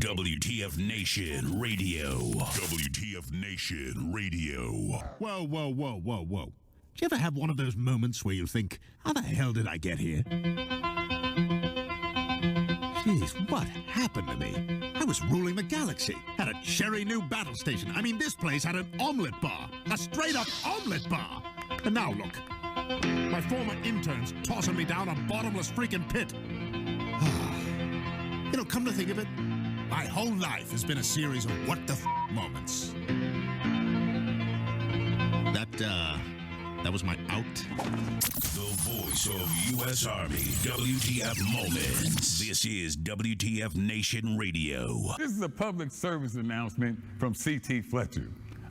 WTF Nation Radio. WTF Nation Radio. Whoa, whoa, whoa, whoa, whoa. Do you ever have one of those moments where you think, how the hell did I get here? Jeez, what happened to me? I was ruling the galaxy, had a cherry new battle station. I mean, this place had an omelet bar, a straight-up omelet bar. And now look, my former intern's tossing me down a bottomless freaking pit. You know, come to think of it, my whole life has been a series of what the moments. That was my out. The voice of U.S. Army, WTF Moments. This is WTF Nation Radio. This is a public service announcement from C.T. Fletcher.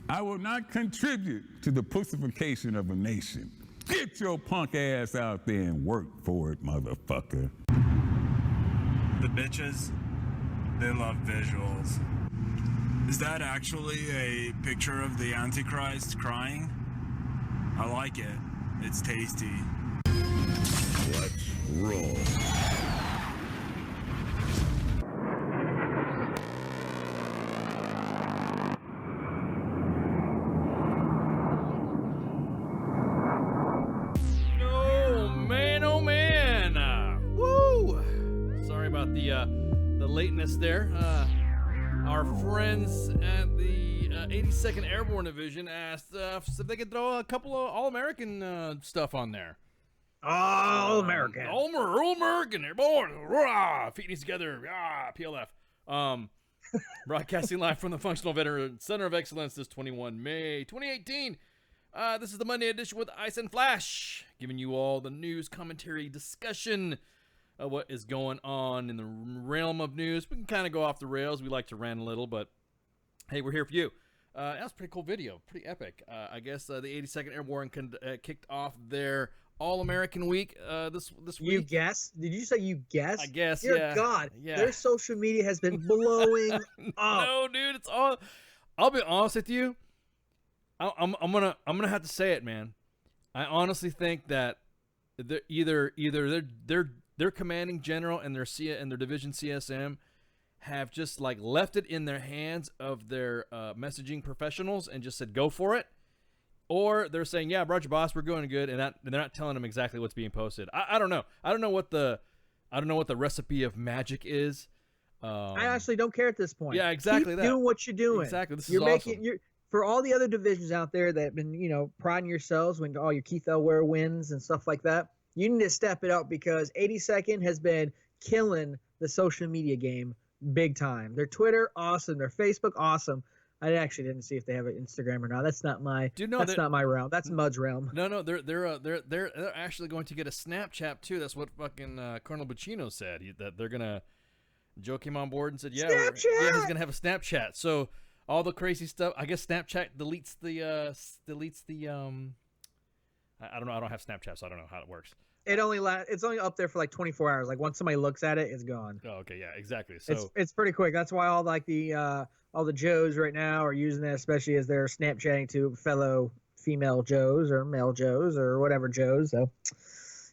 I will not contribute to the pussification of a nation. Get your punk ass out there and work for it, motherfucker. The bitches, they love visuals. Is that actually a picture of the Antichrist crying? I like it. It's tasty. Let's roll. Oh man! Woo! Sorry about the lateness there. Our friends at the 82nd Airborne Division asked if they could throw a couple of All-American stuff on there. All-American. All-American Airborne. Rah! Feet knees together. PLF. Broadcasting live from the Functional Veteran Center of Excellence this 21 May 2018. This is the Monday edition with Ice and Flash, giving you all the news, commentary, discussion of what is going on in the realm of news. We can kind of go off the rails. We like to rant a little, but hey, we're here for you. That was a pretty cool video, pretty epic. I guess the 82nd Airborne kicked off their All-American Week this week. You guess? Did you say you guess? I guess, Dear yeah. God, Yeah. their social media has been blowing up. No, dude, it's all. I'll be honest with you. I'm gonna have to say it, man. I honestly think that their commanding general and their division CSM have just like left it in their hands of their messaging professionals and just said go for it, or they're saying yeah, Roger boss, we're going good, and they're not telling them exactly what's being posted. I don't know. I don't know what the recipe of magic is. I actually don't care at this point. Yeah, exactly. Keep doing what you're doing. Exactly. This you're is awesome. For all the other divisions out there that have been, priding yourselves when all your Keith Elware wins and stuff like that, you need to step it up because 82nd has been killing the social media game big time. Their Twitter, awesome. Their Facebook, awesome. I actually didn't see if they have an Instagram or not. That's not my. That's not my realm. That's Mud's realm. No, they're actually going to get a Snapchat too. That's what fucking Colonel Buccino said. That they're gonna. Joe came on board and said, "Yeah, he's gonna have a Snapchat." So all the crazy stuff. I guess Snapchat deletes the. I don't know. I don't have Snapchat, so I don't know how it works. It's only up there for like 24 hours. Like once somebody looks at it, it's gone. Oh, okay, yeah, exactly. So it's pretty quick. That's why all the Joes right now are using it, especially as they're Snapchatting to fellow female Joes or male Joes or whatever Joes. So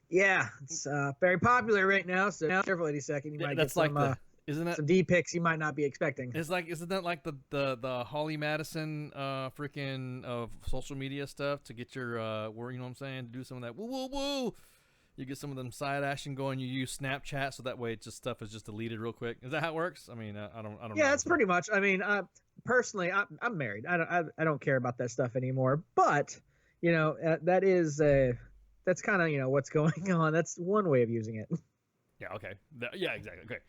yeah, it's very popular right now. So now, careful, 82nd, you might get some. Isn't that some D pics you might not be expecting? Isn't that like the Holly Madison freaking of social media stuff to get your you know what I'm saying, to do some of that woo woo woo. You get some of them side action going. You use Snapchat so that way stuff is just deleted real quick. Is that how it works? I mean, I don't. Yeah, that's pretty much. I mean, personally, I'm married. I don't care about that stuff anymore. But that's kind of what's going on. That's one way of using it. Yeah. Okay. Yeah. Exactly. Okay.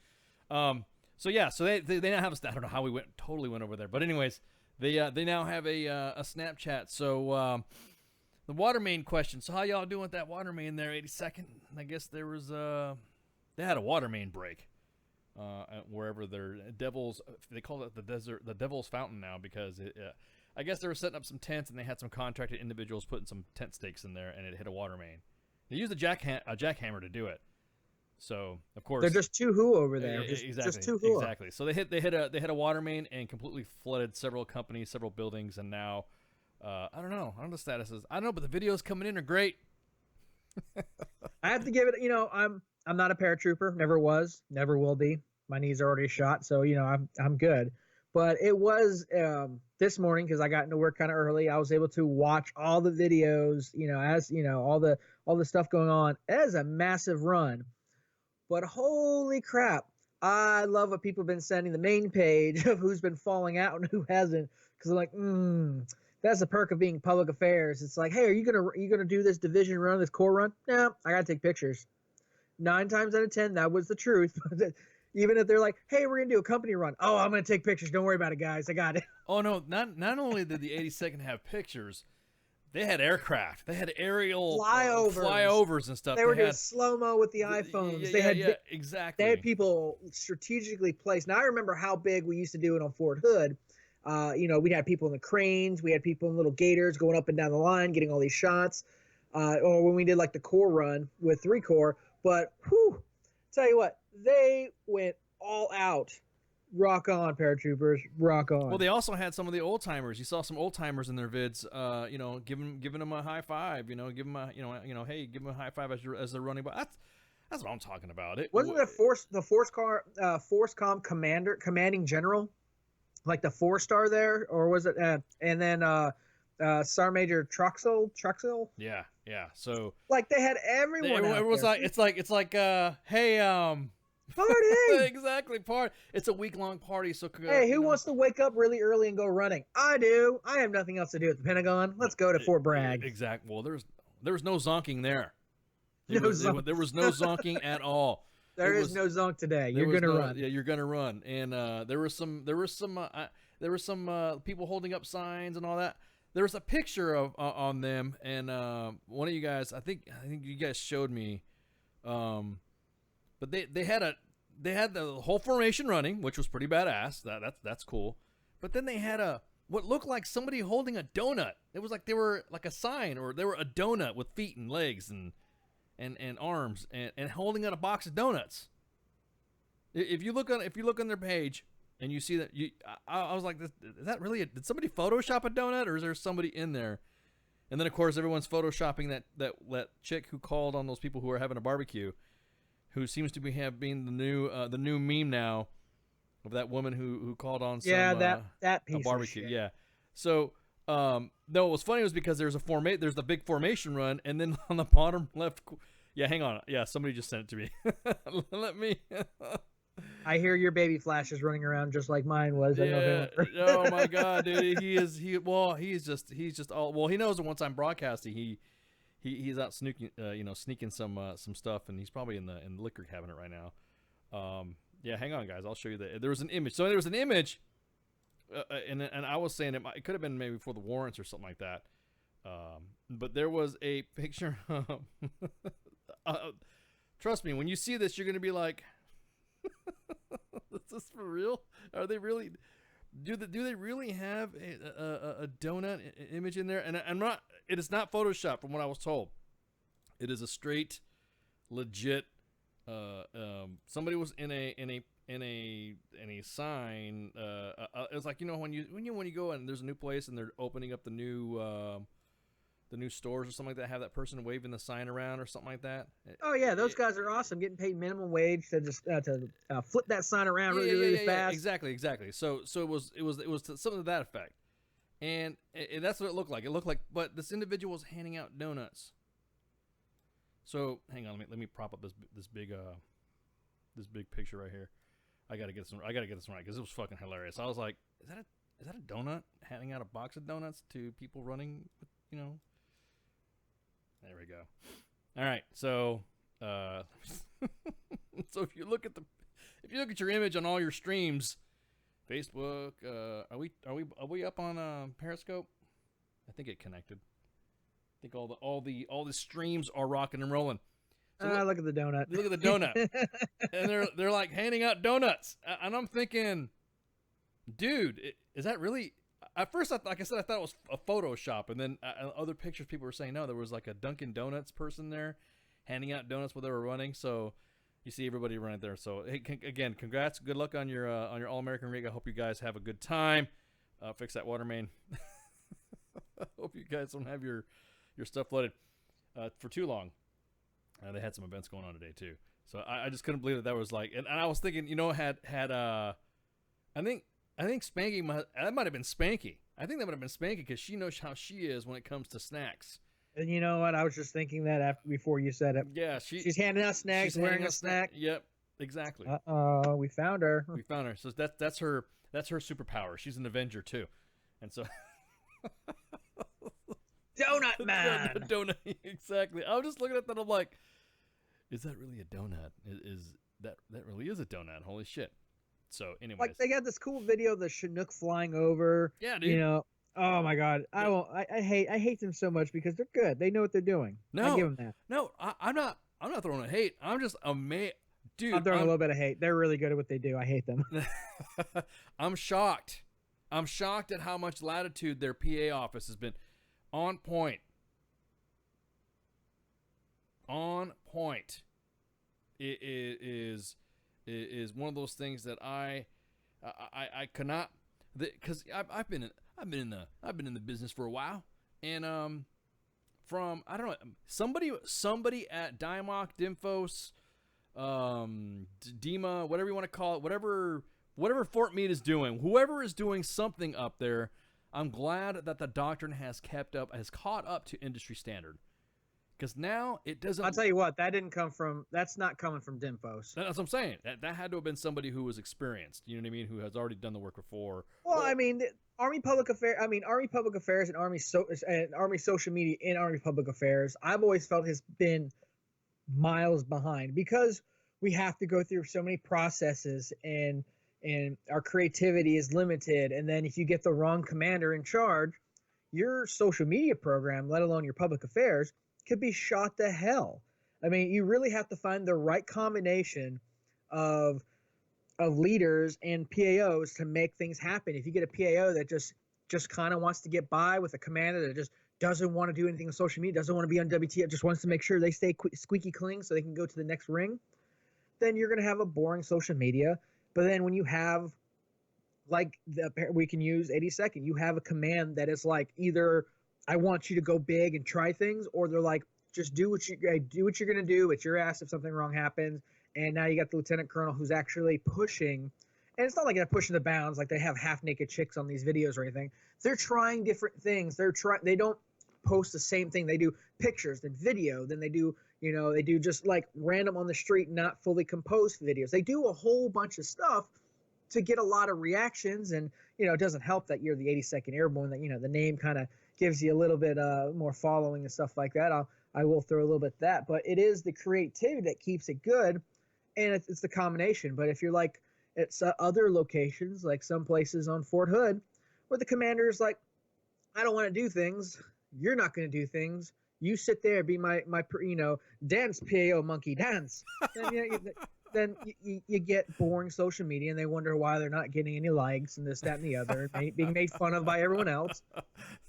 So they now have I don't know how we totally went over there, but anyways, they now have a Snapchat. So the water main question. So how y'all doing with that water main there, 82nd? I guess there was they had a water main break wherever their Devils, they call it the Devil's Fountain now because I guess they were setting up some tents and they had some contracted individuals putting some tent stakes in there and it hit a water main. They used a jackhammer to do it. So of course they're just too who over there. Exactly. Just too who. Exactly. So they hit a water main and completely flooded several companies, several buildings, and now I don't know the status is. I don't know, but the videos coming in are great. I have to give it. I'm not a paratrooper. Never was. Never will be. My knees are already shot, so I'm good. But it was this morning because I got into work kind of early. I was able to watch all the videos, as all the stuff going on. It is a massive run, but holy crap! I love what people have been sending the main page of who's been falling out and who hasn't. Because I'm like, that's the perk of being public affairs. It's like, hey, are you gonna do this division run, this core run? No, I gotta take pictures. 9 times out of 10, that was the truth. Even if they're like, hey, we're gonna do a company run. Oh, I'm gonna take pictures. Don't worry about it, guys. I got it. Oh no, not only did the 82nd have pictures, they had aircraft. They had aerial flyovers and stuff. They were doing slow-mo with the iPhones. Exactly. They had people strategically placed. Now I remember how big we used to do it on Fort Hood. We had people in the cranes. We had people in little gators going up and down the line, getting all these shots. Or when we did like the core run with 3 core. But tell you what, they went all out. Rock on, paratroopers. Rock on. Well, they also had some of the old timers. You saw some old timers in their vids. Giving them a high five. Give them a hey, give them a high five as they're running. But that's what I'm talking about. Wasn't it the Force.com commanding general, like the 4-star there, or was it? And then Sergeant Major Truxell. Yeah. So like they had everyone. It was like it's like hey party. Exactly, party. It's a week-long party. So hey, who wants to wake up really early and go running? I do. I have nothing else to do at the Pentagon. Let's go to Fort Bragg. Exactly. Well, there was no zonking there. There was no zonking at all. There is no zonk today. You're gonna run. Yeah, you're gonna run. And there were some people holding up signs and all that. There was a picture on them, and one of you guys, I think you guys showed me, but they had the whole formation running, which was pretty badass. That's cool. But then they had what looked like somebody holding a donut. It was like they were like a sign, or they were a donut with feet and legs and arms and holding out a box of donuts. If you look on their page and you see that, I was like, is that really did somebody Photoshop a donut, or is there somebody in there? And then of course everyone's photoshopping that chick who called on those people who are having a barbecue, who seems to being the new meme now, of that woman who called on some that piece a barbecue. Of shit. Yeah. So no, what was funny was because there's the big formation run, and then on the bottom left, hang on, somebody just sent it to me. Let me. I hear your baby flashes running around just like mine was. Yeah. Oh my God, dude. He's just all. Well, he knows that once I'm broadcasting, he's out sneaking some stuff, and he's probably in the liquor cabinet right now. Hang on, guys. I'll show you there was an image. So there was an image. And I was saying it could have been maybe for the warrants or something like that. But there was a picture. Trust me, when you see this, you're going to be like, is this for real? Are they really? Do they really have a donut image in there? And I'm not. It is not Photoshop, from what I was told. It is a straight, legit. Somebody was in a sign. It was like, when you go and there's a new place and they're opening up the new stores or something like that, have that person waving the sign around or something like that. Oh yeah, those guys are awesome, getting paid minimum wage to just to flip that sign around really fast. Exactly. So it was something to that effect, and that's what it looked like. It looked like, but this individual was handing out donuts. So hang on, let me prop up this big picture right here. I gotta get this right because it was fucking hilarious. I was like, is that a donut? Handing out a box of donuts to people running, There we go. All right, so so if you look at your image on all your streams, Facebook, are we up on Periscope? I think it connected. I think all the streams are rocking and rolling. So look at the donut. Look at the donut, and they're like handing out donuts, and I'm thinking, dude, is that really? At first, like I said, I thought it was a Photoshop, and then other pictures, people were saying no, there was like a Dunkin' Donuts person there, handing out donuts while they were running. So you see everybody running there. So hey, again, congrats, good luck on your All-American rig. I hope you guys have a good time. Fix that water main. I hope you guys don't have your stuff flooded for too long. They had some events going on today too. So I just couldn't believe that was like, and I was thinking, I think Spanky that might have been Spanky. I think that might have been Spanky because she knows how she is when it comes to snacks. And you know what? I was just thinking that before you said it. Yeah, she's handing out snacks, she's wearing handing a snack. Yep, exactly. We found her. We found her. So that's her superpower. She's an Avenger too, and so. Donut man. The donut, exactly. I was just looking at that. I'm like, is that really a donut? Is that really is a donut? Holy shit! So, anyways, Like they got this cool video of the Chinook flying over. Yeah, dude. You know, oh my god, I hate them so much because they're good. They know what they're doing. No, I give them that. No, I'm not throwing a hate. I'm just amazed, dude. I'm throwing a little bit of hate. They're really good at what they do. I hate them. I'm shocked. I'm shocked at how much latitude their PA office has been. On point. On point. It is one of those things that I cannot, because I've been in the business for a while, and from I don't know somebody at Dimok, Dimphos, Dima, whatever you want to call it, whatever Fort Meade is doing, whoever is doing something up there. I'm glad that the doctrine has caught up to industry standard. Because now it doesn't. I'll tell you what, that's not coming from Dimphos. That's what I'm saying. That had to have been somebody who was experienced. You know what I mean? Who has already done the work before. Well, I mean, Army Public Affairs and Army social media in Army Public Affairs, I've always felt has been miles behind because we have to go through so many processes and our creativity is limited. And then if you get the wrong commander in charge, your social media program, let alone your public affairs, could be shot to hell. I mean, you really have to find the right combination of leaders and PAOs to make things happen. If you get a PAO that just kind of wants to get by with a commander that just doesn't want to do anything on social media, doesn't want to be on WTF, just wants to make sure they stay squeaky clean so they can go to the next ring, then you're going to have a boring social media. But then when you have, like, we can use 82nd, you have a command that is like either I want you to go big and try things, or they're like, just do what you're going to do. It's your ass if something wrong happens. And now you got the lieutenant colonel who's actually pushing. And it's not like they're pushing the bounds, like they have half-naked chicks on these videos or anything. They're trying different things. They don't post the same thing. They do pictures, then video, then they do just like random on the street, not fully composed videos. They do a whole bunch of stuff to get a lot of reactions. And, it doesn't help that you're the 82nd Airborne, that, the name kind of gives you a little bit more following and stuff like that. I will throw a little bit of that, but it is the creativity that keeps it good. And it's the combination. But if you're like at other locations, like some places on Fort Hood, where the commander is like, I don't want to do things. You're not going to do things. You sit there, be my dance, PAO monkey, dance. Then you get boring social media, and they wonder why they're not getting any likes and this, that, and the other, being made fun of by everyone else.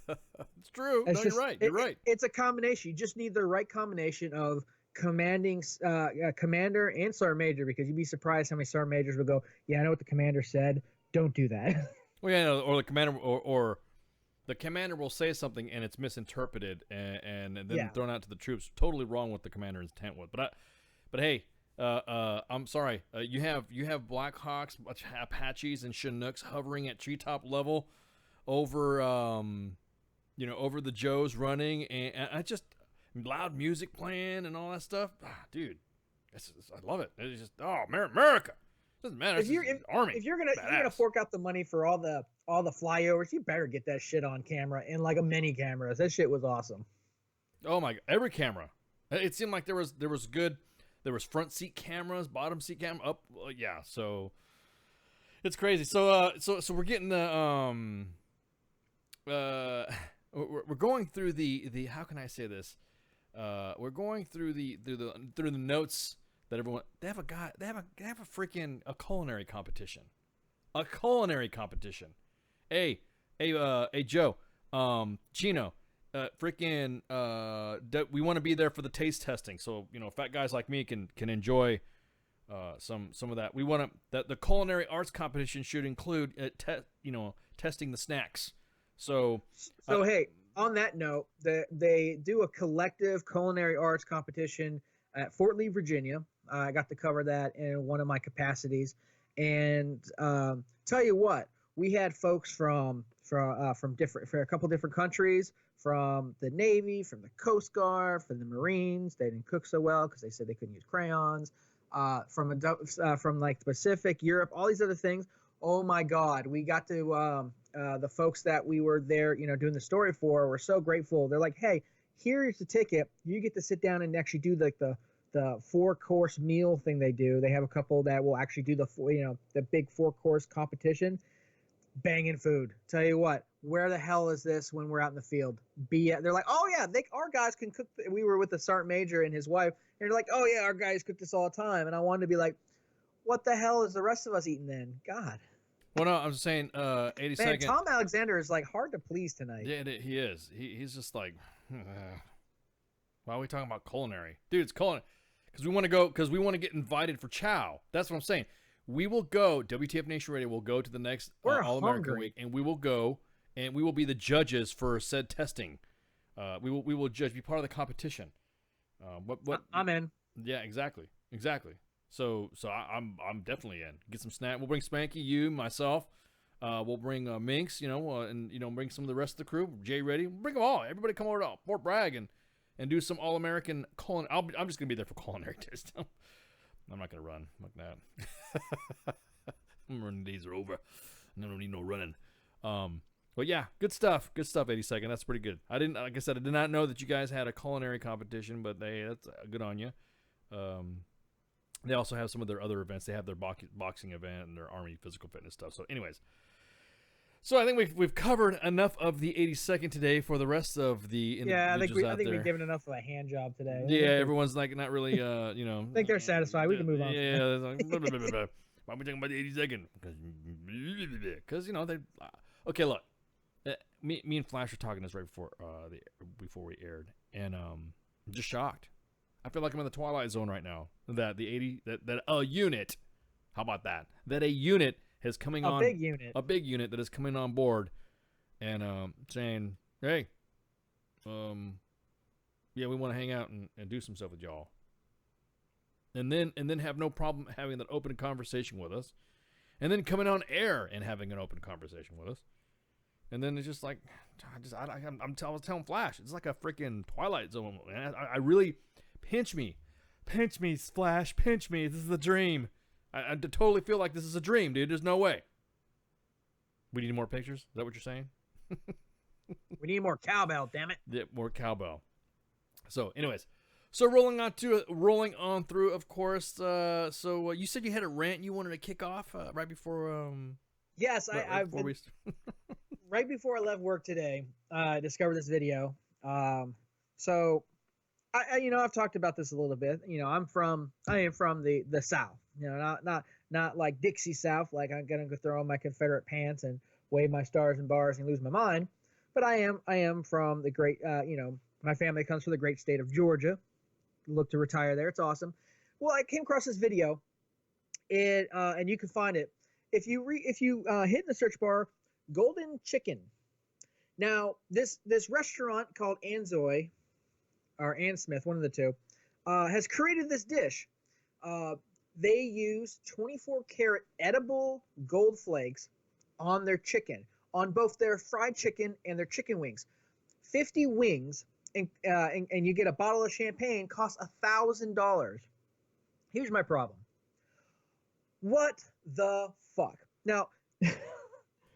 It's true. You're right. You're right. It's a combination. You just need the right combination of commanding commander and sergeant major, because you'd be surprised how many sergeant majors will go, yeah, I know what the commander said. Don't do that. Well, yeah, or the commander or the commander will say something and it's misinterpreted and then thrown out to the troops. Totally wrong what the commander's intent was. But hey, I'm sorry. You have Blackhawks, Apaches, and Chinooks hovering at treetop level over over the Joes running, and I just loud music playing and all that stuff. Dude, I love it. It's just America. Doesn't matter. If you're gonna fork out the money for all the flyovers, you better get that shit on camera and like a mini cameras. That shit was awesome. Oh my god, every camera. It seemed like there was front seat cameras, bottom seat camera, up. Yeah, so it's crazy. So we're getting the we're going through the how can I say this? We're going through the notes that everyone they have a freaking culinary competition. A culinary competition. Hey Joe, Chino, we want to be there for the taste testing. So, fat guys like me can enjoy some of that. We want to the culinary arts competition should include testing the snacks. So hey, on that note, they do a collective culinary arts competition at Fort Lee, Virginia. I got to cover that in one of my capacities, and tell you what, we had folks from a couple different countries, from the Navy, from the Coast Guard, from the Marines. They didn't cook so well because they said they couldn't use crayons. From like the Pacific, Europe, all these other things. Oh my God, we got to the folks that we were there, doing the story for. We're so grateful. They're like, hey, here's the ticket. You get to sit down and actually do like the 4-course meal thing they do. They have a couple that will actually do the big 4-course competition. Banging food. Tell you what, where the hell is this when we're out in the field? They're like, oh yeah, our guys can cook. We were with the sergeant major and his wife, and they're like, oh yeah, our guys cook this all the time. And I wanted to be like, what the hell is the rest of us eating then? God. Well, no, I'm just saying, 82nd. Man, Tom Alexander is like hard to please tonight. Yeah, he is. He's just like, why are we talking about culinary? Dude, it's culinary. Because we want to get invited for Chow. That's what I'm saying. We will go, WTF Nation Radio will go to the next All-American Week, and we will go, and we will be the judges for said testing. We will judge, be part of the competition. I'm in. Yeah, exactly. So I'm definitely in. Get some snack. We'll bring Spanky, you, myself. We'll bring Minx, and bring some of the rest of the crew. Jay Ready. We'll bring them all. Everybody come over to Fort Bragg and do some All-American culinary. I'm just gonna be there for culinary test. I'm not gonna run like that. I'm running days are over. I don't need no running. But yeah, good stuff. 82nd. That's pretty good. I did not know that you guys had a culinary competition, but that's good on you. They also have some of their other events. They have their boxing event and their Army physical fitness stuff. So anyways, so I think we've covered enough of the 82nd today for the rest of the individuals I think we've given enough of a hand job today. Yeah, everyone's like not really, I think they're satisfied. We can move on. Yeah, like, why are we talking about the 82nd? Because they. Okay, look, me and Flash were talking this right before we aired, and I'm just shocked. I feel like I'm in the Twilight Zone right now. That a unit, how about that? That a unit is coming on. A big unit that is coming on board, and saying, hey, yeah, we want to hang out and do some stuff with y'all. And then have no problem having that open conversation with us, and then coming on air and having an open conversation with us. And then it's just like, I was telling Flash, it's like a freaking Twilight Zone, man. I really, pinch me, Flash, pinch me. This is a dream. I totally feel like this is a dream, dude. There's no way. We need more pictures? Is that what you're saying? We need more cowbell, damn it. Yeah, more cowbell. So, anyways, rolling on through, of course. So you said you had a rant you wanted to kick off right before. Yes, right before I left work today, I discovered this video. So, I've talked about this a little bit. I am from the South. Not like Dixie South, like I'm gonna go throw on my Confederate pants and wave my stars and bars and lose my mind. But I am from the great, my family comes from the great state of Georgia. Look to retire there. It's awesome. Well, I came across this video, and you can find it if you hit in the search bar, Golden Chicken. Now, this restaurant called Anzoy, or Ann Smith, one of the two, has created this dish. They use 24-karat edible gold flakes on their chicken, on both their fried chicken and their chicken wings. 50 wings, and you get a bottle of champagne, costs $1,000. Here's my problem. What the fuck? Now,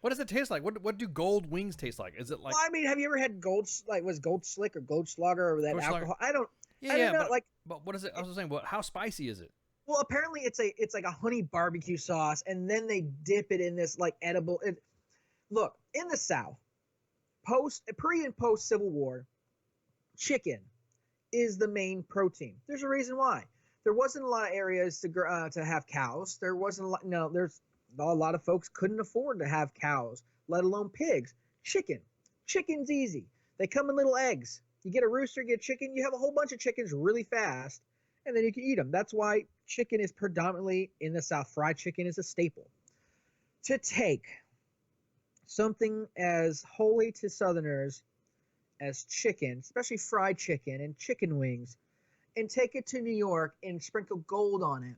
what does it taste like? What do gold wings taste like? Is it like? Well, I mean, have you ever had Gold Slick or Goldschlager or that alcohol? I don't know. But what is it? I was saying, how spicy is it? Well, apparently it's like a honey barbecue sauce, and then they dip it in this like edible. Look, in the South, pre and post Civil War, chicken is the main protein. There's a reason why. There wasn't a lot of areas to have cows. There wasn't a lot. No, there's a lot of folks couldn't afford to have cows, let alone pigs. Chicken's easy. They come in little eggs. You get a rooster, get chicken. You have a whole bunch of chickens really fast, and then you can eat them. That's why chicken is predominantly in the South. Fried chicken is a staple. To take something as holy to Southerners as chicken, especially fried chicken and chicken wings, and take it to New York and sprinkle gold on it.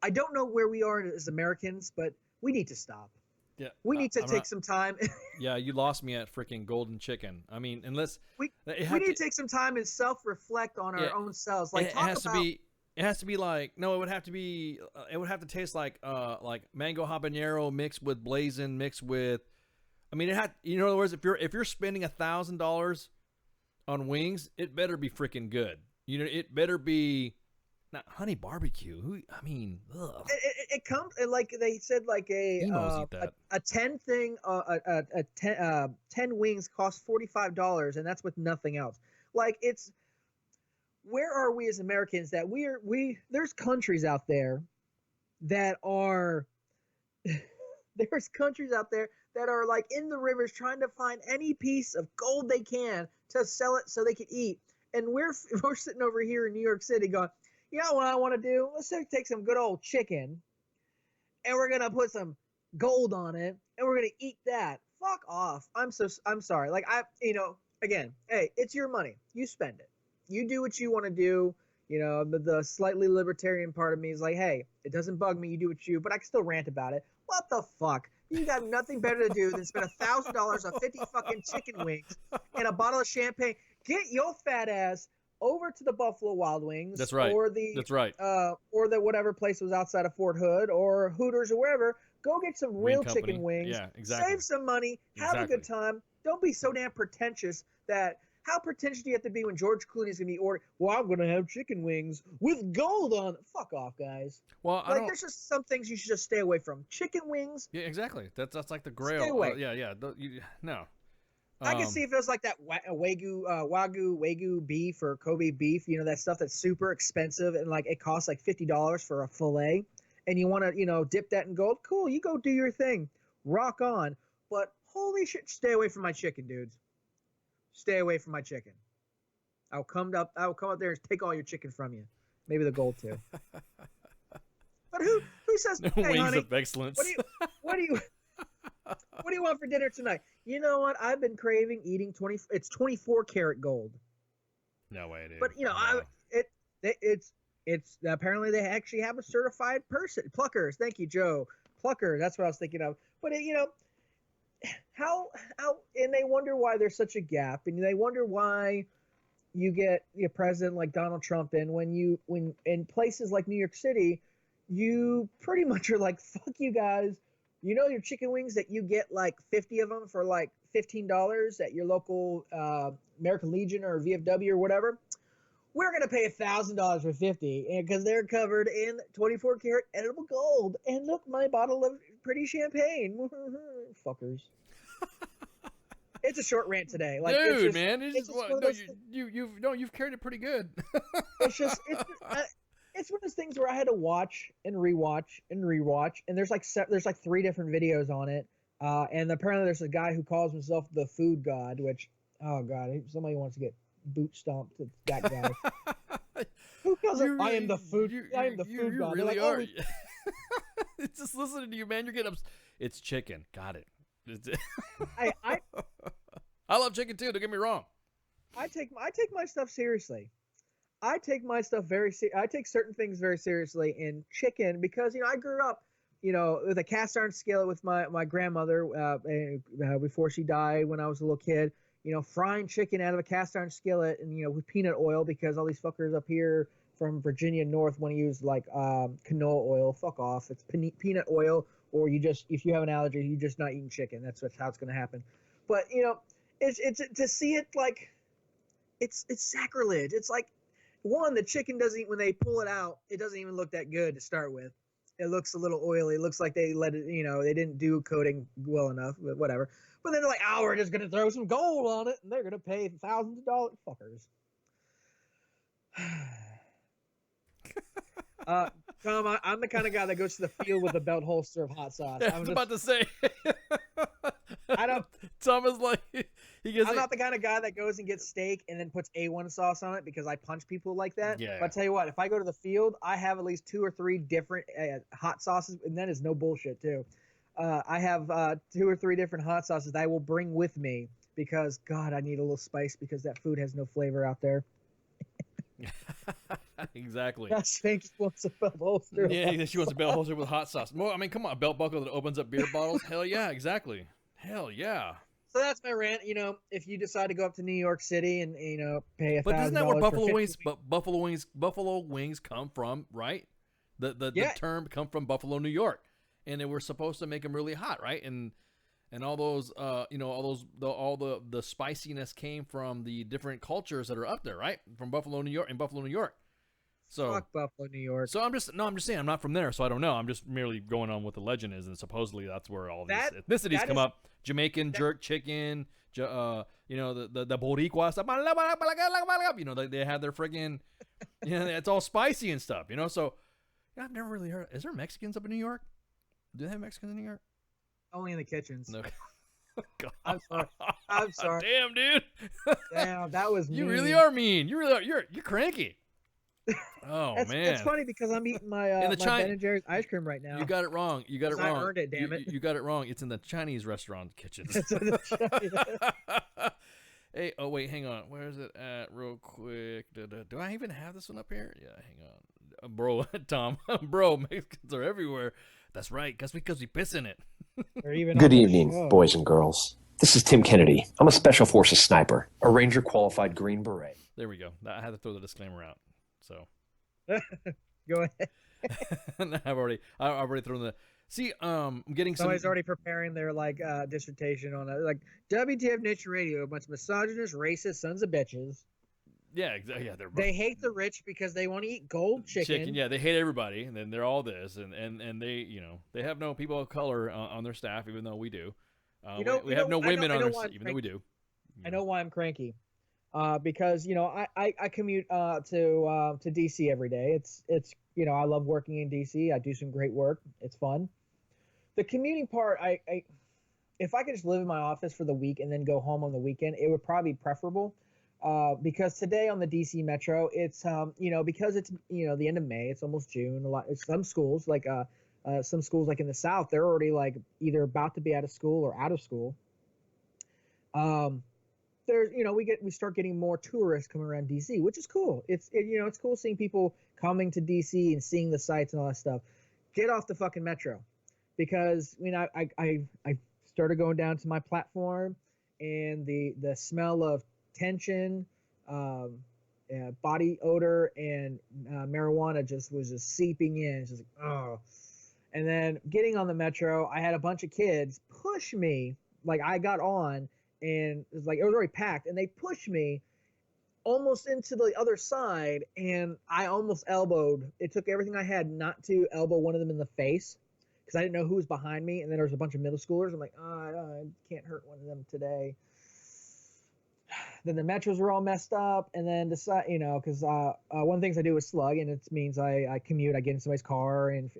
I don't know where we are as Americans, but we need to stop. Yeah, We need to take some time. Yeah, you lost me at freaking golden chicken. I mean, unless we it need to take some time and self-reflect on our own selves. Like, it has to be. It has to be like no. It would have to be. It would have to taste like mango habanero mixed with blazing mixed with. I mean, it had. In other words, if you're spending $1,000 on wings, it better be freaking good. You know, it better be. Not honey barbecue. I mean, ugh. It comes like they said, like Emos eat that. a 10 thing, a 10 wings cost $45, and that's with nothing else. Like, it's, where are we as Americans that there's countries out there that are there's countries out there that are like in the rivers trying to find any piece of gold they can to sell it so they can eat, and we're sitting over here in New York City going, you know what I want to do? Let's take some good old chicken, and we're gonna put some gold on it, and we're gonna eat that. Fuck off. I'm sorry. Like, again, hey, it's your money. You spend it. You do what you want to do. You know, the slightly libertarian part of me is like, hey, it doesn't bug me. You do what you, but I can still rant about it. What the fuck? You got nothing better to do than spend $1,000 on 50 fucking chicken wings and a bottle of champagne. Get your fat ass over to the Buffalo Wild Wings. That's right. That's right. Or the whatever place was outside of Fort Hood or Hooters or wherever. Go get some real chicken wings. Yeah, exactly. Save some money. Have a good time. Don't be so damn pretentious that. How pretentious do you have to be when George Clooney's going to be ordering, well, I'm going to have chicken wings with gold on it? Fuck off, guys. Well, there's just some things you should just stay away from. Chicken wings. Yeah, exactly. That's like the grail. Stay away. No. I can see if it was like that Wagyu beef or Kobe beef, you know, that stuff that's super expensive and like it costs like $50 for a fillet, and you want to, you know, dip that in gold. Cool, you go do your thing. Rock on. But holy shit, stay away from my chicken, dudes. Stay away from my chicken. I'll come up there and take all your chicken from you. Maybe the gold too. But who says, no, hey, wings honey, of excellence. What do you want for dinner tonight? You know what? I've been craving eating 24 karat gold. No way, dude. But you know, it's apparently they actually have a certified person. Pluckers. Thank you, Joe. Plucker. That's what I was thinking of. But you know, how and they wonder why there's such a gap, and they wonder why you get a president like Donald Trump when in places like New York City, you pretty much are like, fuck you guys. You know your chicken wings that you get like 50 of them for like $15 at your local American Legion or VFW or whatever? We're going to pay $1,000 for 50 because they're covered in 24 karat edible gold. And look, my bottle of pretty champagne. Fuckers. It's a short rant today. Like, dude, it's man, you've carried it pretty good. it's one of those things where I had to watch and rewatch and rewatch, and there's like 3 different videos on it, and apparently there's a guy who calls himself the food god, which, oh god, somebody wants to get boot stomped to that guy. Who calls it? I am the food. I am the food god. You really like, are. It's just listening to you, man. You're getting it's chicken. Got it. I love chicken too. Don't get me wrong. I take my stuff seriously. I take my stuff I take certain things very seriously in chicken because, you know, I grew up, you know, with a cast iron skillet with my grandmother before she died when I was a little kid, you know, frying chicken out of a cast iron skillet and, you know, with peanut oil because all these fuckers up here from Virginia North want to use like canola oil. Fuck off. It's peanut oil, or if you have an allergy, you're just not eating chicken. That's how it's going to happen. But, you know, it's to see it like it's sacrilege. It's like, one, the chicken doesn't, when they pull it out, it doesn't even look that good to start with. It looks a little oily. It looks like they let it, you know, they didn't do coating well enough, but whatever. But then they're like, oh, we're just going to throw some gold on it, and they're going to pay thousands of dollars. Fuckers. Tom, I'm the kind of guy that goes to the field with a belt holster of hot sauce. I was about to say. I don't. Tom is like, I'm not the kind of guy that goes and gets steak and then puts A1 sauce on it because I punch people like that. Yeah. But I'll tell you what, if I go to the field, I have at least 2 or 3 different hot sauces, and that is no bullshit too. I have 2 or 3 different hot sauces that I will bring with me because, God, I need a little spice because that food has no flavor out there. Exactly. Now Spanky wants a belt holster. Yeah, she wants a belt holster with hot sauce. Well, I mean, come on, a belt buckle that opens up beer bottles. Hell yeah, exactly. Hell yeah. So that's my rant. If you decide to go up to New York City and pay $1,000, But isn't that where for buffalo 50 wings? But buffalo wings come from, right? The Yeah. term come from Buffalo, New York, and they were supposed to make them really hot, right? And all those, all the spiciness came from the different cultures that are up there, right? From Buffalo, New York, So, Fuck Buffalo, New York. so I'm just saying I'm not from there, so I don't know. I'm just merely going on what the legend is, and supposedly that's where all these ethnicities come up. Jamaican jerk chicken, the Boricua stuff. They have their friggin', it's all spicy and stuff, So I've never really heard. Is there Mexicans up in New York? Do they have Mexicans in New York? Only in the kitchens. No. God. I'm sorry. Damn, dude. Damn, that was You mean. really are mean. You really are. You're cranky. Oh man. It's funny because I'm eating my my Ben & Jerry's ice cream right now. You got it wrong. You got it 'Cause I wrong. earned it, damn it. You got it wrong. It's in the Chinese restaurant kitchens. Hey, oh wait, hang on. Where is it at? Real quick. Do I even have this one up here? Yeah, hang on. Bro, Tom. Bro, Mexicans are everywhere. That's right. That's because we piss in it. Good evening, boys and girls. This is Tim Kennedy. I'm a Special Forces sniper, a Ranger qualified Green Beret. There we go. I had to throw the disclaimer out. So Go ahead. I've already thrown the. See, I'm getting some. Somebody's already preparing their dissertation on it. Like WTF Nature Radio, a bunch of misogynist, racist sons of bitches. Yeah, exactly. Yeah, they hate the rich because they want to eat gold chicken. Yeah, they hate everybody, and then they're all this, and they they have no people of color on their staff, even though we do. We have no women on our staff, even though we do. I know why I'm cranky. Because I commute to DC every day. It's I love working in DC. I do some great work. It's fun. The commuting part, if I could just live in my office for the week and then go home on the weekend, it would probably be preferable. Because today on the DC Metro, it's because it's the end of May, it's almost June. Some schools like in the South, they're already like either about to be out of school or out of school. There's we start getting more tourists coming around DC, which is cool. It's cool seeing people coming to DC and seeing the sights and all that stuff. Get off the fucking Metro, because I started going down to my platform, and the smell of tension, body odor, and marijuana was just seeping in. It's just like, oh. And then getting on the Metro, I had a bunch of kids push me. Like, I got on, and it was already packed, and they pushed me almost into the other side, and I almost elbowed. It took everything I had not to elbow one of them in the face, because I didn't know who was behind me, and then there was a bunch of middle schoolers. I'm like, I can't hurt one of them today. Then the Metros were all messed up, and then decide, because one of the things I do is slug, and it means I commute. I get in somebody's car, and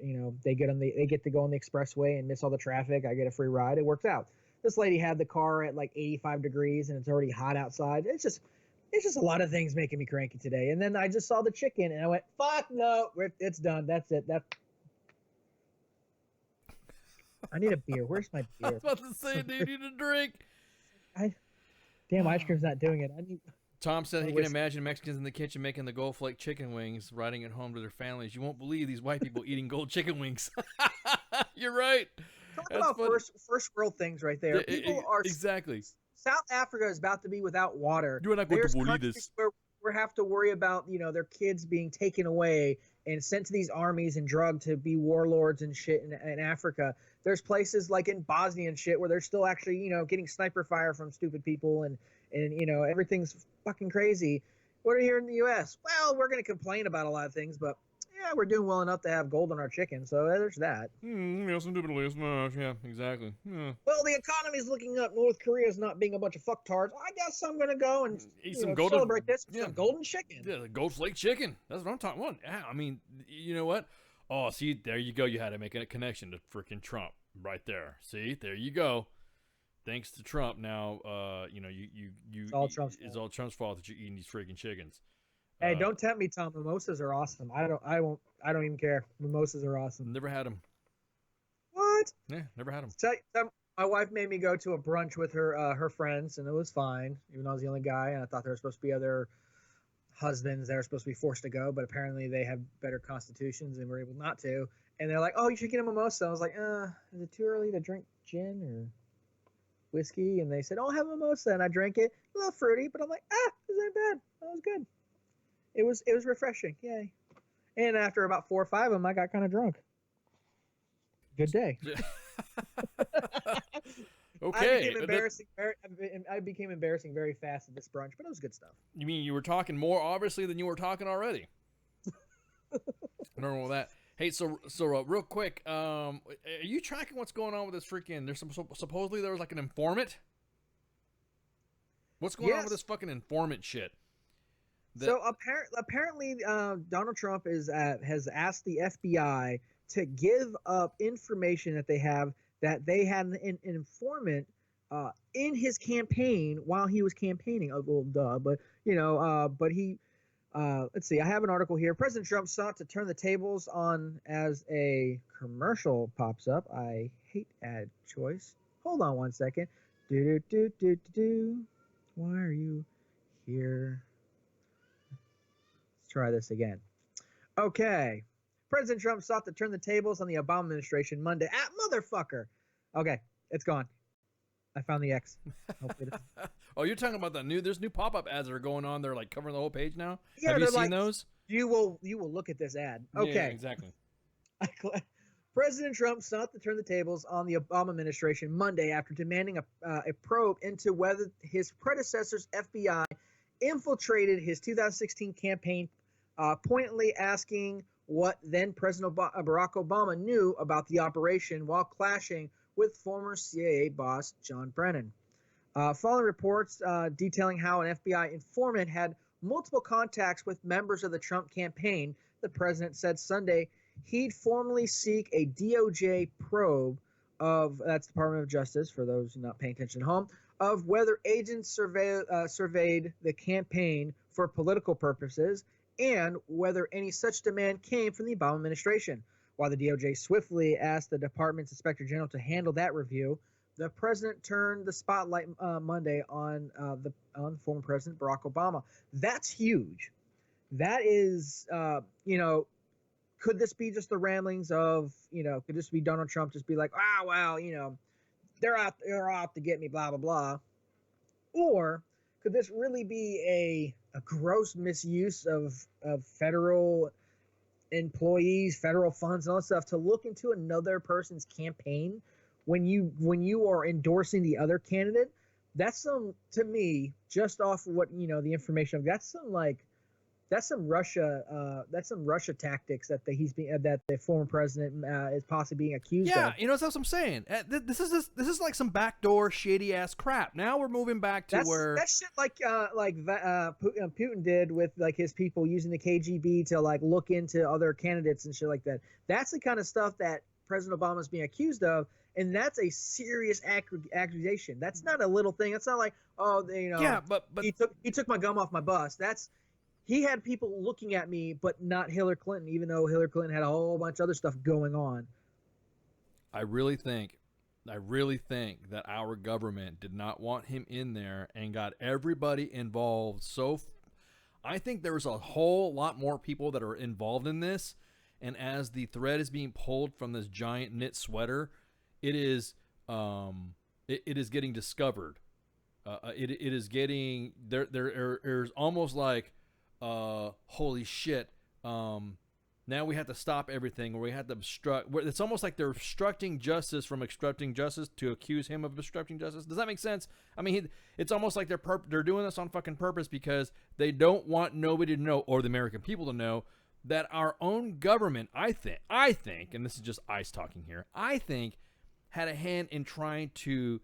they get to go on the expressway and miss all the traffic. I get a free ride. It works out. This lady had the car at like 85 degrees, and it's already hot outside. It's just a lot of things making me cranky today. And then I just saw the chicken, and I went, "Fuck no, it's done. That's it. I need a beer. Where's my beer?" I was about to say, dude, you need a drink. Damn, ice cream's not doing it. Tom said he can imagine Mexicans in the kitchen making the gold flake chicken wings, riding it home to their families. You won't believe these white people eating gold chicken wings. You're right. Talk about first world things right there. People are exactly. South Africa is about to be without water. You are not going to believe this. Where we have to worry about their kids being taken away and sent to these armies and drugged to be warlords and shit in Africa. There's places like in Bosnia and shit where they're still actually getting sniper fire from stupid people and everything's fucking crazy. What are here in the U.S.? Well, we're going to complain about a lot of things, but yeah, we're doing well enough to have gold on our chicken, so there's that. Yeah, exactly. Yeah. Well, the economy's looking up. North Korea's not being a bunch of fucktards. I guess I'm going to go and eat some celebrate this with some golden chicken. Yeah, the gold flake chicken. That's what I'm talking about. Yeah, I mean, you know what? Oh, see, there you go. You had to make a connection to freaking Trump right there. See, there you go. Thanks to Trump, now, it's all Trump's fault that you're eating these freaking chickens. Hey, don't tempt me, Tom. Mimosas are awesome. I don't even care. Mimosas are awesome. Never had them. What? Yeah, never had them. My wife made me go to a brunch with her friends, and it was fine, even though I was the only guy, and I thought there were supposed to be other husbands that are supposed to be forced to go, but apparently they have better constitutions and were able not to. And they're like, "Oh, you should get a mimosa." I was like, "Is it too early to drink gin or whiskey?" And they said, "Oh, have a mimosa," and I drank it. A little fruity, but I'm like, this ain't bad. That was good. It was refreshing. Yay! And after about 4 or 5 of them, I got kind of drunk. Good day. Okay. I became embarrassing very fast at this brunch, but it was good stuff. You mean you were talking more obviously than you were talking already? I don't know that. Hey, so real quick, are you tracking what's going on with this freaking? There's supposedly there was like an informant. What's going on with this fucking informant shit? So apparently, Donald Trump has asked the FBI to give up information that they had an informant in his campaign while he was campaigning. Oh, well, duh, but let's see. I have an article here. President Trump sought to turn the tables on as a commercial pops up. I hate ad choice. Hold on one second. Do. Why are you here? Let's try this again. Okay. President Trump sought to turn the tables on the Obama administration Monday. Motherfucker. Okay, it's gone. I found the X. Oh, you're talking about there's new pop-up ads that are going on. They're like covering the whole page now. Yeah, have you seen those? You will look at this ad. Okay. Yeah, exactly. President Trump sought to turn the tables on the Obama administration Monday after demanding a probe into whether his predecessor's FBI infiltrated his 2016 campaign, pointedly asking what then President Barack Obama knew about the operation while clashing with former CIA boss John Brennan. Following reports detailing how an FBI informant had multiple contacts with members of the Trump campaign, the president said Sunday he'd formally seek a DOJ probe that's Department of Justice, for those not paying attention at home, of whether agents surveyed the campaign for political purposes and whether any such demand came from the Obama administration. While the DOJ swiftly asked the department's inspector general to handle that review, the president turned the spotlight Monday on former President Barack Obama. That's huge. That is, could this be just the ramblings of, could this be Donald Trump just be like, they're out to get me, blah, blah, blah. Or could this really be a gross misuse of federal employees, federal funds, and all that stuff to look into another person's campaign when you are endorsing the other candidate? That's to me, just off of what the information, that's some Russia tactics that the former president is possibly being accused of. Yeah, that's what I'm saying. This is like some backdoor shady ass crap. Now we're moving back to where that shit like Putin did with like his people using the KGB to like look into other candidates and shit like that. That's the kind of stuff that President Obama is being accused of, and that's a serious accusation. That's not a little thing. It's not like yeah, but he took my gum off my bus. He had people looking at me, but not Hillary Clinton, even though Hillary Clinton had a whole bunch of other stuff going on. I really think that our government did not want him in there and got everybody involved. I think there's a whole lot more people that are involved in this. And as the thread is being pulled from this giant knit sweater, it is getting discovered. It is getting there's almost like, holy shit, now we have to stop everything, or we have to obstruct. It's almost like they're obstructing justice from obstructing justice to accuse him of obstructing justice. Does that make sense? I mean, it's almost like they're doing this on fucking purpose because they don't want nobody to know, or the American people to know, that our own government, I think, and this is just ICE talking here, I think had a hand in trying to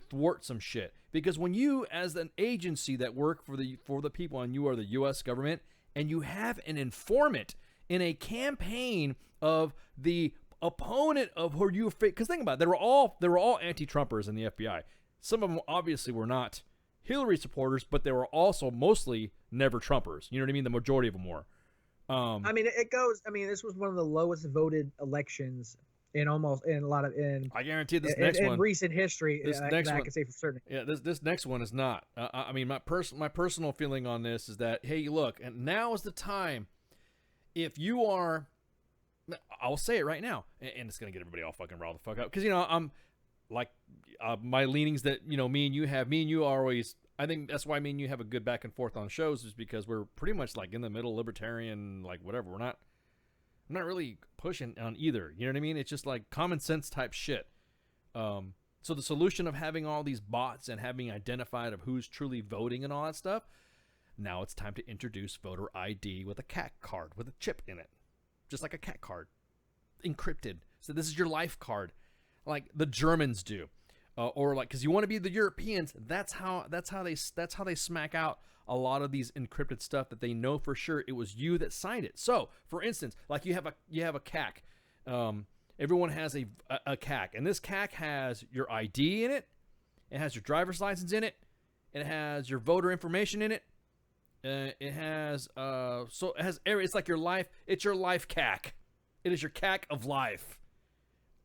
thwart some shit. Because when you, as an agency that work for the people, and you are the U.S. government, and you have an informant in a campaign of the opponent of who you, because think about it, they were all anti-Trumpers in the FBI. Some of them obviously were not Hillary supporters, but they were also mostly never Trumpers. You know what I mean? The majority of them were. This was one of the lowest voted elections in a lot of I guarantee this in, next in one. recent history. This that next I one- can say for certain. Yeah, this next one is not. I mean, my personal feeling on this is that, hey, look, and now is the time. If you are, I'll say it right now, and it's gonna get everybody all fucking riled the fuck up, because I'm like my leanings that me and you have. Me and you are always. I think that's why me and you have a good back and forth on shows, is because we're pretty much like in the middle, libertarian, like whatever. I'm not really pushing on either. You know what I mean? It's just like common sense type shit. So the solution of having all these bots and having identified of who's truly voting and all that stuff, now it's time to introduce voter ID with a CAC card with a chip in it, just like a CAC card, encrypted. So this is your life card, like the Germans do, or like, because you want to be the Europeans. That's how they smack out a lot of these encrypted stuff that they know for sure it was you that signed it. So for instance, like you have a CAC. Everyone has a CAC, and this CAC has your ID in it. It has your driver's license in it. It has your voter information in it. It has it's like your life. It's your life CAC. It is your CAC of life,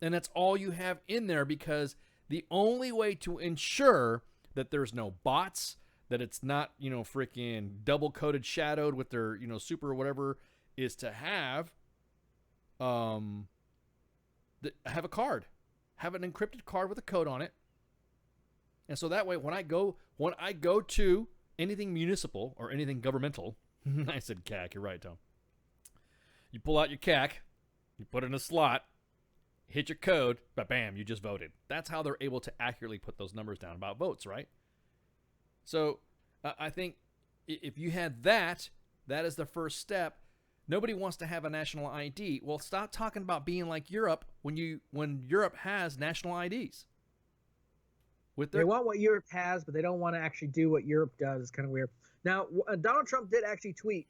and that's all you have in there, because the only way to ensure that there's no bots, that it's not freaking double coded, shadowed with their super or whatever, is to have have a card, have an encrypted card with a code on it. And so that way, when I go to anything municipal or anything governmental, I said CAC, you're right, Tom. You pull out your CAC, you put it in a slot, hit your code, but bam, you just voted. That's how they're able to accurately put those numbers down about votes, right? So I think if you had that is the first step. Nobody wants to have a national ID. Well, stop talking about being like Europe when Europe has national IDs. They want what Europe has, but they don't want to actually do what Europe does. It's kind of weird. Now, Donald Trump did actually tweet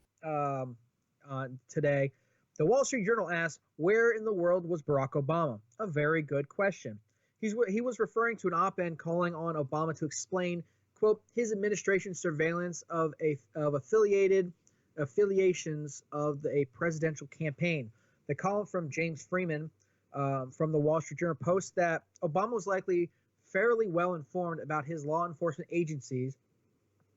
today. The Wall Street Journal asked, "Where in the world was Barack Obama?" A very good question. He was referring to an op-ed calling on Obama to explain, quote, his administration's surveillance of affiliations of a presidential campaign. The column from James Freeman from the Wall Street Journal posts that Obama was likely fairly well informed about his law enforcement agencies,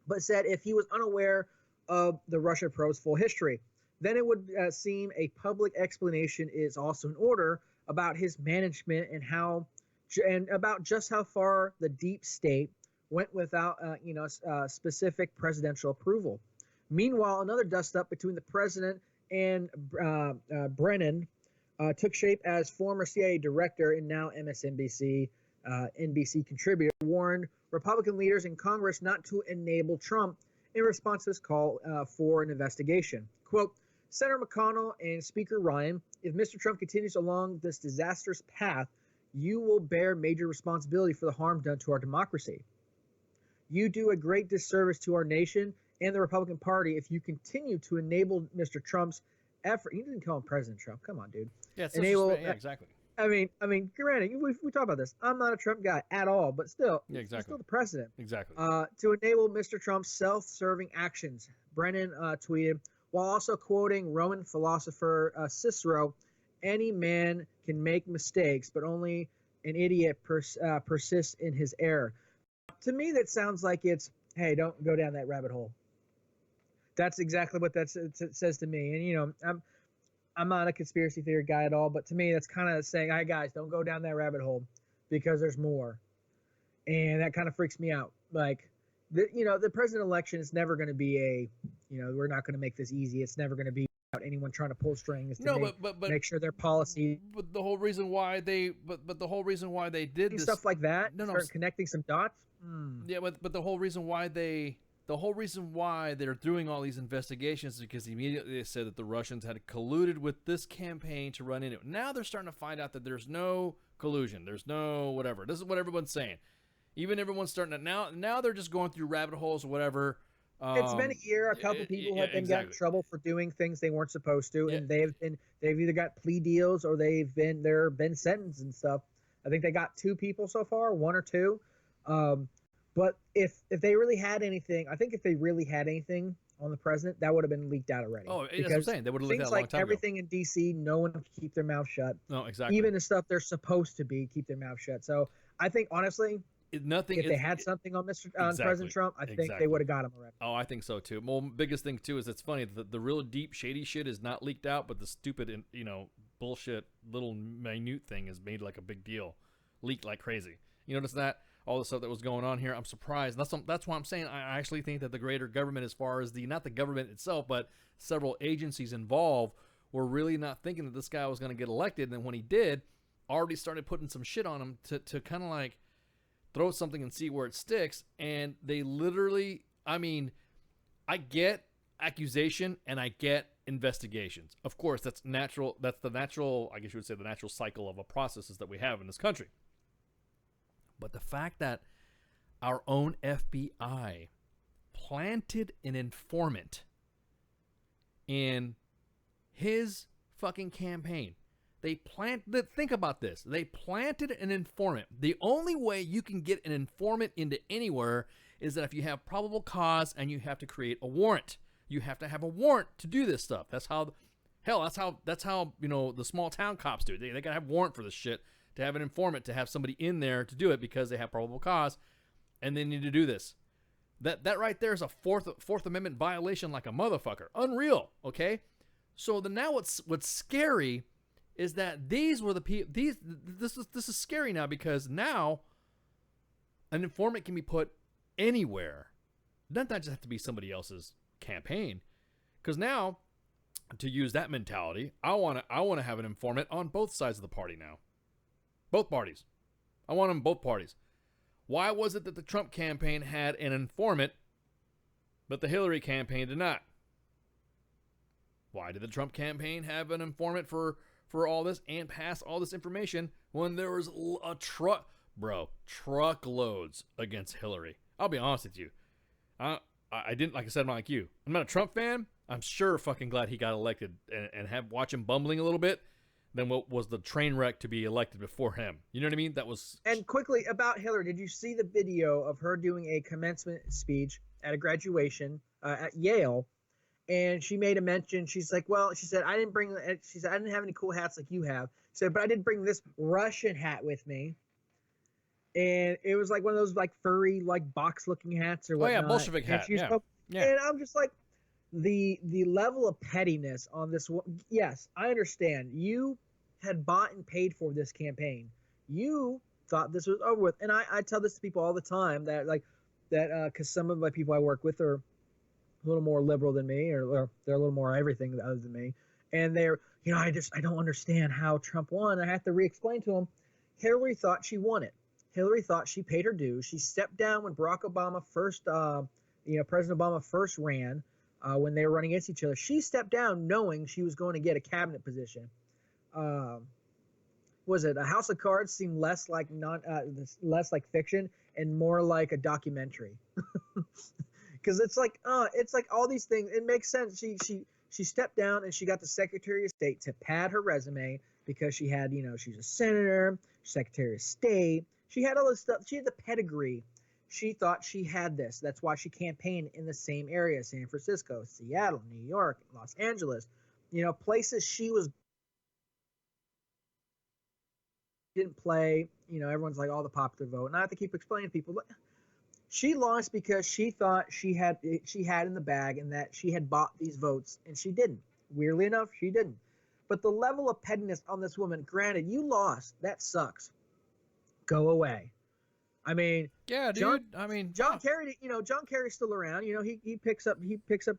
but said if he was unaware of the Russia probe's full history, then it would seem a public explanation is also in order about his management and about just how far the deep state went without specific presidential approval. Meanwhile, another dust-up between the president and Brennan took shape as former CIA director and now MSNBC NBC contributor warned Republican leaders in Congress not to enable Trump in response to his call for an investigation. Quote, Senator McConnell and Speaker Ryan, if Mr. Trump continues along this disastrous path, you will bear major responsibility for the harm done to our democracy. You do a great disservice to our nation and the Republican Party if you continue to enable Mr. Trump's effort. He didn't call him President Trump. Come on, dude. Yeah, enable. Yeah, exactly. I mean, granted, we talk about this. I'm not a Trump guy at all, but still, yeah, exactly. He's still the president. Exactly. To enable Mr. Trump's self-serving actions, Brennan tweeted, while also quoting Roman philosopher Cicero, "Any man can make mistakes, but only an idiot persists in his error." To me, that sounds like it's, hey, don't go down that rabbit hole. That's exactly what that says to me. And I'm not a conspiracy theory guy at all, but to me, that's kind of saying, "Hey guys, don't go down that rabbit hole because there's more," and that kind of freaks me out. Like, the president election is never going to be we're not going to make this easy. It's never going to be about anyone trying to pull strings to make sure their policy. But the whole reason why they did this stuff like that, start connecting some dots. Yeah, but the whole reason why they're doing all these investigations is because immediately they said that the Russians had colluded with this campaign to run into it. Now they're starting to find out that there's no collusion. There's no whatever. This is what everyone's saying. Even everyone's starting to now they're just going through rabbit holes or whatever. It's been a year. A couple people have been got in trouble for doing things they weren't supposed to, and they've either got plea deals or they've been sentenced and stuff. I think they got 2 people so far, 1 or 2. But if they really had anything, I think if they really had anything on the president, that would have been leaked out already. Oh, that's what I'm saying. They would have leaked things out a long like time everything in DC, no one can keep their mouth shut. No, exactly. Even the stuff they're supposed to be, keep their mouth shut. So I think, honestly, if they had something on President Trump, I think they would have got him already. Oh, I think so too. Well, biggest thing too is it's funny that the real deep shady shit is not leaked out, but the stupid bullshit little minute thing is made like a big deal, leaked like crazy. You notice that all the stuff that was going on here. I'm surprised. That's why I'm saying I actually think that the greater government, as far as not the government itself, but several agencies involved, were really not thinking that this guy was going to get elected. And then when he did, already started putting some shit on him to kind of like throw something and see where it sticks. And they literally, I mean, I get accusation and I get investigations. Of course, that's natural. That's the natural, I guess you would say, the natural cycle of a processes that we have in this country. But the fact that our own FBI planted an informant in his fucking campaign. Think about this. They planted an informant. The only way you can get an informant into anywhere is that if you have probable cause and you have to create a warrant. You have to have a warrant to do this stuff. That's how the small town cops do it. They gotta have warrant for this shit, to have an informant, to have somebody in there to do it because they have probable cause, and they need to do this. That right there is a Fourth Amendment violation like a motherfucker. Unreal, okay? So now what's scary is that these were the people. This is scary now, because now an informant can be put anywhere. It doesn't just have to be somebody else's campaign, because now, to use that mentality, I want to have an informant on both sides of the party now. Both parties. I want them in both parties. Why was it that the Trump campaign had an informant, but the Hillary campaign did not? Why did the Trump campaign have an informant for all this and pass all this information when there was truckloads against Hillary? I'll be honest with you. I didn't, like I said, I'm not like you. I'm not a Trump fan. I'm sure fucking glad he got elected and watch him bumbling a little bit than what was the train wreck to be elected before him. You know what I mean? That was. And quickly about Hillary, did you see the video of her doing a commencement speech at a graduation at Yale? And she made a mention. She's like, well, she said, I didn't have any cool hats like you have. She said, but I did bring this Russian hat with me. And it was like one of those like furry, like box looking hats or whatnot. Oh yeah, Bolshevik hat. Yeah. And I'm just like, the level of pettiness on this. Yes, I understand. You had bought and paid for this campaign. You thought this was over with. And I tell this to people all the time that because some of my people I work with are a little more liberal than me, or they're a little more everything other than me. And they're, I don't understand how Trump won. I have to re-explain to them. Hillary thought she won it. Hillary thought she paid her dues. She stepped down when Barack Obama first, President Obama first ran, when they were running against each other. She stepped down knowing she was going to get a cabinet position. Was it a House of Cards seemed less like fiction and more like a documentary? Because it's like all these things. It makes sense. She stepped down and she got the Secretary of State to pad her resume because she had, she's a senator, Secretary of State. She had all this stuff. She had the pedigree. She thought she had this. That's why she campaigned in the same area: San Francisco, Seattle, New York, Los Angeles. Places she was. Didn't play. Everyone's like, all the popular vote, and I have to keep explaining to people. She lost because she thought she had in the bag and that she had bought these votes, and she didn't. Weirdly enough, she didn't. But the level of pettiness on this woman, granted, you lost. That sucks. Go away. I mean, yeah, dude. John Kerry. John Kerry's still around. He picks up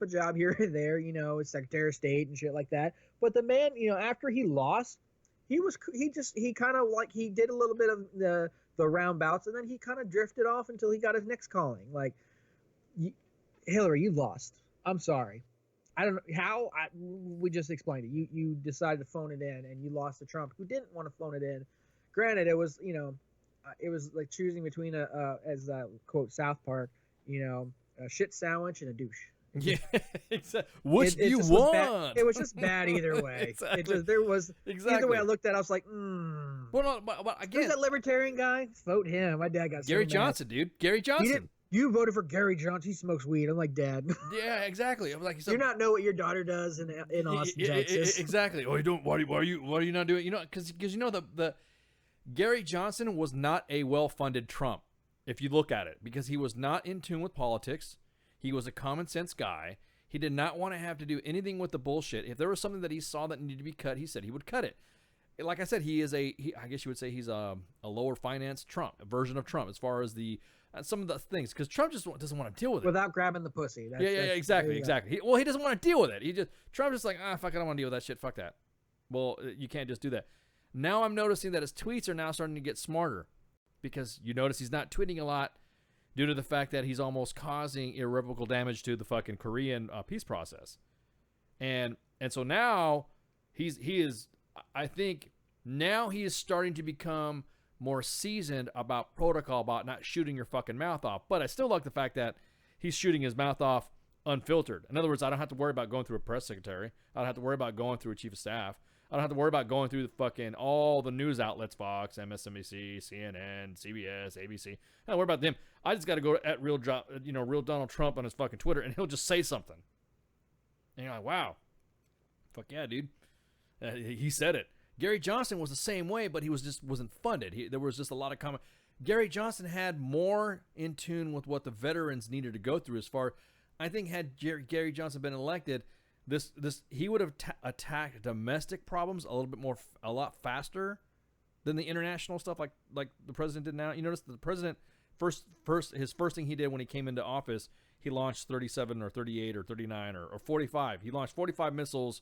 a job here and there. As Secretary of State and shit like that. But the man, after he lost, he kind of like he did a little bit of the roundabouts, and then he kind of drifted off until he got his next calling. Like, Hillary, you lost. I'm sorry. I don't know how. We just explained it. You decided to phone it in, and you lost to Trump, who didn't want to phone it in. Granted, it was it was like choosing between as quote South Park, a shit sandwich and a douche. Yeah, exactly. Which do you want? It was just bad either way. Exactly. Either way I looked at it, I was like, Well, no, but again, who's that libertarian guy? Vote him. My dad got Gary Johnson, dude. Gary Johnson. You voted for Gary Johnson. He smokes weed. I'm like, Dad. Yeah, exactly. I'm like, You not know what your daughter does in Austin, Texas. Exactly. Oh, you don't. Why are you not doing? You know, because you know the Gary Johnson was not a well-funded Trump, if you look at it, because he was not in tune with politics. He was a common sense guy. He did not want to have to do anything with the bullshit. If there was something that he saw that needed to be cut, he said he would cut it. Like I said, I guess you would say he's a lower finance Trump, a version of Trump, as far as the some of the things, because Trump just doesn't want to deal with it without grabbing the pussy. Yeah, exactly. He doesn't want to deal with it. Trump's just like, fuck, I don't want to deal with that shit. Fuck that. Well, you can't just do that. Now I'm noticing that his tweets are now starting to get smarter, because you notice he's not tweeting a lot due to the fact that he's almost causing irreparable damage to the fucking Korean peace process, and so now he is. I think now he is starting to become more seasoned about protocol, about not shooting your fucking mouth off. But I still like the fact that he's shooting his mouth off unfiltered. In other words, I don't have to worry about going through a press secretary. I don't have to worry about going through a chief of staff. I don't have to worry about going through the fucking all the news outlets, Fox, MSNBC, CNN, CBS, ABC. I don't worry about them. I just got to go at real Donald Trump on his fucking Twitter, and he'll just say something. And you're like, wow, fuck yeah, dude. He said it. Gary Johnson was the same way, but he wasn't funded. There was just a lot of comment. Gary Johnson had more in tune with what the veterans needed to go through. As far, I think, had Gary Johnson been elected, he would have attacked domestic problems a lot faster than the international stuff, like the president did now. You notice the president his first thing he did when he came into office, he launched 37 or 38 or 39 or 45. He launched 45 missiles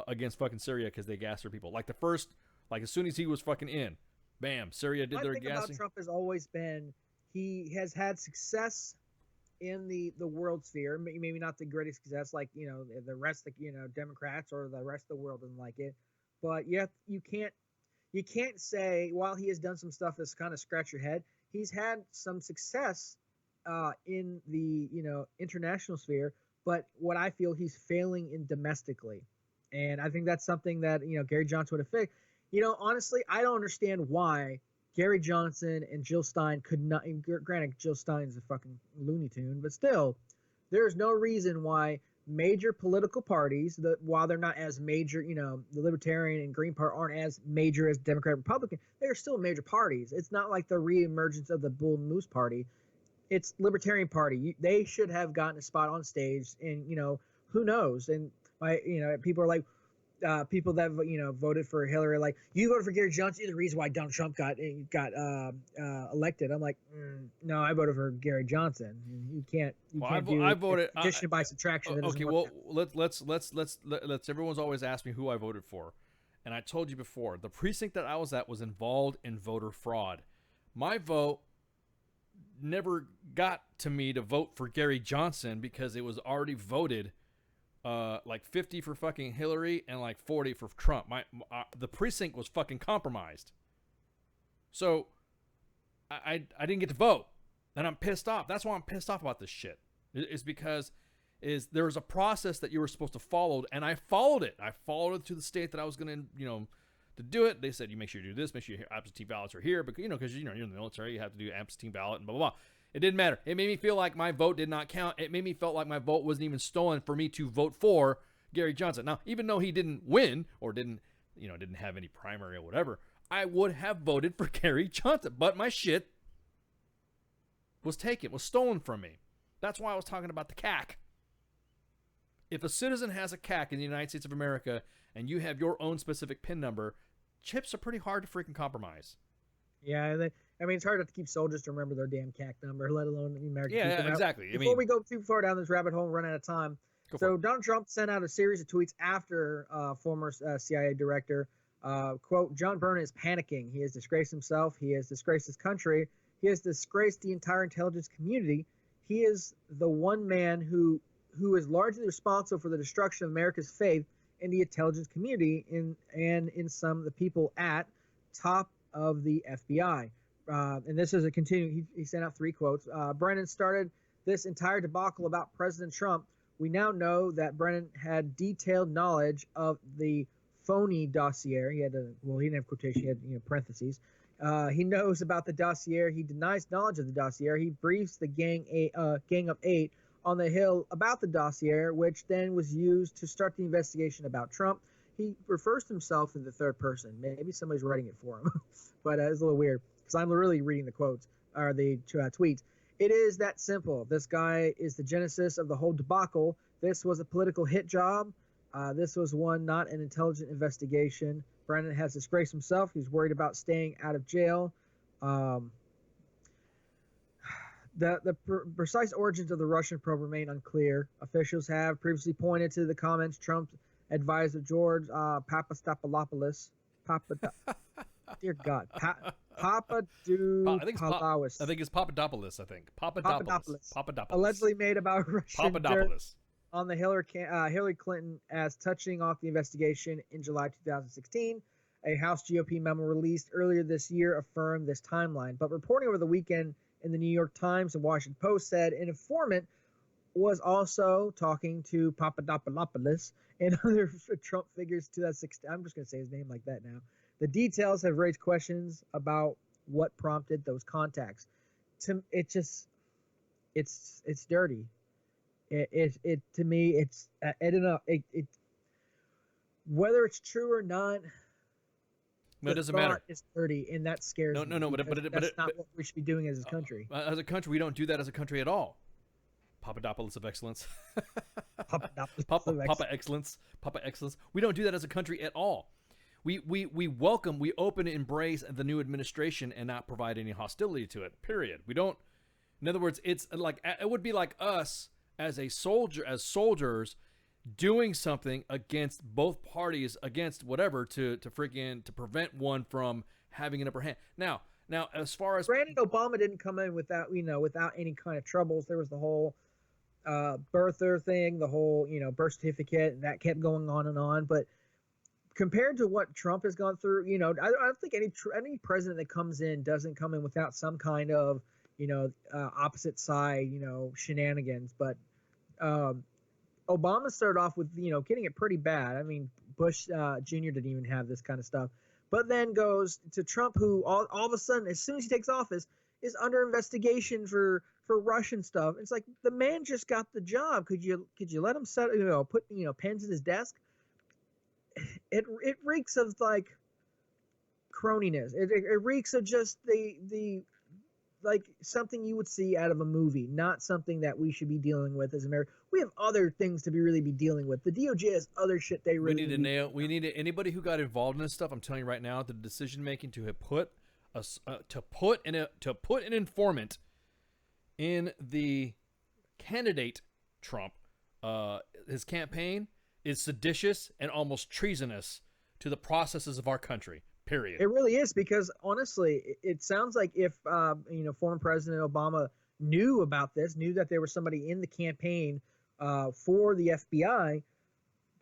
against fucking Syria because they gassed their people. As soon as he was fucking in, bam, Syria did their gassing. My thing about Trump has always been he has had success in the world sphere, maybe not the greatest success like the rest of Democrats or the rest of the world doesn't like it, but yet you can't say while he has done some stuff that's kind of scratch your head, he's had some success in the international sphere, but what I feel he's failing in domestically. And I think that's something that, Gary Johnson would have fixed. Honestly, I don't understand why Gary Johnson and Jill Stein could not, granted, Jill Stein's a fucking Looney Tune, but still, there's no reason why major political parties, while they're not as major, the Libertarian and Green Party aren't as major as Democrat and Republican, they're still major parties. It's not like the reemergence of the Bull and Moose Party. It's Libertarian Party. They should have gotten a spot on stage, and, who knows? And people are like, people that voted for Hillary, like, you voted for Gary Johnson, you're the reason why Donald Trump got elected. I'm like, no, I voted for Gary Johnson. You can't I voted addition by subtraction. Okay, well, let's everyone's always asked me who I voted for, and I told you before, the precinct that I was at was involved in voter fraud. My vote never got to me to vote for Gary Johnson because it was already voted. Like 50 for fucking Hillary and like 40 for Trump. The precinct was fucking compromised. So I didn't get to vote, and I'm pissed off. That's why I'm pissed off about this shit. Is because there was a process that you were supposed to follow, and I followed it. I followed it to the state that I was going to, to do it. They said, you make sure you do this, make sure your absentee ballots are here, because you're in the military, you have to do absentee ballot and blah blah blah. It didn't matter. It made me feel like my vote did not count. It made me feel like my vote wasn't even stolen for me to vote for Gary Johnson. Now, even though he didn't win or didn't have any primary or whatever, I would have voted for Gary Johnson. But my shit was stolen from me. That's why I was talking about the CAC. If a citizen has a CAC in the United States of America and you have your own specific PIN number, chips are pretty hard to freaking compromise. Yeah, it's hard to keep soldiers to remember their damn CAC number, let alone the American people. Yeah, exactly. Before we go too far down this rabbit hole and run out of time, Donald Trump sent out a series of tweets after former CIA director, quote, John Brennan is panicking. He has disgraced himself. He has disgraced his country. He has disgraced the entire intelligence community. He is the one man who is largely responsible for the destruction of America's faith in the intelligence community and in some of the people at top of the FBI. And this is a continuing, he sent out 3 quotes. Brennan started this entire debacle about President Trump. We now know that Brennan had detailed knowledge of the phony dossier. He didn't have quotation, he had parentheses. He knows about the dossier. He denies knowledge of the dossier. He briefs the Gang of Eight on the Hill about the dossier, which then was used to start the investigation about Trump. He refers to himself in the third person. Maybe somebody's writing it for him, but it's a little weird because I'm really reading the quotes or the tweets. It is that simple. This guy is the genesis of the whole debacle. This was a political hit job. This was one, not an intelligent investigation. Brennan has disgraced himself. He's worried about staying out of jail. The precise origins of the Russian probe remain unclear. Officials have previously pointed to the comments Trump's advisor George Papadopoulos. Dear God, Papadopoulos. I think it's Papadopoulos. Papadopoulos. Allegedly made about Russian dirt Papadopoulos. on the Hillary Clinton as touching off the investigation in July 2016. A House GOP memo released earlier this year affirmed this timeline. But reporting over the weekend in the New York Times and Washington Post said an informant was also talking to Papadopoulos and other Trump figures 2016. I'm just going to say his name like that now. The details have raised questions about what prompted those contacts. It's dirty. It to me, it's I don't know. Whether it's true or not, no, it doesn't matter. It's dirty, and that scares me. No, but that's not what we should be doing as a country. As a country, we don't do that as a country at all. Papadopoulos of excellence. Papa excellence. Papa excellence. We don't do that as a country at all. We welcome, we open, embrace the new administration and not provide any hostility to it. Period. We don't. In other words, it's like it would be like us as soldiers doing something against both parties, against whatever to prevent one from having an upper hand. Now, as far as granted, Obama didn't come in without any kind of troubles. There was the whole birther thing, the whole birth certificate, and that kept going on and on. But compared to what Trump has gone through, I don't think any president that comes in doesn't come in without some kind of opposite side shenanigans. But Obama started off with getting it pretty bad. I mean, Bush Jr. didn't even have this kind of stuff. But then goes to Trump, who all of a sudden, as soon as he takes office, is under investigation for Russian stuff. It's like the man just got the job. Could you let him put pens in his desk? It reeks of like croniness. It reeks of just the like something you would see out of a movie, not something that we should be dealing with as America. We have other things to really be dealing with. The DOJ has other shit they really need to nail. We need anybody who got involved in this stuff. I'm telling you right now, the decision making to have put an informant in the candidate Trump, his campaign is seditious and almost treasonous to the processes of our country. Period. It really is, because honestly, it sounds like if former President Obama knew about this, knew that there was somebody in the campaign for the FBI,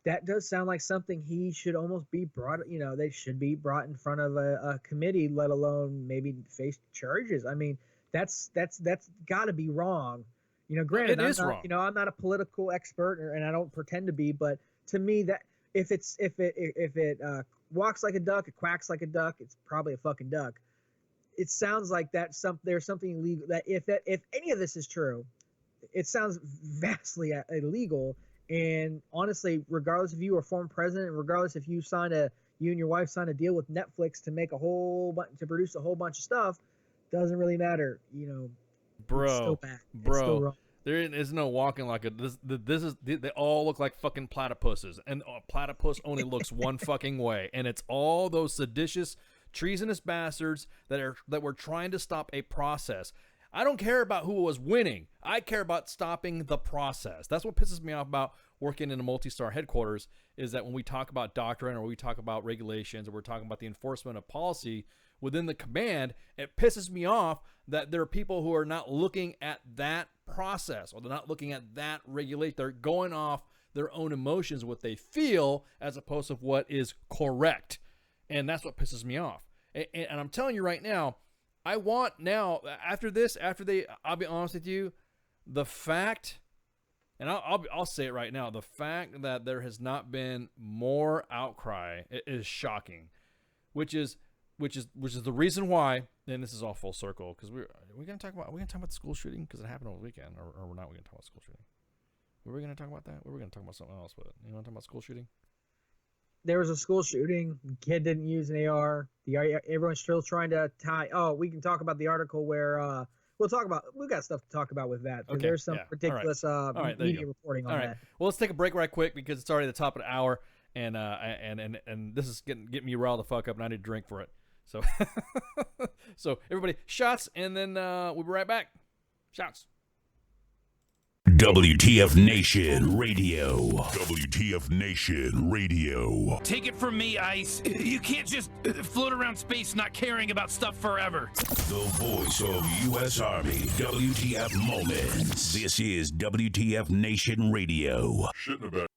that does sound like something he should almost be brought. They should be brought in front of a committee, let alone maybe face charges. I mean, that's got to be wrong. Granted, it is wrong. I'm not a political expert, and I don't pretend to be, but to me, that if it walks like a duck, it quacks like a duck, it's probably a fucking duck. It sounds like there's something illegal. That if any of this is true, it sounds vastly illegal. And honestly, regardless if you are former president, regardless if you and your wife signed a deal with Netflix to make to produce a whole bunch of stuff, doesn't really matter. Bro, it's still bad. It's still wrong. There is no walking like a they all look like fucking platypuses, and a platypus only looks one fucking way, and it's all those seditious, treasonous bastards that were trying to stop a process. I don't care about who was winning. I care about stopping the process. That's what pisses me off about working in a multi-star headquarters, is that when we talk about doctrine or we talk about regulations or we're talking about the enforcement of policy within the command, it pisses me off that there are people who are not looking at that process, or they're not looking at that regulation. They're going off their own emotions, what they feel, as opposed to what is correct. And that's what pisses me off. And I'm telling you right now, I want now, I'll be honest with you, the fact, and I'll say it right now, the fact that there has not been more outcry is shocking, which is which is the reason why. And this is all full circle because we're gonna talk about the school shooting because it happened over the weekend, or we're not. We're gonna talk about school shooting. Were we gonna talk about that? We were gonna talk about something else, but you want to talk about school shooting? There was a school shooting. The kid didn't use an AR. Everyone's still trying to tie. Oh, we can talk about the article where we'll talk about. We've got stuff to talk about with that. Okay, there's some ridiculous media reporting on that. Well, let's take a break right quick because it's already the top of the hour, and this is getting me riled the fuck up, and I need a drink for it. So, so everybody, shots, and then we'll be right back. Shots. WTF Nation Radio. WTF Nation Radio. Take it from me, Ice. You can't just float around space not caring about stuff forever. The voice of U.S. Army. WTF Moments. This is WTF Nation Radio. Shit in the bed.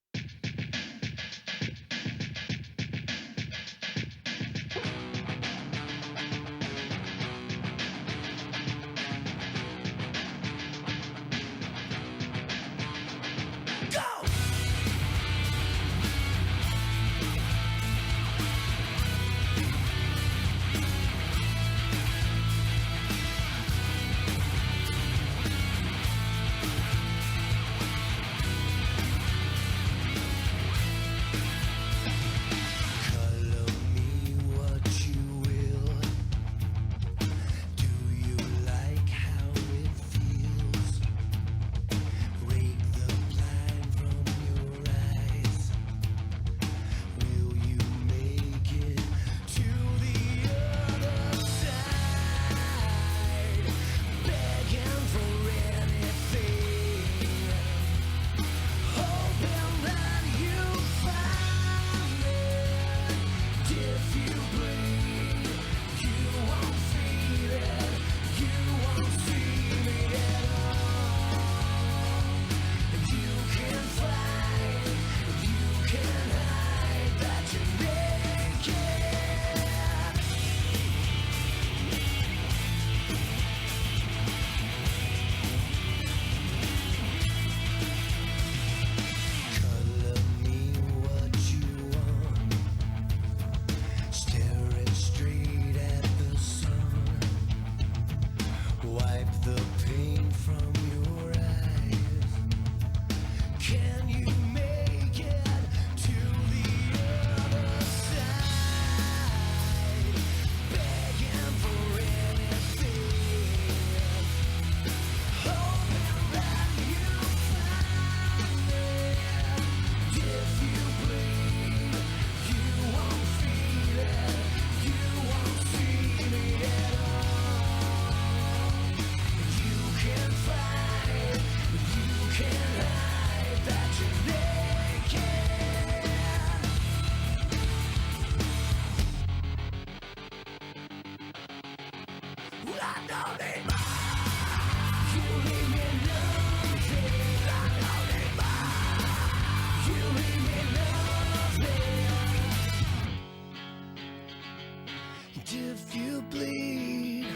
If you bleed,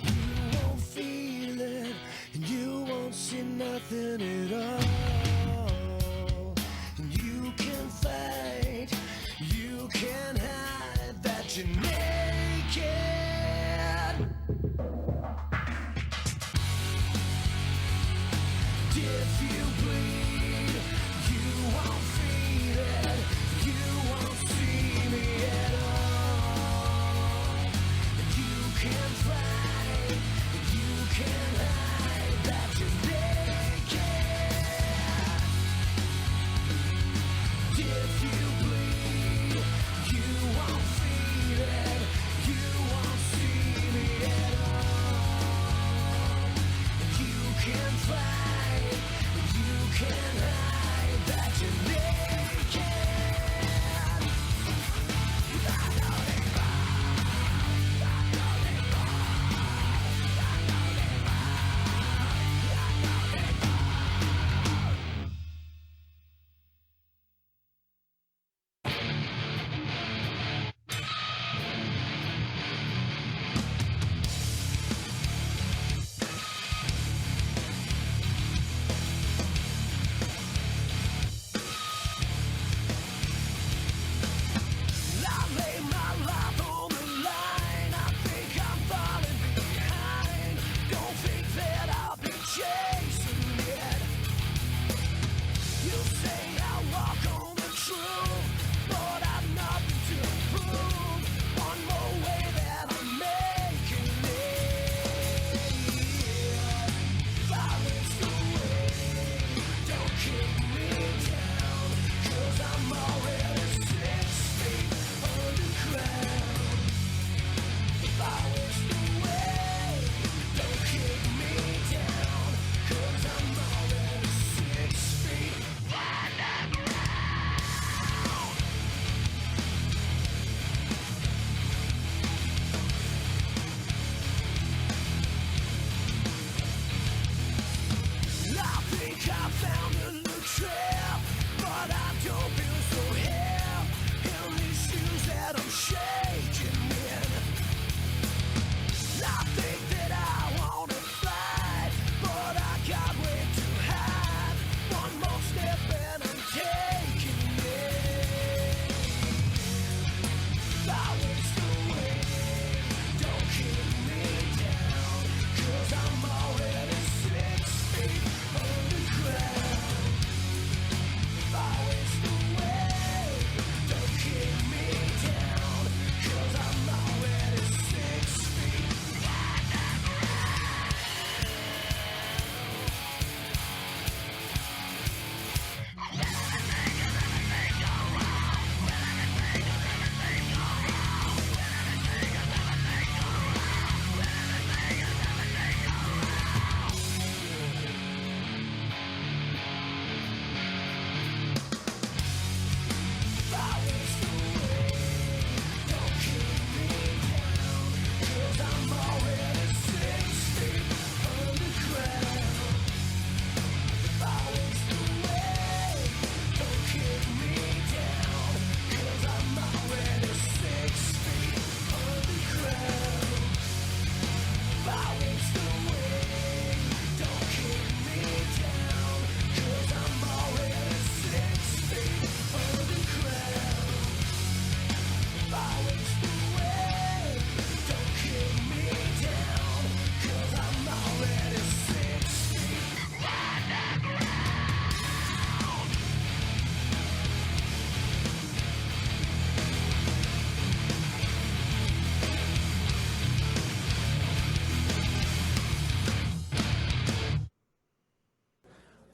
you won't feel it, and you won't see nothing at all. And you can fight, you can hide that you're naked. If you bleed, you won't feel it, you won't see me at all. You can fight, you can hide that you're naked. If you bleed, you won't feel it, you won't see me at all. You can fight, you can hide that you're naked.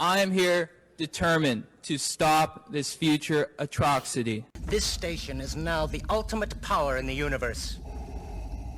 I am here determined to stop this future atrocity. This station is now the ultimate power in the universe.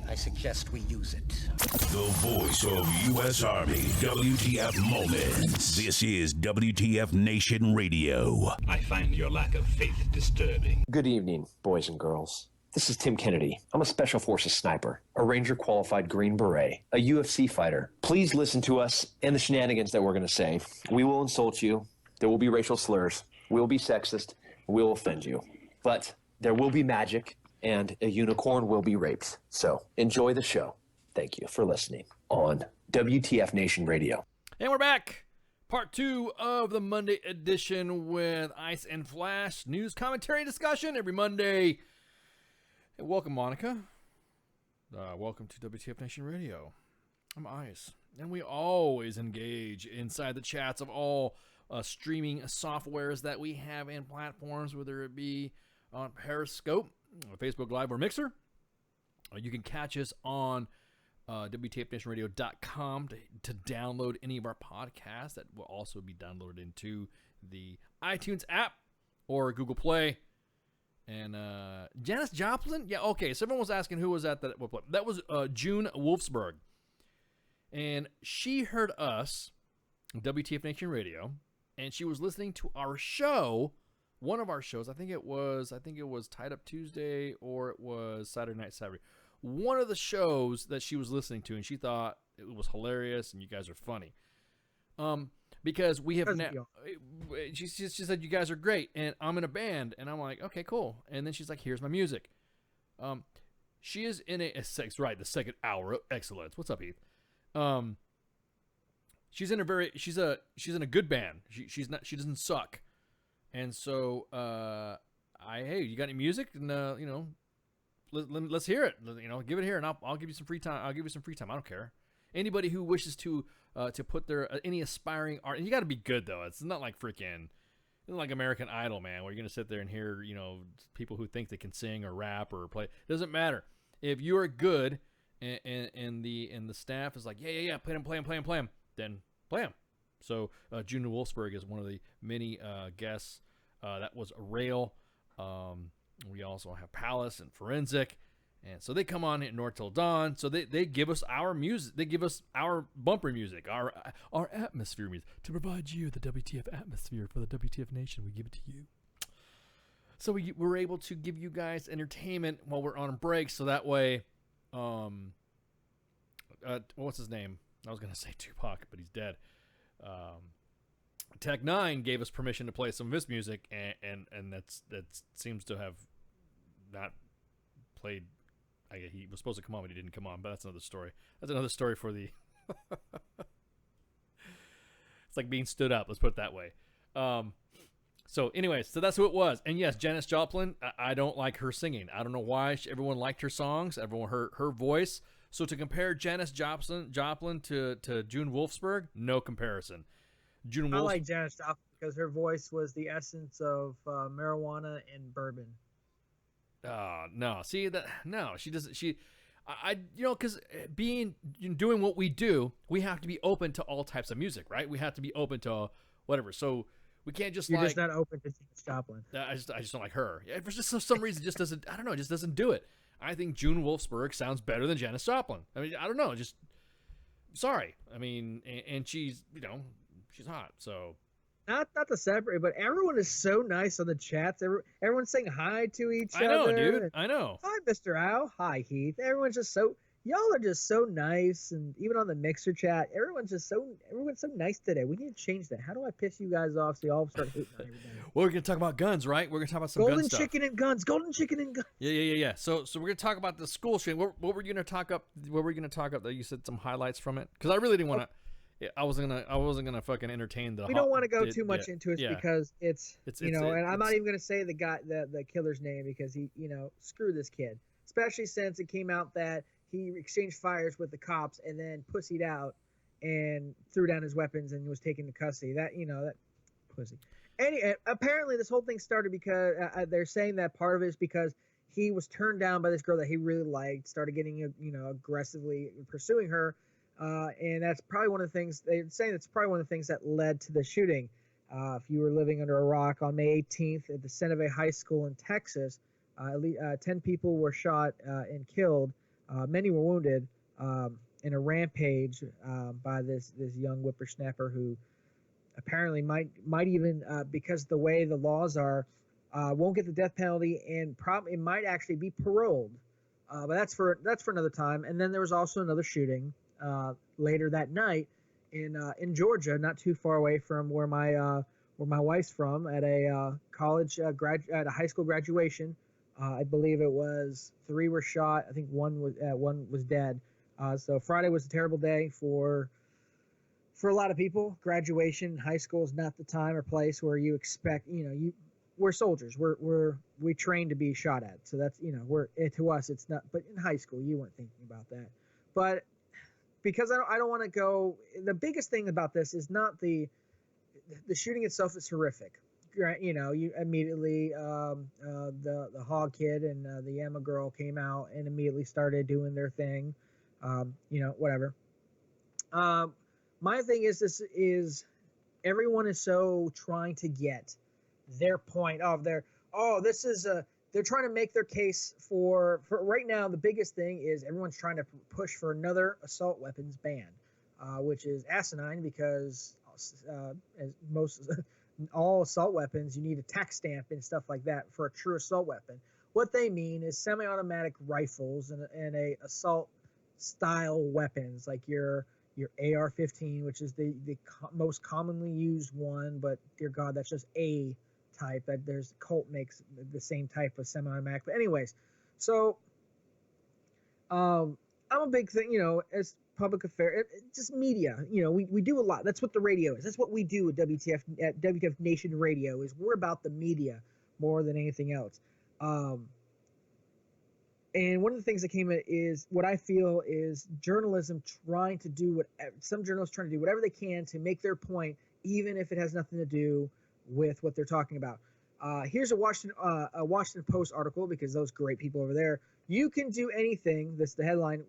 I suggest we use it. The voice of U.S. Army, WTF Moments. This is WTF Nation Radio. I find your lack of faith disturbing. Good evening, boys and girls. This is Tim Kennedy. I'm a Special Forces sniper, a Ranger qualified Green Beret, a UFC fighter. Please listen to us and the shenanigans that we're going to say. We will insult you. There will be racial slurs. We will be sexist. We will offend you. But there will be magic, and a unicorn will be raped. So enjoy the show. Thank you for listening on WTF Nation Radio. And we're back. Part 2 of the Monday edition with Ice and Flash news commentary discussion every Monday. Hey, welcome, Monica. Welcome to WTF Nation Radio. I'm Ice, and we always engage inside the chats of all streaming softwares that we have and platforms, whether it be on Periscope, Facebook Live, or Mixer. You can catch us on WTFNationRadio.com to download any of our podcasts that will also be downloaded into the iTunes app or Google Play. And Janis Joplin? Yeah, okay. So everyone was asking who was that. That was June Wolfsburg. And she heard us, WTF Nation Radio, and she was listening to our show, one of our shows. I think it was Tied Up Tuesday, or it was Saturday Night Savvy. One of the shows that she was listening to, and she thought it was hilarious and you guys are funny. Because we have now, she said you guys are great, and I'm in a band, and I'm like, okay, cool. And then she's like, here's my music. She is in the second hour of excellence. What's up, Heath? She's in a good band. She doesn't suck. And so hey, you got any music? And let's hear it. Give it here, and I'll give you some free time. I don't care. Anybody who wishes to put their any aspiring art, and you got to be good though. It's not like like American Idol, man, where you're gonna sit there and hear people who think they can sing or rap or play. It doesn't matter if you are good, and the staff is like, yeah, play them, then play them. So June Wolfsburg is one of the many guests. That was Rail. We also have Palace and Forensic. And so they come on at North Till Dawn. So they give us our music. They give us our bumper music, our atmosphere music. To provide you the WTF atmosphere for the WTF Nation, we give it to you. So we're able to give you guys entertainment while we're on break. So that way, what's his name? I was going to say Tupac, but he's dead. Tech 9 gave us permission to play some of his music, and that seems to have not played. He was supposed to come on, but he didn't come on. But that's another story. That's another story for the. It's like being stood up. Let's put it that way. So, anyways, so that's who it was. And yes, Janis Joplin. I don't like her singing. I don't know why. Everyone liked her songs. Everyone heard her voice. So to compare Janis Joplin to June Wolfsburg, no comparison. I like Janis Joplin because her voice was the essence of marijuana and bourbon. No. See that? No, she doesn't. Because doing what we do, we have to be open to all types of music, right? We have to be open to whatever. So we can't just You're just not open to Janis Joplin. I just don't like her. Yeah, for just some reason, just doesn't. I don't know. It just doesn't do it. I think June Wolfsburg sounds better than Janis Joplin. I mean, I don't know. Just sorry. I mean, and she's she's hot. So. Not to separate, but everyone is so nice on the chats. Everyone's saying hi to each other. I know, dude. I know. Hi, Mr. Al. Hi, Heath. Everyone's just y'all are just so nice, and even on the Mixer chat, everyone's so nice today. We need to change that. How do I piss you guys off so y'all start hating on everybody? Well, we're gonna talk about guns, right? We're gonna talk about some golden gun stuff. chicken and guns. Golden chicken and guns. Yeah. So we're gonna talk about the school shooting. What were you gonna talk up? What were you gonna talk up? That you said some highlights from it, because I really didn't want to. I wasn't gonna fucking entertain the. We don't want to go too much into it because it's and I'm not even gonna say the guy, the killer's name, because he, screw this kid. Especially since it came out that he exchanged fires with the cops and then pussied out and threw down his weapons and was taken to custody. That pussy. Apparently this whole thing started because they're saying that part of it is because he was turned down by this girl that he really liked, started getting aggressively pursuing her. and that's probably one of the things they're saying. That's probably one of the things that led to the shooting. If you were living under a rock, on May 18th at the Santa Fe High School in Texas, at least 10 people were shot and killed. Many were wounded in a rampage by this young whippersnapper who apparently might even, because the way the laws are, won't get the death penalty, and probably it might actually be paroled. But that's for another time. And then there was also another shooting later that night in Georgia, not too far away from where my wife's from, at a college at a high school graduation. I believe it was 3 were shot. I think one was dead. So Friday was a terrible day for a lot of people. Graduation, high school is not the time or place where you expect, we're soldiers. We train to be shot at. So that's, to us, it's not, but in high school, you weren't thinking about that. But because I don't want to go, the biggest thing about this is not the shooting itself is horrific. Right? You immediately, the Hog Kid and the Emma girl came out and immediately started doing their thing. Whatever. My thing is, this is, everyone is so trying to get their point of they're trying to make their case for right now. The biggest thing is everyone's trying to push for another assault weapons ban, which is asinine because as most all assault weapons, you need a tax stamp and stuff like that for a true assault weapon. What they mean is semi-automatic rifles and a assault style weapons like your AR-15, which is the most commonly used one, but dear God, that's just a type. That there's Colt makes the same type of semi-automatic. But anyways, so I'm a big thing, as public affair, just media. We do a lot. That's what the radio is. That's what we do at WTF Nation Radio. Is we're about the media more than anything else. And one of the things that came in is what I feel is journalism trying to do some journalists trying to do whatever they can to make their point, even if it has nothing to do with what they're talking about. Here's a Washington Post article, because those great people over there. You can do anything. That's the headline.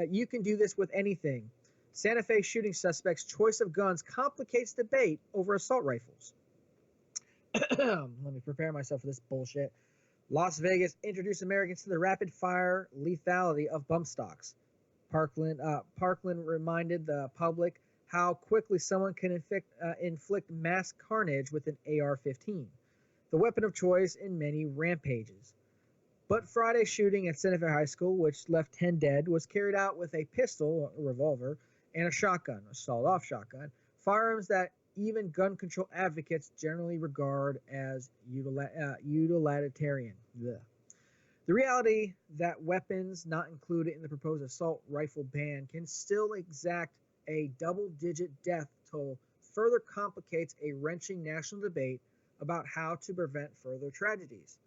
You can do this with anything. Santa Fe shooting suspect's choice of guns complicates debate over assault rifles. Let me prepare myself for this bullshit. Las Vegas introduced Americans to the rapid-fire lethality of bump stocks. Parkland reminded the public how quickly someone can inflict mass carnage with an AR-15, the weapon of choice in many rampages. But Friday's shooting at Santa Fe High School, which left 10 dead, was carried out with a pistol, a revolver, and a shotgun, a sawed-off shotgun, firearms that even gun control advocates generally regard as utilitarian. Ugh. The reality that weapons not included in the proposed assault rifle ban can still exact a double-digit death toll further complicates a wrenching national debate about how to prevent further tragedies.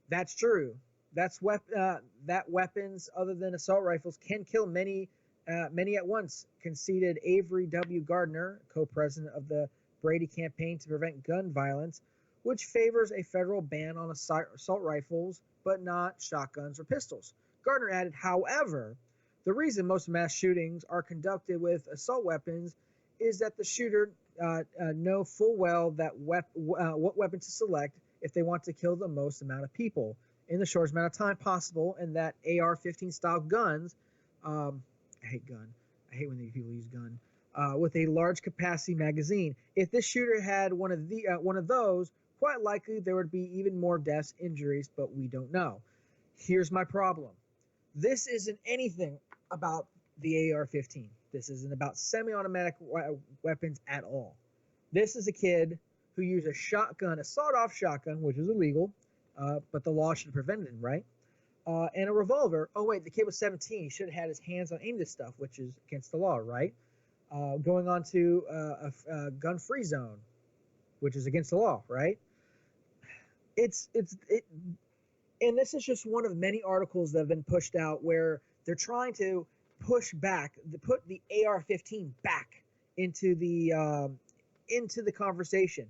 That's true. That weapons other than assault rifles can kill many at once, conceded Avery W. Gardner, co-president of the Brady Campaign to Prevent Gun Violence, which favors a federal ban on assault rifles, but not shotguns or pistols. Gardner added, however, the reason most mass shootings are conducted with assault weapons is that the shooter know full well that what weapon to select if they want to kill the most amount of people in the shortest amount of time possible, and that AR-15 style guns, I hate gun. I hate when people use gun. With a large capacity magazine. If this shooter had one of those, quite likely there would be even more deaths, injuries, but we don't know. Here's my problem. This isn't anything about the AR-15. This isn't about semi-automatic weapons at all. This is a kid who used a shotgun, a sawed-off shotgun, which is illegal, but the law should have prevented him, right? And a revolver. Oh, wait, the kid was 17. He should have had his hands on any of this stuff, which is against the law, right? Going on to a gun-free zone, which is against the law, right? And this is just one of many articles that have been pushed out where they're trying to push back, put the AR-15 back into the conversation.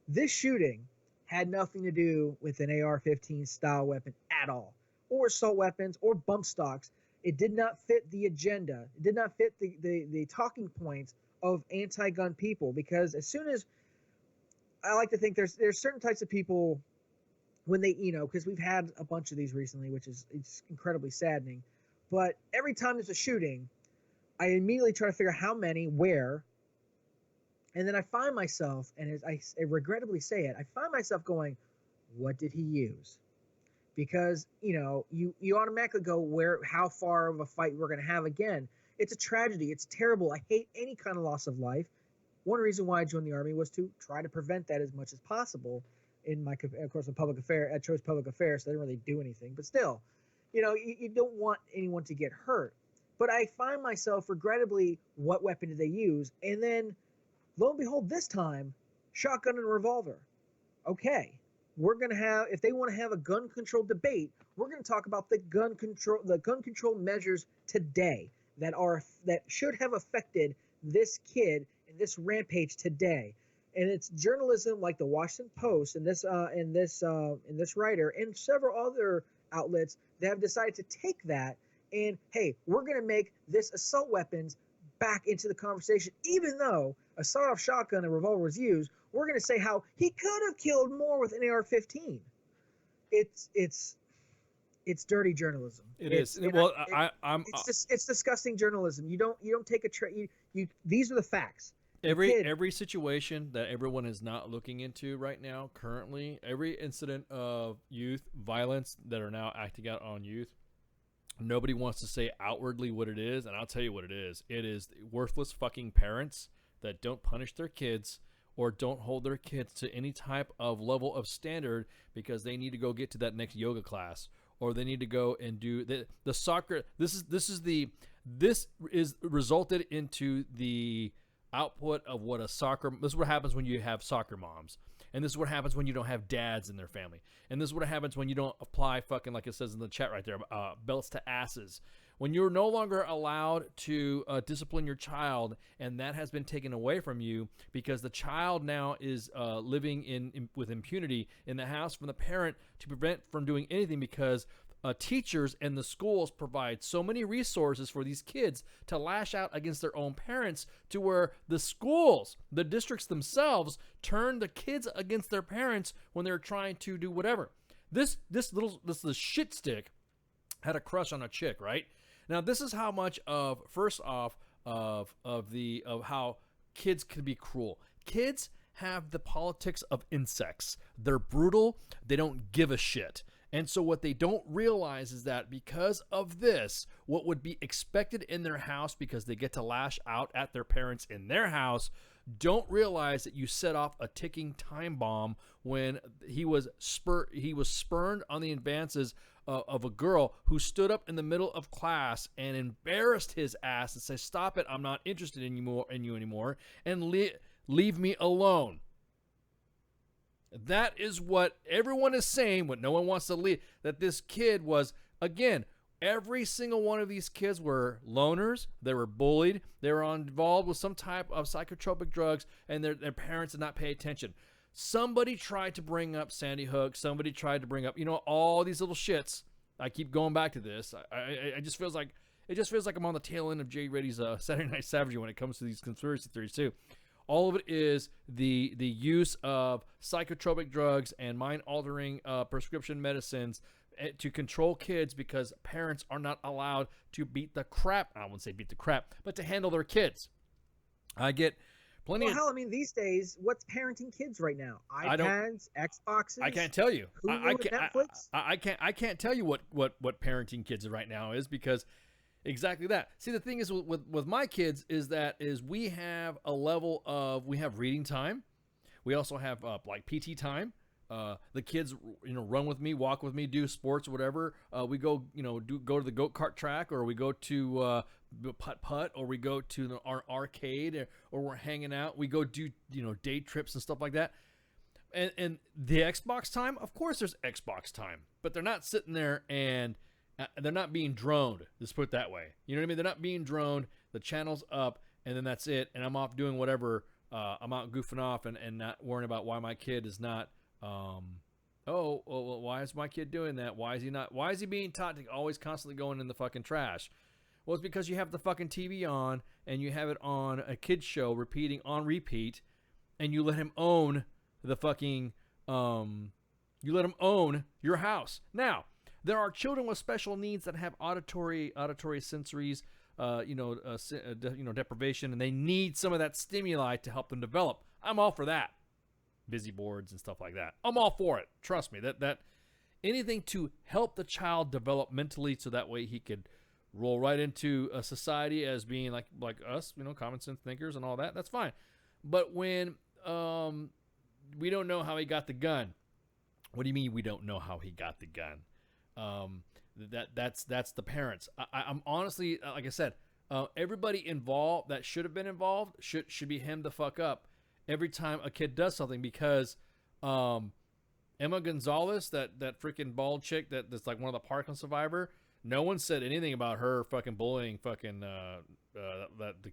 This shooting had nothing to do with an AR-15 style weapon at all, or assault weapons, or bump stocks. It did not fit the agenda. It did not fit the talking points of anti-gun people, because as soon as I like to think there's certain types of people when they, because we've had a bunch of these recently, which is it's incredibly saddening. But every time there's a shooting, I immediately try to figure out how many, where, and then I find myself, and as I regrettably say it, I find myself going, what did he use? Because, you automatically go how far of a fight we're going to have again. It's a tragedy. It's terrible. I hate any kind of loss of life. One reason why I joined the Army was to try to prevent that as much as possible. Of course, in public affairs, I chose public affairs, so I didn't really do anything. But still, you don't want anyone to get hurt. But I find myself, regrettably, what weapon did they use? And then, lo and behold, this time, shotgun and revolver. Okay, we're going to have, if they want to have a gun control debate, we're going to talk about the gun control measures today that should have affected this kid and this rampage today. And it's journalism like the Washington Post and this writer and several other outlets that have decided to take that and, hey, we're going to make this assault weapons back into the conversation. Even though a sawed-off shotgun and revolver was used, we're going to say how he could have killed more with an AR-15. It's dirty journalism. It's disgusting journalism. You don't take these are the facts. Every situation that everyone is not looking into right now, currently, every incident of youth violence that are now acting out on youth, nobody wants to say outwardly what it is, and I'll tell you what it is. It is worthless fucking parents that don't punish their kids or don't hold their kids to any type of level of standard because they need to go get to that next yoga class, or they need to go and do the soccer. This is resulted into the output of what this is what happens when you have soccer moms, and this is what happens when you don't have dads in their family, and this is what happens when you don't apply fucking, like it says in the chat right there, belts to asses. When you're no longer allowed to discipline your child, and that has been taken away from you because the child now is living with impunity in the house from the parent to prevent from doing anything, because teachers and the schools provide so many resources for these kids to lash out against their own parents, to where the schools, the districts themselves, turn the kids against their parents when they're trying to do whatever. This shit stick had a crush on a chick, right? Now this is how much of how kids can be cruel. Kids have the politics of insects. They're brutal. They don't give a shit. And so what they don't realize is that because of this, what would be expected in their house, because they get to lash out at their parents in their house, don't realize that you set off a ticking time bomb when he was spurned on the advances of a girl who stood up in the middle of class and embarrassed his ass and said, "Stop it, I'm not interested in you anymore, and leave me alone." That is what everyone is saying, what no one wants to leave, that this kid was, again, every single one of these kids were loners, they were bullied, they were involved with some type of psychotropic drugs, and their parents did not pay attention. Somebody tried to bring up Sandy Hook, somebody tried to bring up, all these little shits. I keep going back to this. It just feels like I'm on the tail end of Jay Reddy's Saturday Night Savagery when it comes to these conspiracy theories too. All of it is the use of psychotropic drugs and mind-altering prescription medicines to control kids, because parents are not allowed to beat the crap. I wouldn't say beat the crap, but to handle their kids. I get plenty of... Hell, I mean, these days, what's parenting kids right now? iPads, Xboxes? I can't tell you. Netflix? I can't tell you what parenting kids right now is, because... Exactly that. See, the thing is with my kids is we have a level of, we have reading time. We also have like PT time. The kids, run with me, walk with me, do sports or whatever. We go, go to the go-kart track, or we go to putt-putt, or we go to our arcade, or we're hanging out. We go do, day trips and stuff like that. And the Xbox time, of course there's Xbox time, but they're not sitting there and they're not being droned. Let's put it that way. You know what I mean? They're not being droned. The channel's up, and then that's it. And I'm off doing whatever. I'm out goofing off and not worrying about why my kid is not oh, well, why is my kid doing that? Why is he being taught to always constantly going in the fucking trash? Well, it's because you have the fucking TV on and you have it on a kid's show repeating on repeat, and you let him own the fucking, you let him own your house. Now, there are children with special needs that have auditory sensories, deprivation, and they need some of that stimuli to help them develop. I'm all for that. Busy boards and stuff like that. I'm all for it. Trust me. That anything to help the child develop mentally, so that way he could roll right into a society as being like us, common sense thinkers and all that. That's fine. But when we don't know how he got the gun. What do you mean we don't know how he got the gun? That's the parents. I'm honestly, like I said, everybody involved that should have been involved should be hemmed the fuck up every time a kid does something, because Emma Gonzalez, that freaking bald chick that's like one of the Parkland survivor, no one said anything about her fucking bullying fucking the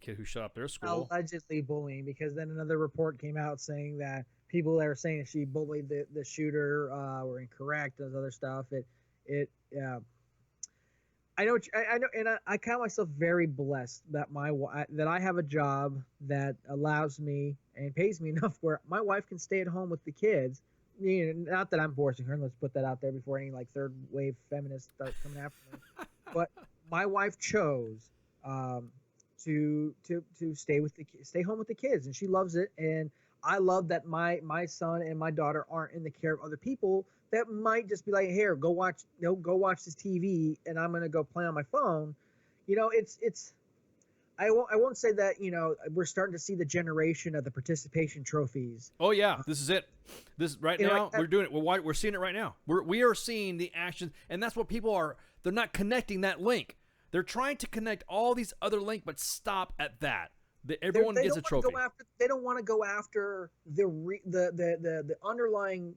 kid who shot up their school. Allegedly bullying, because then another report came out saying that people that were saying that she bullied the shooter were incorrect. Those other stuff. I know, and I count myself very blessed that that I have a job that allows me and pays me enough where my wife can stay at home with the kids. Not that I'm forcing her. Let's put that out there before any like third wave feminists start coming after me. But my wife chose to stay home with the kids, and she loves it. And I love that my son and my daughter aren't in the care of other people that might just be like, here, go watch this TV, and I'm gonna go play on my phone. I won't say that, we're starting to see the generation of the participation trophies. Oh yeah, this is it. This right now we're doing it. We're seeing it right now. We are seeing the actions, and that's what people are. They're not connecting that link. They're trying to connect all these other links, but stop at that. Everyone gets a trophy. They don't want to go after the underlying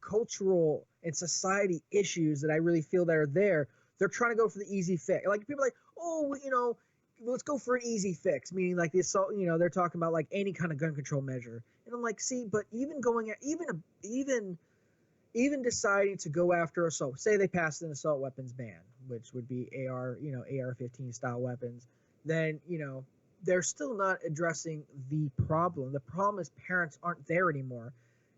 cultural and society issues that I really feel that are there. They're trying to go for the easy fix. Like people are like, oh, let's go for an easy fix, meaning like the assault. They're talking about like any kind of gun control measure, and I'm like, see, but even deciding to go after assault, say they passed an assault weapons ban, which would be AR-15 style weapons, then they're still not addressing the problem. The problem is parents aren't there anymore.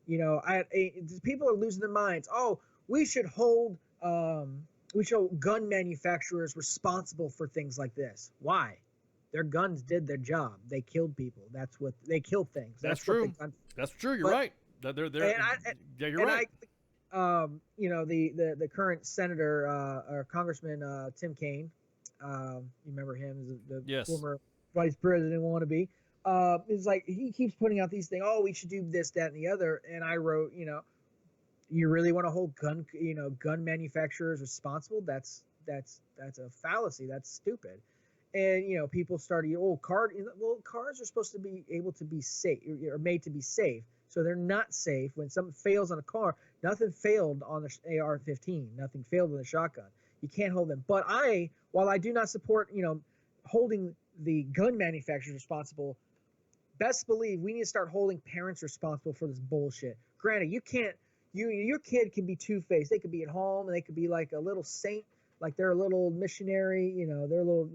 People are losing their minds. Oh, we should hold gun manufacturers responsible for things like this. Why? Their guns did their job. They killed people. They killed things. That's true. That's true. You're right. You're right. The current senator or Congressman Tim Kaine. You remember him as the former vice president wannabe. It's like he keeps putting out these things. Oh, we should do this, that, and the other. And I wrote, you really want to hold gun manufacturers responsible? That's a fallacy. That's stupid. And people started, cars are supposed to be able to be safe, or made to be safe. So they're not safe. When something fails on a car, nothing failed on the AR-15. Nothing failed with a shotgun. You can't hold them. But while I do not support, holding the gun manufacturers responsible, best believe we need to start holding parents responsible for this bullshit. Granted, you can't. Your kid can be two-faced. They could be at home and they could be like a little saint, like they're a little missionary. They're a little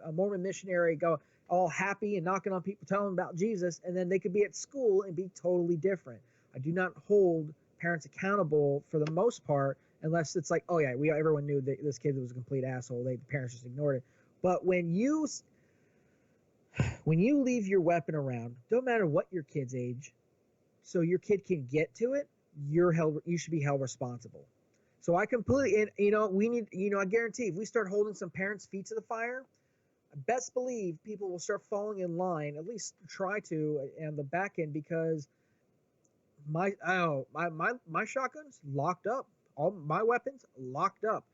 a Mormon missionary, go all happy and knocking on people, telling them about Jesus, and then they could be at school and be totally different. I do not hold parents accountable for the most part, unless it's like, oh yeah, everyone knew that this kid was a complete asshole. The parents just ignored it. But when you leave your weapon around, don't matter what your kid's age, so your kid can get to it, you should be held responsible. So I completely, we need, I guarantee if we start holding some parents' feet to the fire, best believe people will start falling in line, at least try to, on the back end, because my shotgun's locked up. All my weapons locked up.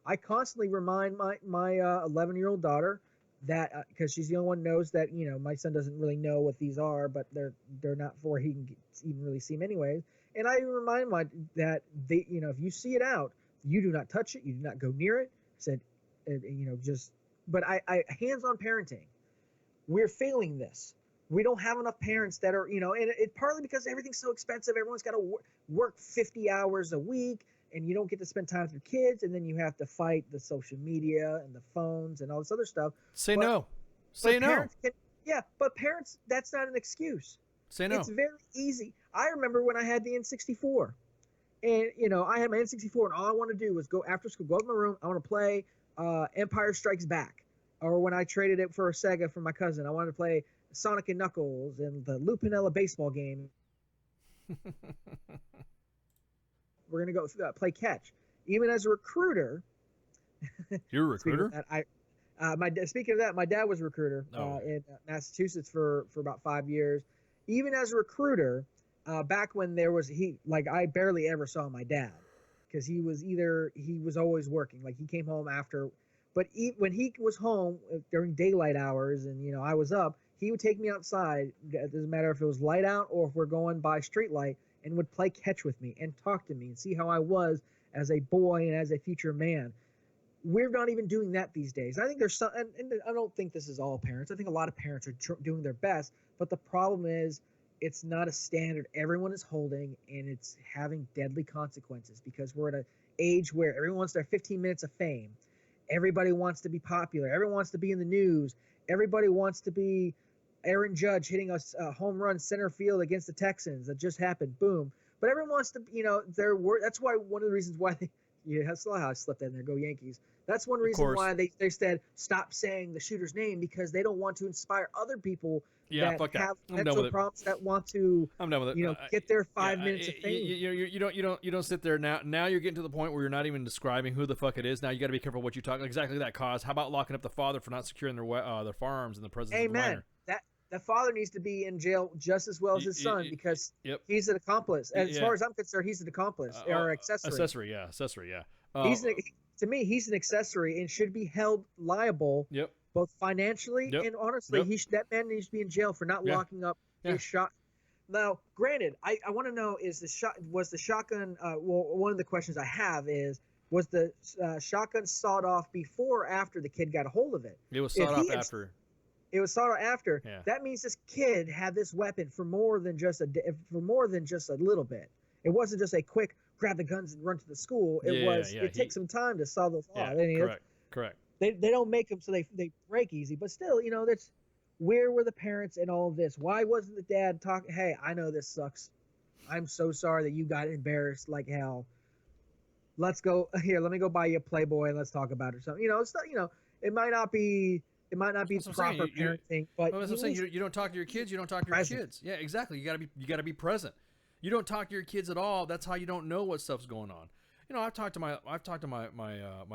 I constantly remind my 11-year-old daughter that, because she's the only one who knows that, my son doesn't really know what these are, but they're not for he can even really see them anyways. And I remind that they, if you see it out, you do not touch it, you do not go near it. But I hands-on parenting. We're failing this. We don't have enough parents that are, and it partly because everything's so expensive. Everyone's got to work 50 hours a week, and you don't get to spend time with your kids, and then you have to fight the social media and the phones and all this other stuff. Say But- no. Say but no. parents but parents, that's not an excuse. Say no. It's very easy. I remember when I had the N64, and I had my N64, and all I wanted to do was go after school, go up in my room. I want to play Empire Strikes Back, or when I traded it for a Sega from my cousin, I wanted to play Sonic and Knuckles and the Lupinella baseball game. We're gonna go play catch. Even as a recruiter. You're a recruiter? Speaking of that, my dad was a recruiter in Massachusetts for about 5 years. Even as a recruiter, back when I barely ever saw my dad, because he was always working. Like, he came home after, but when he was home during daylight hours and I was up, he would take me outside. It doesn't matter if it was light out or if we're going by street light, and would play catch with me and talk to me and see how I was as a boy and as a future man. We're not even doing that these days. I think there's some, and I don't think this is all parents. I think a lot of parents are doing their best, but the problem is it's not a standard everyone is holding, and it's having deadly consequences because we're at an age where everyone wants their 15 minutes of fame. Everybody wants to be popular. Everyone wants to be in the news. Everybody wants to be Aaron Judge hitting a home run center field against the Texans that just happened. Boom. But everyone wants to, that's why one of the reasons why I saw how I slipped in there. Go Yankees. That's one reason why they said stop saying the shooter's name, because they don't want to inspire other people that have mental problems that want to, I'm done with it. Get their 5 minutes of fame. You don't sit there now. Now you're getting to the point where you're not even describing who the fuck it is. Now you got to be careful what you talk. Exactly that cause. How about locking up the father for not securing their firearms in the presence of the minor? That father needs to be in jail just as well as his son, because he's an accomplice. As far as I'm concerned, he's an accomplice or accessory. Accessory. To me, he's an accessory and should be held liable, both financially and honestly. That man needs to be in jail for not locking up his shot. Now, granted, I want to know, was the shotgun? One of the questions I have is, was the shotgun sawed off before or after the kid got a hold of it? It was sawed off after. It was sawed off after. Yeah. That means this kid had this weapon for more than just a little bit. It wasn't just a quick grab the guns and run to the school. It takes some time to saw those off. Correct. They don't make them so they break easy. But still, that's where were the parents in all of this? Why wasn't the dad talking? Hey, I know this sucks. I'm so sorry that you got embarrassed like hell. Let's go here. Let me go buy you a Playboy and let's talk about it or something. It's not. It might not be. It might not be proper parenting, but that's what I'm saying. You don't talk to your kids. You don't talk to your kids. Yeah, exactly. You gotta be present. You don't talk to your kids at all. That's how you don't know what stuff's going on. I've talked to my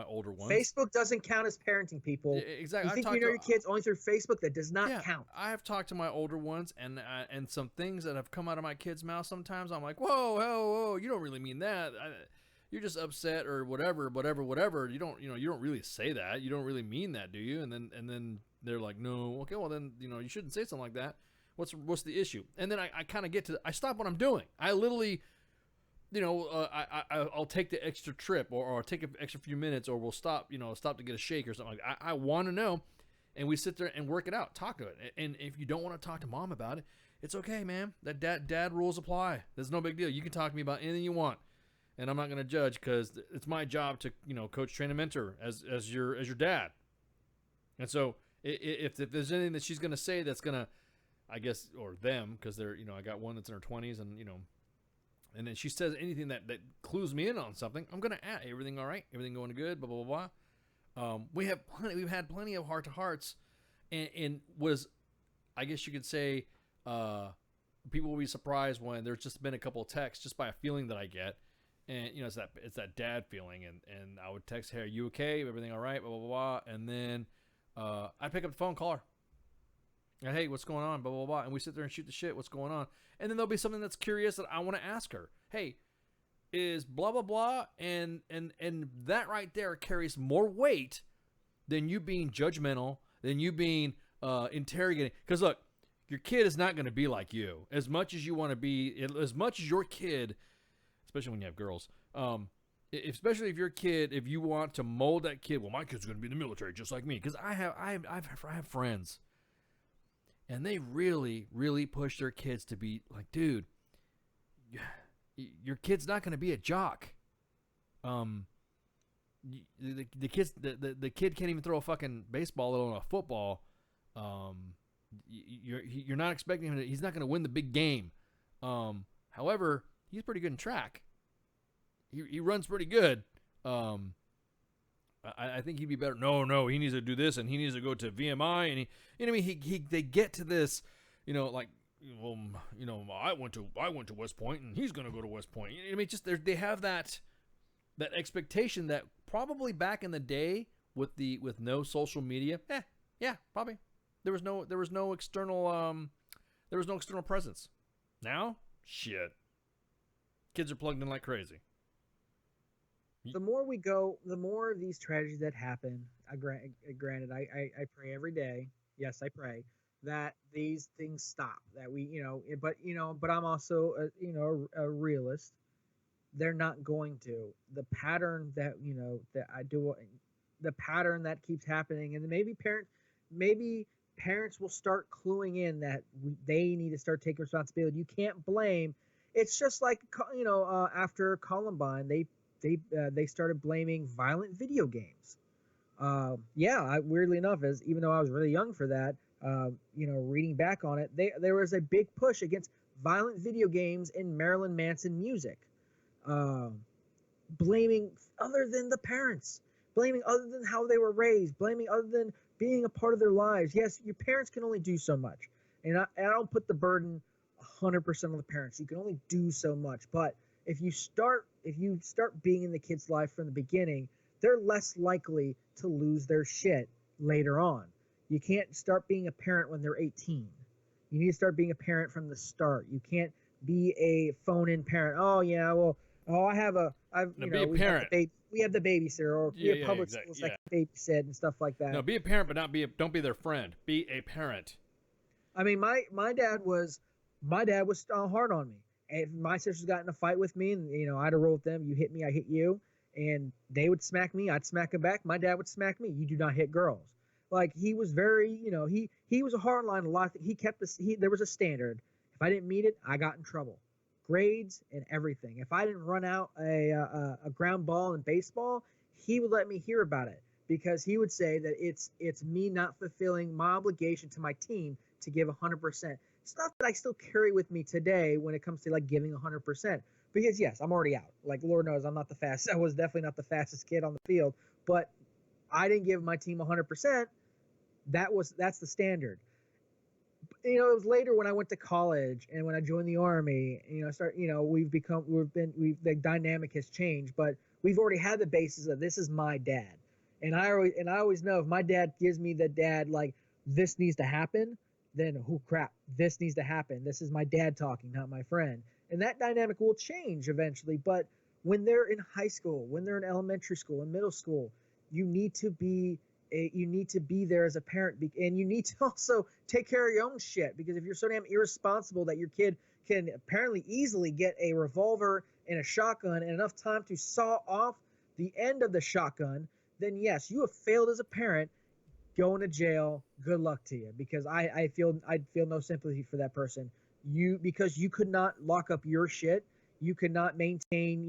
older ones. Facebook doesn't count as parenting, people. Exactly. You think you know your kids only through Facebook? That does not count. I have talked to my older ones, and some things that have come out of my kids' mouth. Sometimes I'm like, whoa, you don't really mean that. You're just upset or whatever. You don't really say that. You don't really mean that, do you? And then they're like, no. Okay, well then, you shouldn't say something like that. What's the issue? And then I kind of get to, I stop what I'm doing. I literally, I'll take the extra trip or I'll take an extra few minutes, or we'll stop to get a shake or something like that. I want to know, and we sit there and work it out, talk to it. And if you don't want to talk to mom about it, it's okay, man. That dad rules apply. There's no big deal. You can talk to me about anything you want. And I'm not going to judge, because it's my job to, coach, train, and mentor as your dad. And so if there's anything that she's going to say that's going to, I guess, or them, because they're, I got one that's in her 20s, and and then she says anything that clues me in on something, I'm going to ask, everything all right? Everything going good? Blah, blah, blah, blah. We've had plenty of heart-to-hearts, and was, I guess you could say, people will be surprised when there's just been a couple of texts just by a feeling that I get. And it's that dad feeling, and I would text her, "Are you okay? Everything all right?" Blah blah blah. And then I'd pick up the phone, call her, and hey, what's going on? Blah blah blah. And we sit there and shoot the shit. What's going on? And then there'll be something that's curious that I want to ask her. Hey, is blah blah blah, and that right there carries more weight than you being judgmental, than you being interrogating. Because look, your kid is not going to be like you. As much as you want to be, as much as your kid. Especially when you have girls, especially if your kid, if you want to mold that kid, well, my kid's going to be in the military just like me, because I have friends, And they really, really push their kids to be like, dude, your kid's not going to be a jock. The kid can't even throw a fucking baseball, let alone a football. You're not expecting him to. He's not going to win the big game. However, he's pretty good in track. He runs pretty good. I think he'd be better. No, he needs to do this, and he needs to go to VMI, and they get to this, I went to West Point, and he's gonna go to West Point. They have that expectation that probably back in the day with no social media, yeah, probably there was no external presence. Now, shit, kids are plugged in like crazy. The more we go, the more of these tragedies that happen. Granted, I pray every day. Yes, I pray that these things stop. That but I'm also a realist. They're not going to. The pattern that the pattern that keeps happening, and maybe parents will start cluing in that they need to start taking responsibility. You can't blame. It's just like after Columbine, they started blaming violent video games. Weirdly enough, even though I was really young for that, reading back on it, there was a big push against violent video games and Marilyn Manson music. Blaming other than the parents, blaming other than how they were raised, blaming other than being a part of their lives. Yes, your parents can only do so much. And I don't put the burden 100% on the parents. You can only do so much. But if you start being in the kid's life from the beginning, they're less likely to lose their shit later on. You can't start being a parent when they're 18. You need to start being a parent from the start. You can't be a phone-in parent. We have the babysitter, or we have public schools that can babysit and stuff like that. No, be a parent, but don't be their friend. Be a parent. I mean, my dad was hard on me. And if my sisters got in a fight with me, and I had to roll with them, you hit me, I hit you, and they would smack me, I'd smack them back. My dad would smack me. You do not hit girls. Like, he was very, he was a hard line. A lot. He kept this. There was a standard. If I didn't meet it, I got in trouble. Grades and everything. If I didn't run out a ground ball in baseball, he would let me hear about it, because he would say that it's me not fulfilling my obligation to my team to give 100%. Stuff that I still carry with me today when it comes to like giving 100%. Because yes, I'm already out. Like, Lord knows I'm not the fastest. I was definitely not the fastest kid on the field, but I didn't give my team 100%. That's the standard. It was later when I went to college and when I joined the Army, the dynamic has changed, but we've already had the basis of this is my dad. And I always know if my dad gives me the dad, like, this needs to happen, then this needs to happen. This is my dad talking, not my friend. And that dynamic will change eventually. But when they're in high school, when they're in elementary school and middle school, you need to be there as a parent, and you need to also take care of your own shit. Because if you're so damn irresponsible that your kid can apparently easily get a revolver and a shotgun and enough time to saw off the end of the shotgun, then yes, you have failed as a parent. Going to jail, good luck to you, because I'd feel no sympathy for that person. Because you could not lock up your shit, you could not maintain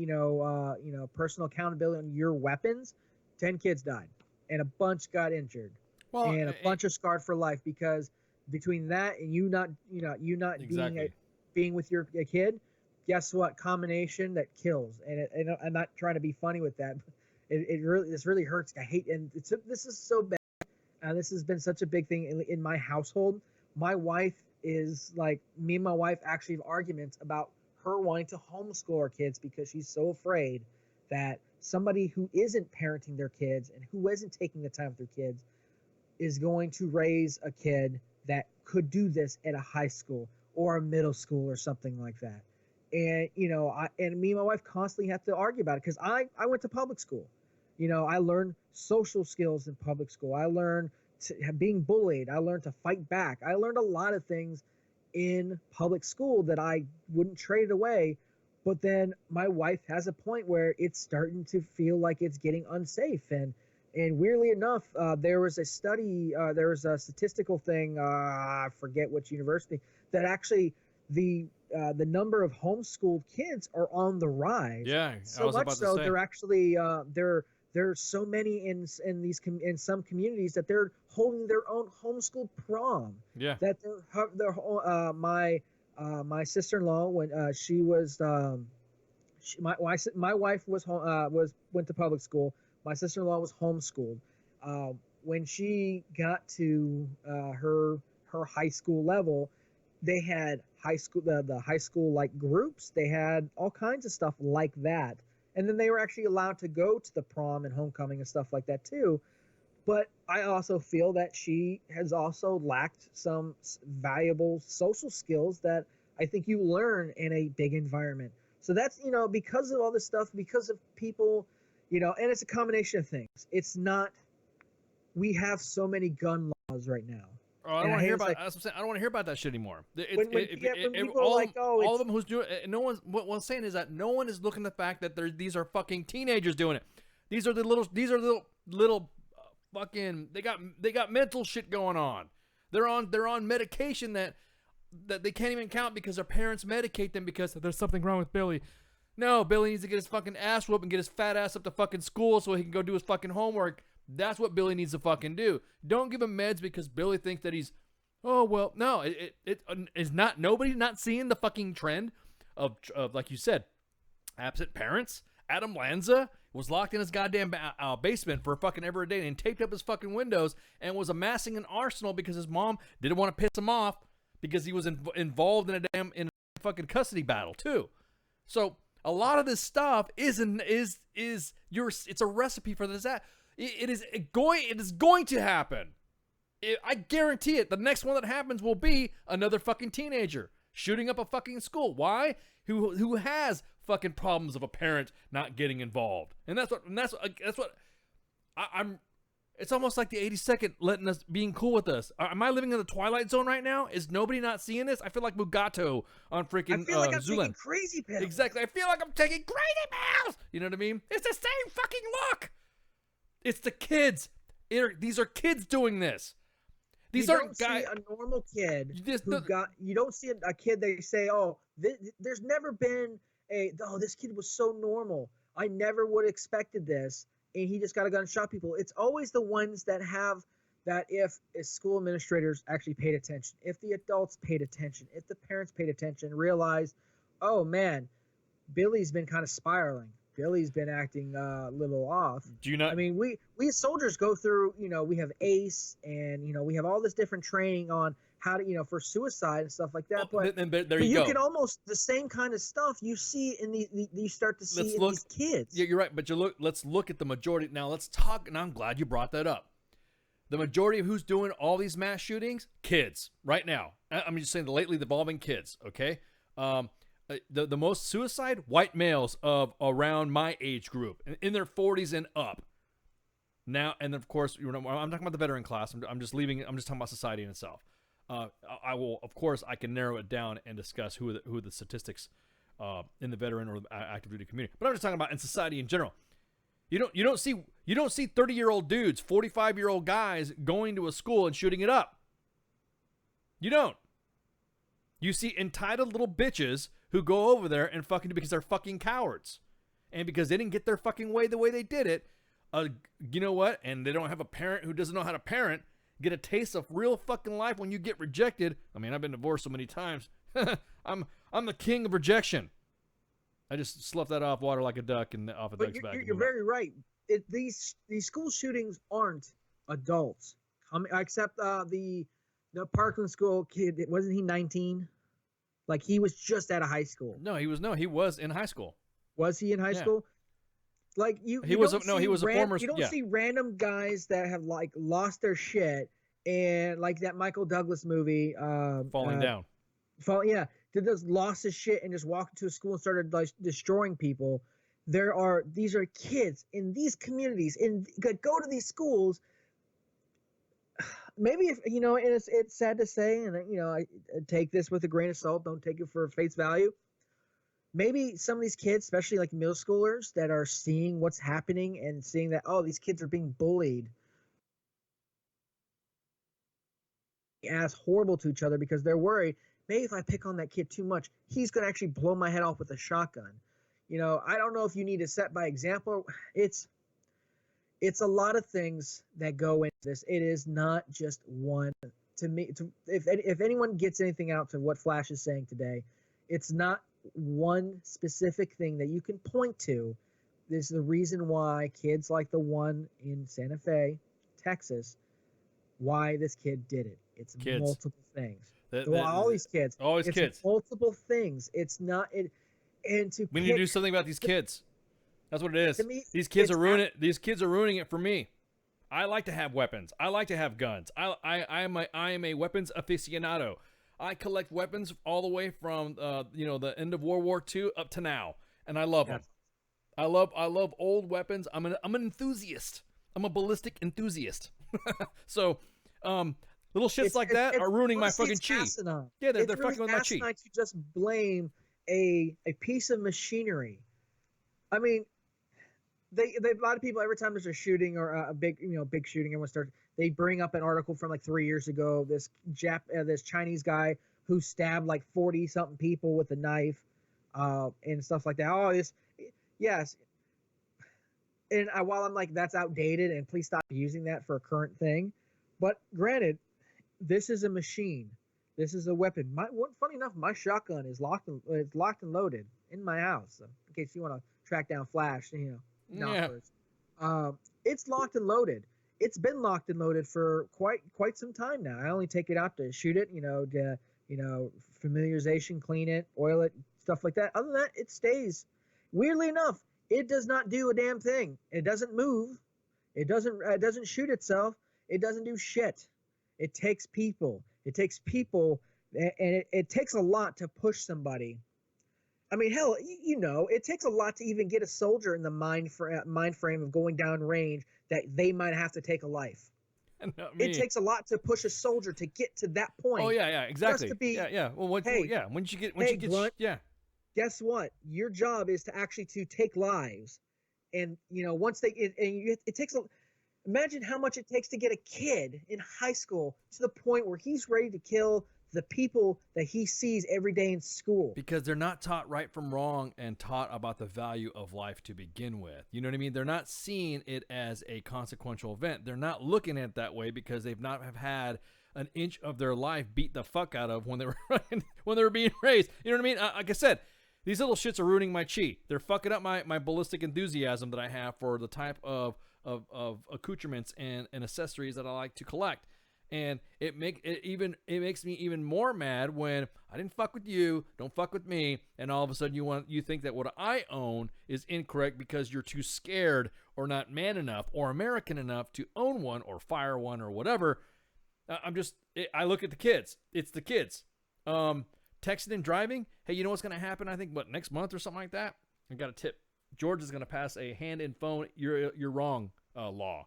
personal accountability on your weapons. 10 kids died, and a bunch got injured, and a bunch are scarred for life, because between that and you not exactly. being with your kid, guess what? Combination that kills. And I'm not trying to be funny with that. But this really hurts. I hate, and this is so bad. This has been such a big thing in my household. My wife is like, me and my wife actually have arguments about her wanting to homeschool her kids, because she's so afraid that somebody who isn't parenting their kids and who isn't taking the time with their kids is going to raise a kid that could do this at a high school or a middle school or something like that. And, me and my wife constantly have to argue about it, because I went to public school. I learned social skills in public school. I learned being bullied. I learned to fight back. I learned a lot of things in public school that I wouldn't trade away. But then my wife has a point where it's starting to feel like it's getting unsafe. And And weirdly enough, there was a study, there was a statistical thing, I forget which university, that actually the number of homeschooled kids are on the rise. Yeah, so I was much about to so say. they're actually there's so many in some communities that they're holding their own homeschool prom. Yeah. That my sister-in-law, when she was my wife went to public school. My sister-in-law was homeschooled. When she got to her high school level, they had the high school like groups. They had all kinds of stuff like that, and then they were actually allowed to go to the prom and homecoming and stuff like that too. But I also feel that she has also lacked some valuable social skills that I think you learn in a big environment. So that's, because of all this stuff, because of people, and it's a combination of things. It's not, we have so many gun laws right now. Oh, I don't want to hear about. That's what I'm saying. I don't want to hear about that shit anymore. All of them who's doing it, no one's. What I'm saying is that no one is looking at the fact that these are fucking teenagers doing it. These are little fucking. They got mental shit going on. They're on medication that they can't even count because their parents medicate them because there's something wrong with Billy. No, Billy needs to get his fucking ass whooped and get his fat ass up to fucking school so he can go do his fucking homework. That's what Billy needs to fucking do. Don't give him meds because Billy thinks that he's, oh, well, no, it is not, nobody's not seeing the fucking trend of like you said, absent parents. Adam Lanza was locked in his goddamn basement for fucking ever a day and taped up his fucking windows and was amassing an arsenal because his mom didn't want to piss him off because he was involved in a fucking custody battle too. So a lot of this stuff it's a recipe for this. It is going to happen. I guarantee it. The next one that happens will be another fucking teenager shooting up a fucking school. Why? Who has fucking problems of a parent not getting involved. And that's what I'm. It's almost like the 82nd letting us being cool with us. Am I living in the Twilight Zone right now? Is nobody not seeing this? I feel like Mugato on freaking I feel like I'm Zoolander. taking crazy pills. Exactly. I feel like I'm taking crazy pills. You know what I mean? It's the same fucking look. It's the kids. These are kids doing this. These aren't guys. You don't see a normal kid you don't see a kid that you say, oh, there's never been this kid was so normal. I never would have expected this. And he just got a gun and shot people. It's always the ones that have that if school administrators actually paid attention, if the adults paid attention, if the parents paid attention, realized, oh man, Billy's been kind of spiraling. Billy's been acting a little off. Do you not? I mean, we as soldiers go through, we have ACE and, we have all this different training on how to, for suicide and stuff like that. But there you go. You can almost, the same kind of stuff you see in you start to see in these kids. Yeah, you're right. But let's look at the majority. Now let's talk, and I'm glad you brought that up. The majority of who's doing all these mass shootings, kids, right now. I'm just saying lately involving kids, okay? The most suicide, white males of around my age group, in their 40s and up. Now, and of course, I'm talking about the veteran class. I'm just talking about society in itself. I will, of course, I can narrow it down and discuss who the statistics in the veteran or the active duty community. But I'm just talking about in society in general. You don't see 30-year-old dudes, 45-year-old guys going to a school and shooting it up. You don't. You see entitled little bitches who go over there and fucking because they're fucking cowards, and because they didn't get their fucking way the way they did it. You know what? And they don't have a parent who doesn't know how to parent. Get a taste of real fucking life when you get rejected. I mean, I've been divorced so many times. I'm the king of rejection. I just sloughed that off water like a duck and off a duck's back. You're very right. These school shootings aren't adults. Except the Parkland school kid. Wasn't he 19? Like he was just out of high school. No, he was in high school. Was he in high school? Like he was a former. You don't see random guys that have like lost their shit and like that Michael Douglas movie, Falling Down. Did just lost his shit and just walked into a school and started like destroying people. These are kids in these communities and go to these schools. Maybe if and it's sad to say, and I take this with a grain of salt. Don't take it for face value. maybe some of these kids, especially like middle schoolers that are seeing what's happening and seeing that, oh, these kids are being bullied as horrible to each other because they're worried, maybe if I pick on that kid too much, he's going to actually blow my head off with a shotgun. You know, I don't know if you need to set by example. It's a lot of things that go into this. It is not just one. To me, if anyone gets anything out to what Flash is saying today, it's not one specific thing that you can point to. This is the reason why kids like the one in Santa Fe, Texas, why this kid did it. It's Kids. multiple things. Well, all these kids. Always It's kids. multiple things. It's not it. And to We need to do pick- something about these kids. That's what it is. To me, These kids it's are ruining it. These kids are ruining it for me. I like to have weapons. I like to have guns. I am a weapons aficionado. I collect weapons all the way from the end of World War II up to now, and I love them. I love old weapons. I'm an enthusiast. I'm a ballistic enthusiast. So, little shits like that are ruining my fucking chi. asinine. Yeah, they're It's really fucking with my chi. asinine to just blame a piece of machinery. I mean, they a lot of people every time there's a shooting or a big shooting, everyone starts. They bring up an article from like 3 years ago. This Chinese guy who stabbed like 40 something people with a knife, and stuff like that. Oh, yes. And while I'm like, that's outdated, and please stop using that for a current thing. But granted, this is a machine. This is a weapon. Funny enough, my shotgun is locked and loaded in my house. So in case you want to track down Flash, it's locked and loaded. It's been locked and loaded for quite some time now. I only take it out to shoot it, familiarization, clean it, oil it, stuff like that. Other than that, it stays. Weirdly enough, it does not do a damn thing. It doesn't move. It doesn't shoot itself. It doesn't do shit. It takes people. It takes people, and it takes a lot to push somebody. I mean, hell, it takes a lot to even get a soldier in the mind frame of going down range that they might have to take a life. It takes a lot to push a soldier to get to that point. Oh yeah, exactly. Just to be, Well, once you get, Grunt, guess what? Your job is to actually take lives, and once it takes a. Imagine how much it takes to get a kid in high school to the point where he's ready to kill the people that he sees every day in school. Because they're not taught right from wrong and taught about the value of life to begin with. You know what I mean? They're not seeing it as a consequential event. They're not looking at it that way because they've not have had an inch of their life beat the fuck out of when they were being raised. You know what I mean? Like I said, these little shits are ruining my chi. They're fucking up my ballistic enthusiasm that I have for the type of accoutrements and accessories that I like to collect. And it makes me even more mad when I didn't fuck with you, don't fuck with me, and all of a sudden you think that what I own is incorrect because you're too scared or not man enough or American enough to own one or fire one or whatever. I look at the kids. It's the kids. Texting and driving. Hey, you know what's going to happen? I think next month or something like that. I got a tip. Georgia's going to pass a hand in phone. You're wrong law.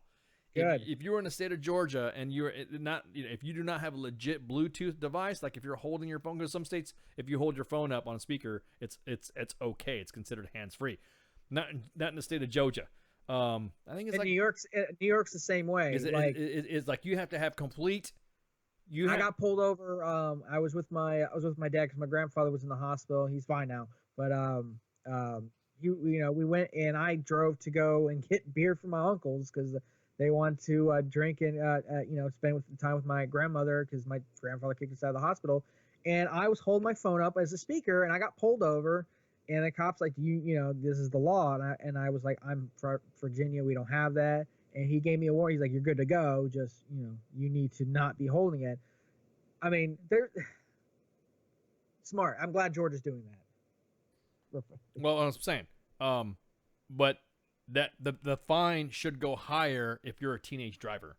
If you're in the state of Georgia and you're not, if you do not have a legit Bluetooth device, like if you're holding your phone, because some states, if you hold your phone up on a speaker, it's okay. It's considered hands free. Not in the state of Georgia. I think it's New York's the same way. It's like you have to have complete. I got pulled over. I was with my dad because my grandfather was in the hospital. He's fine now, but we went and I drove to go and get beer for my uncles because they want to drink and spend time with my grandmother because my grandfather kicked us out of the hospital. And I was holding my phone up as a speaker, and I got pulled over. And the cop's like, this is the law. And I was like, I'm from Virginia. We don't have that. And he gave me a warning. He's like, you're good to go. Just, you need to not be holding it. I mean, they're smart. I'm glad Georgia's doing that. Well, I'm saying, but that the fine should go higher if you're a teenage driver.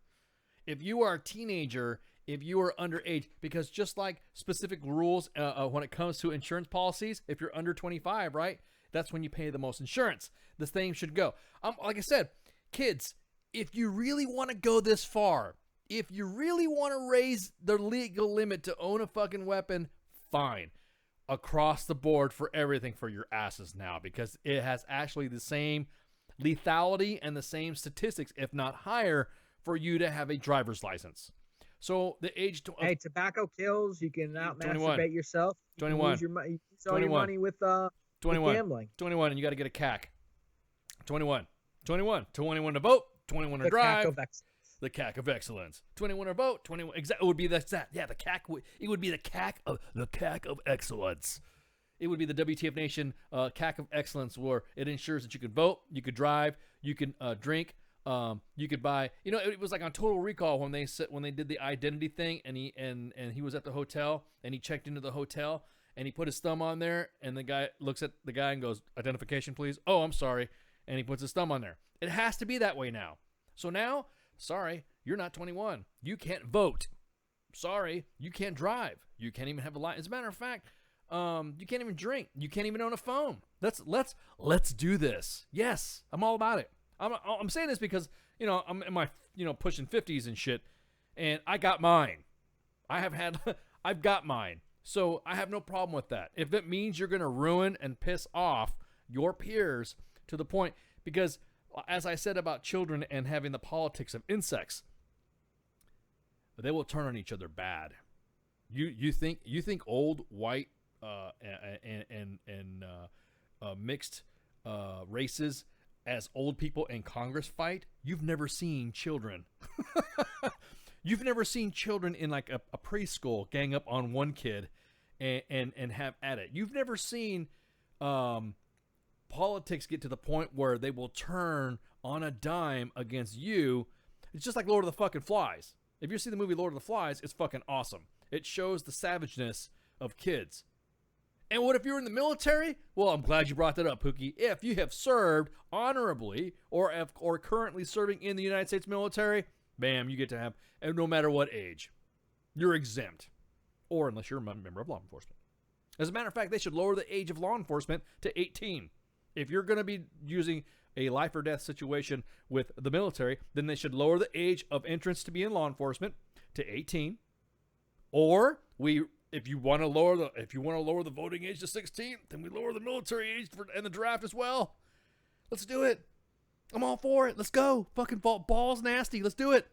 If you are a teenager, if you are underage, because just like specific rules when it comes to insurance policies, if you're under 25, right, that's when you pay the most insurance. The same should go. Like I said, kids, if you really want to go this far, if you really want to raise the legal limit to own a fucking weapon, fine. across the board for everything for your asses now, because it has actually the same lethality and the same statistics, if not higher, for you to have a driver's license. So the age hey, tobacco kills. You can out 21. masturbate yourself. You can 21. lose your money with 21. gambling. 21, and you got to get a CAC. 21 to vote, 21 to The drive. CAC of excellence. The CAC of excellence. 21 to vote, 21. It would be that. Yeah, the CAC. It would be the CAC of excellence. It would be the WTF Nation CAC of excellence, where it ensures that you could vote, you could drive, you can drink, you could buy. You know, it was like on Total Recall when they did the identity thing, and he was at the hotel and he checked into the hotel and he put his thumb on there, and the guy looks at the guy and goes, "Identification, please." "Oh, I'm sorry," and he puts his thumb on there. It has to be that way now. So now, sorry, you're not 21. You can't vote. Sorry, you can't drive. You can't even have a license. As a matter of fact, you can't even drink. You can't even own a phone. Let's do this. Yes, I'm all about it. I'm saying this because, you know, I'm in my, you know, pushing 50s and shit, and I got mine. I've got mine. So I have no problem with that. If it means you're going to ruin and piss off your peers to the point, because as I said about children and having the politics of insects, they will turn on each other bad. You think old white and mixed races as old people in Congress fight? You've never seen children. You've never seen children in like a preschool gang up on one kid and have at it. You've never seen politics get to the point where they will turn on a dime against you. It's just like Lord of the fucking Flies. If you see the movie Lord of the Flies, it's fucking awesome. It shows the savageness of kids. And what if you're in the military? Well, I'm glad you brought that up, Pookie. If you have served honorably or currently serving in the United States military, bam, you get to have, and no matter what age, you're exempt. Or unless you're a member of law enforcement. As a matter of fact, they should lower the age of law enforcement to 18. If you're going to be using a life or death situation with the military, then they should lower the age of entrance to be in law enforcement to 18. Or if you want to lower the voting age to 16, then we lower the military age and the draft as well. Let's do it. I'm all for it. Let's go. Fucking balls nasty. Let's do it.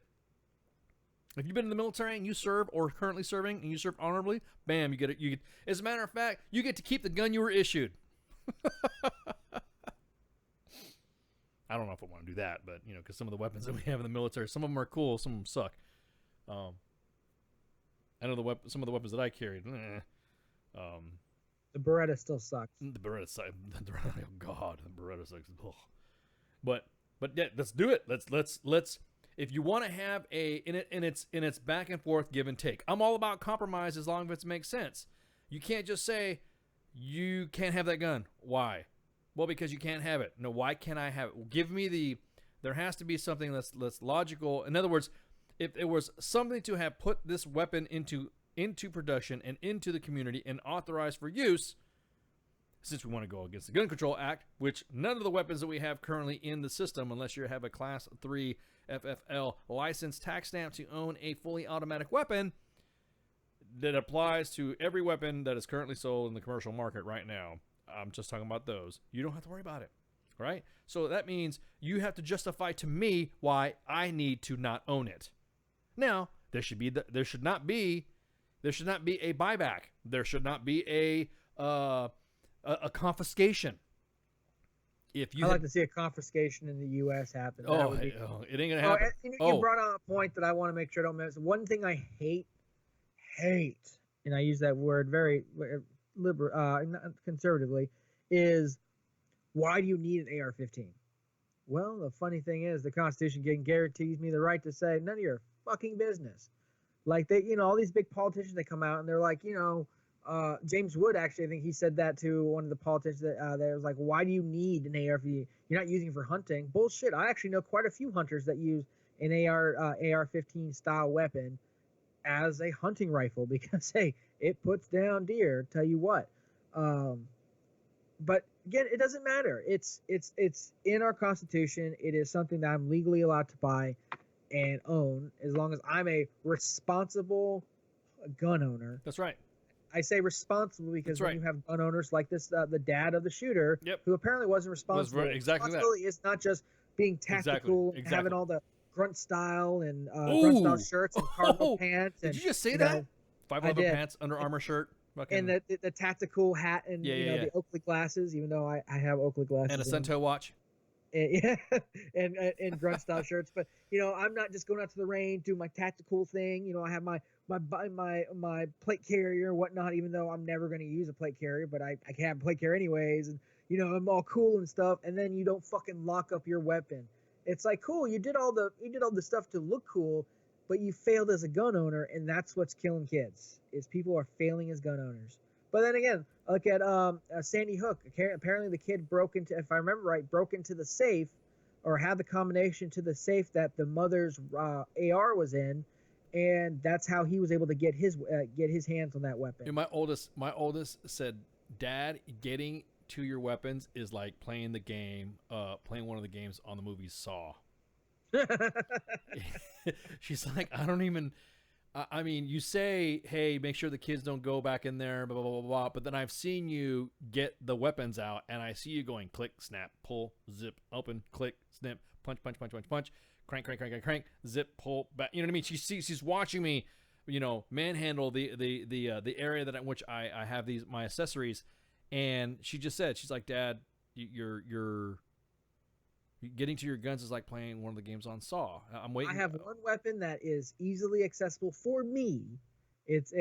If you've been in the military and you serve or currently serving and you serve honorably, bam, you get it. As a matter of fact, you get to keep the gun you were issued. I don't know if I want to do that, but you know, because some of the weapons that we have in the military, some of them are cool, some of them suck. I know some of the weapons that I carried. The Beretta still sucks. The Beretta sucks. Oh God, the Beretta sucks. Ugh. But yeah, let's do it. Let's. If you want to have it's back and forth, give and take. I'm all about compromise as long as it makes sense. You can't just say you can't have that gun. Why? Well, because you can't have it. No, why can't I have it? Give me there has to be something that's logical. In other words, if it was something to have put this weapon into production and into the community and authorized for use, since we want to go against the Gun Control Act, which none of the weapons that we have currently in the system, unless you have a Class 3 FFL license tax stamp to own a fully automatic weapon, that applies to every weapon that is currently sold in the commercial market right now. I'm just talking about those. You don't have to worry about it, right? So that means you have to justify to me why I need to not own it. Now, there should not be a buyback. There should not be a confiscation. I'd like to see a confiscation in the U.S. happen. It ain't gonna happen. You brought on a point that I want to make sure I don't miss. One thing I hate, and I use that word very conservatively, is why do you need an AR-15? Well, the funny thing is the Constitution guarantees me the right to say none of your fucking business. Like all these big politicians, they come out and they're like, James Wood, actually, I think he said that to one of the politicians that was like, why do you need an AR-15? You're not using it for hunting. Bullshit. I actually know quite a few hunters that use an AR-15 style weapon as a hunting rifle because, hey, it puts down deer, tell you what. But again, it doesn't matter. It's in our Constitution. It is something that I'm legally allowed to buy and own as long as I'm a responsible gun owner. That's right. I say responsible because That's when right. you have gun owners like this, the dad of the shooter, who apparently wasn't responsible. exactly that. Responsibility is not just being tactical, and Exactly. having all the grunt style and grunt style shirts and cargo pants. Did And, you just say you that? know, 511 did. pants, Under Armour shirt, and the tactical hat and Yeah. the Oakley glasses, even though I have Oakley glasses. and a Cento watch. Yeah, and grunt style shirts. But I'm not just going out to the range, do my tactical thing. I have my plate carrier and whatnot. Even though I'm never going to use a plate carrier, but I can have a plate carrier anyways. And I'm all cool and stuff. And then you don't fucking lock up your weapon. It's like, cool, you did all the stuff to look cool, but you failed as a gun owner, and that's what's killing kids. Is people are failing as gun owners. But then again, look at Sandy Hook. Apparently, the kid broke into, if I remember right, broke into the safe, or had the combination to the safe that the mother's AR was in, and that's how he was able to get his hands on that weapon. And my oldest said, "Dad, getting to your weapons is like playing playing one of the games on the movie Saw." She's like, I don't even. I mean, you say, hey, make sure the kids don't go back in there, blah, blah, blah, blah. But then I've seen you get the weapons out, and I see you going click, snap, pull, zip, open, click, snip, punch, punch, punch, punch, punch, crank, crank, crank, crank, crank, zip, pull, back. You know what I mean? She's watching me, manhandle the area in which I have my accessories. And she just said, she's like, Dad, you're getting to your guns is like playing one of the games on Saw. I'm waiting. I have one weapon that is easily accessible for me. It's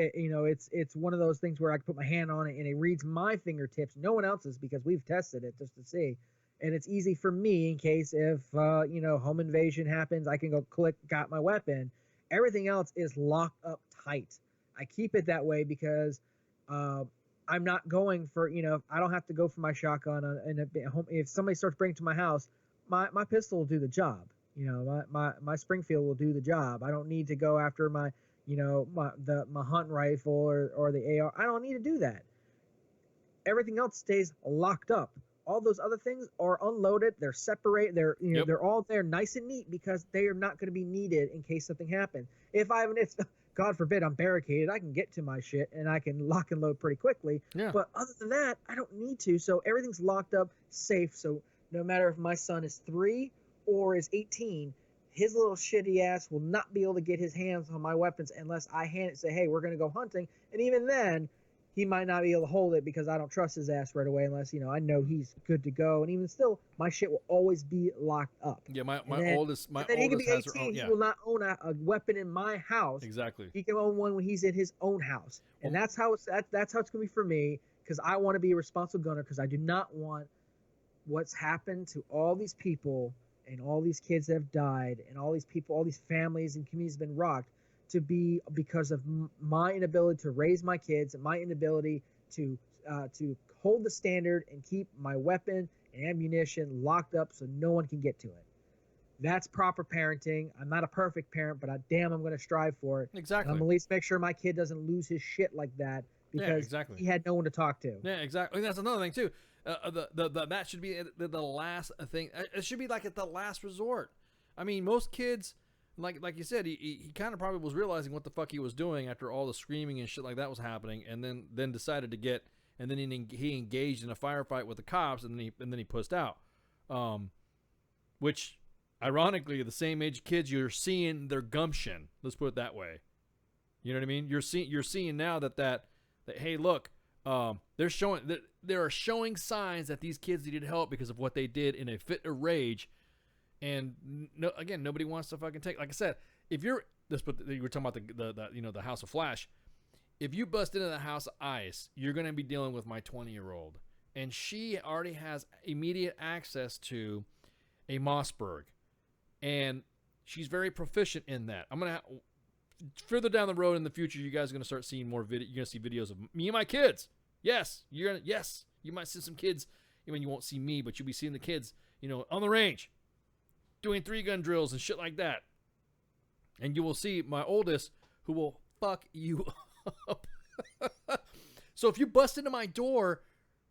one of those things where I can put my hand on it and it reads my fingertips, no one else's, because we've tested it just to see. And it's easy for me in case if home invasion happens, I can go click, got my weapon. Everything else is locked up tight. I keep it that way because I'm not going for I don't have to go for my shotgun if somebody starts bringing it to my house. My pistol will do the job. My Springfield will do the job. I don't need to go after my hunt rifle or the AR. I don't need to do that. Everything else stays locked up. All those other things are unloaded. They're separate. They're all there nice and neat because they are not going to be needed in case something happens. If God forbid I'm barricaded, I can get to my shit and I can lock and load pretty quickly. Yeah. But other than that, I don't need to. So everything's locked up, safe. So no matter if my son is 3 or is 18, his little shitty ass will not be able to get his hands on my weapons unless I hand it and say, hey, we're going to go hunting. And even then, he might not be able to hold it because I don't trust his ass right away unless, I know he's good to go. And even still, my shit will always be locked up. Yeah, my oldest he can be 18, has her own. he will not own a weapon in my house. Exactly. He can own one when he's in his own house. And that's how it's going to be for me, because I want to be a responsible gunner, because I do not want what's happened to all these people and all these kids that have died and all these people, all these families and communities have been rocked to be because of my inability to raise my kids and my inability to hold the standard and keep my weapon and ammunition locked up so no one can get to it. That's proper parenting. I'm not a perfect parent, but I'm going to strive for it. Exactly. And I'm going to at least make sure my kid doesn't lose his shit like that because he had no one to talk to. Yeah, exactly. And that's another thing too. That should be the last thing. It should be like at the last resort. I mean, most kids, like you said, he kind of probably was realizing what the fuck he was doing after all the screaming and shit like that was happening, and then decided to get, and then he engaged in a firefight with the cops, and then he pussed out. Which, ironically, the same age kids, you're seeing their gumption. Let's put it that way. You know what I mean? You're seeing now that hey, look, there are showing signs that these kids needed help because of what they did in a fit of rage, and nobody wants to fucking take. Like I said, if you were talking about the House of Flash, if you bust into the House of Ice, you're going to be dealing with my 20-year-old, and she already has immediate access to a Mossberg, and she's very proficient in that. I'm gonna further down the road in the future, you guys are gonna start seeing more video. You're gonna see videos of me and my kids. Yes, you might see some kids. I mean, you won't see me, but you'll be seeing the kids, on the range, doing 3-gun drills and shit like that. And you will see my oldest, who will fuck you up. So if you bust into my door,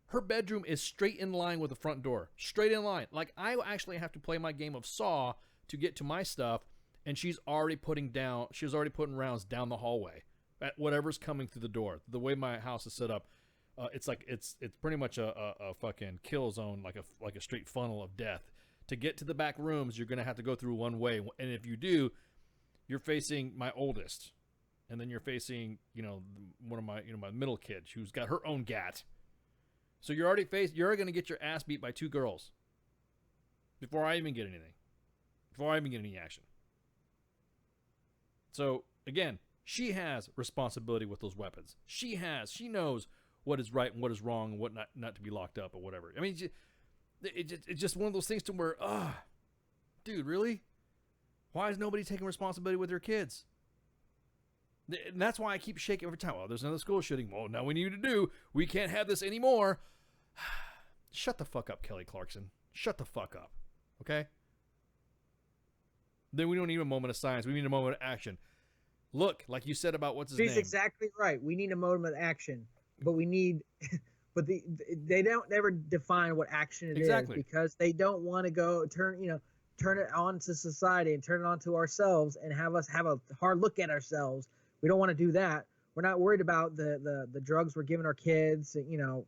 her bedroom is straight in line with the front door. Straight in line. Like, I actually have to play my game of Saw to get to my stuff, and she's already putting rounds down the hallway. at whatever's coming through the door. The way my house is set up, it's pretty much a fucking kill zone, like a straight funnel of death. To get to the back rooms, you're gonna have to go through one way, and if you do, you're facing my oldest, and then you're facing one of my my middle kid who's got her own gat. So you're already gonna get your ass beat by 2 girls before I even get anything, before I even get any action. So again, she has responsibility with those weapons. She knows what is right and what is wrong and what not to be locked up or whatever. I mean, it's just one of those things to where, dude, really? Why is nobody taking responsibility with their kids? And that's why I keep shaking every time. Well, there's another school shooting. Well, now we need to do. We can't have this anymore. Shut the fuck up, Kelly Clarkson. Shut the fuck up. Okay? Then we don't need a moment of silence. We need a moment of action. Look, like you said about what's his name. She's exactly right. We need a moment of action, but we need, but they don't never define what action it is because they don't want to go turn it on to society and turn it on to ourselves and have us have a hard look at ourselves. We don't want to do that. We're not worried about the drugs we're giving our kids. The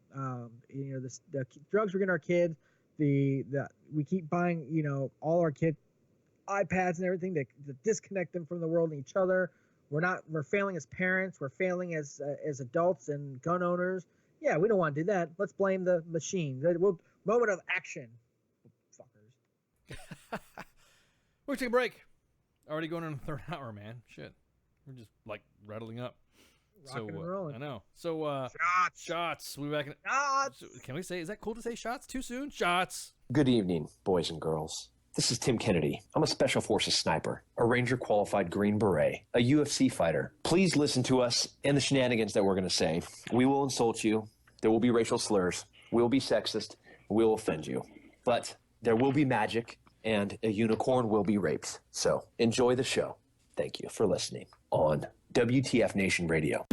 drugs we're giving our kids. We keep buying all our kids iPads and everything to disconnect them from the world and each other. We're failing as parents. We're failing as adults and gun owners. Yeah, we don't want to do that. Let's blame the machine. Moment of action, fuckers. We'll take a break. Already going on the 3rd hour, man. Shit, we're just like rattling up. Rocking and rolling. I know. So shots. We back in. Shots. Can we say? Is that cool to say shots too soon? Shots. Good evening, boys and girls. This is Tim Kennedy. I'm a Special Forces sniper, a Ranger qualified Green Beret, a UFC fighter. Please listen to us and the shenanigans that we're going to say. We will insult you. There will be racial slurs. We will be sexist. We will offend you. But there will be magic, and a unicorn will be raped. So enjoy the show. Thank you for listening on WTF Nation Radio.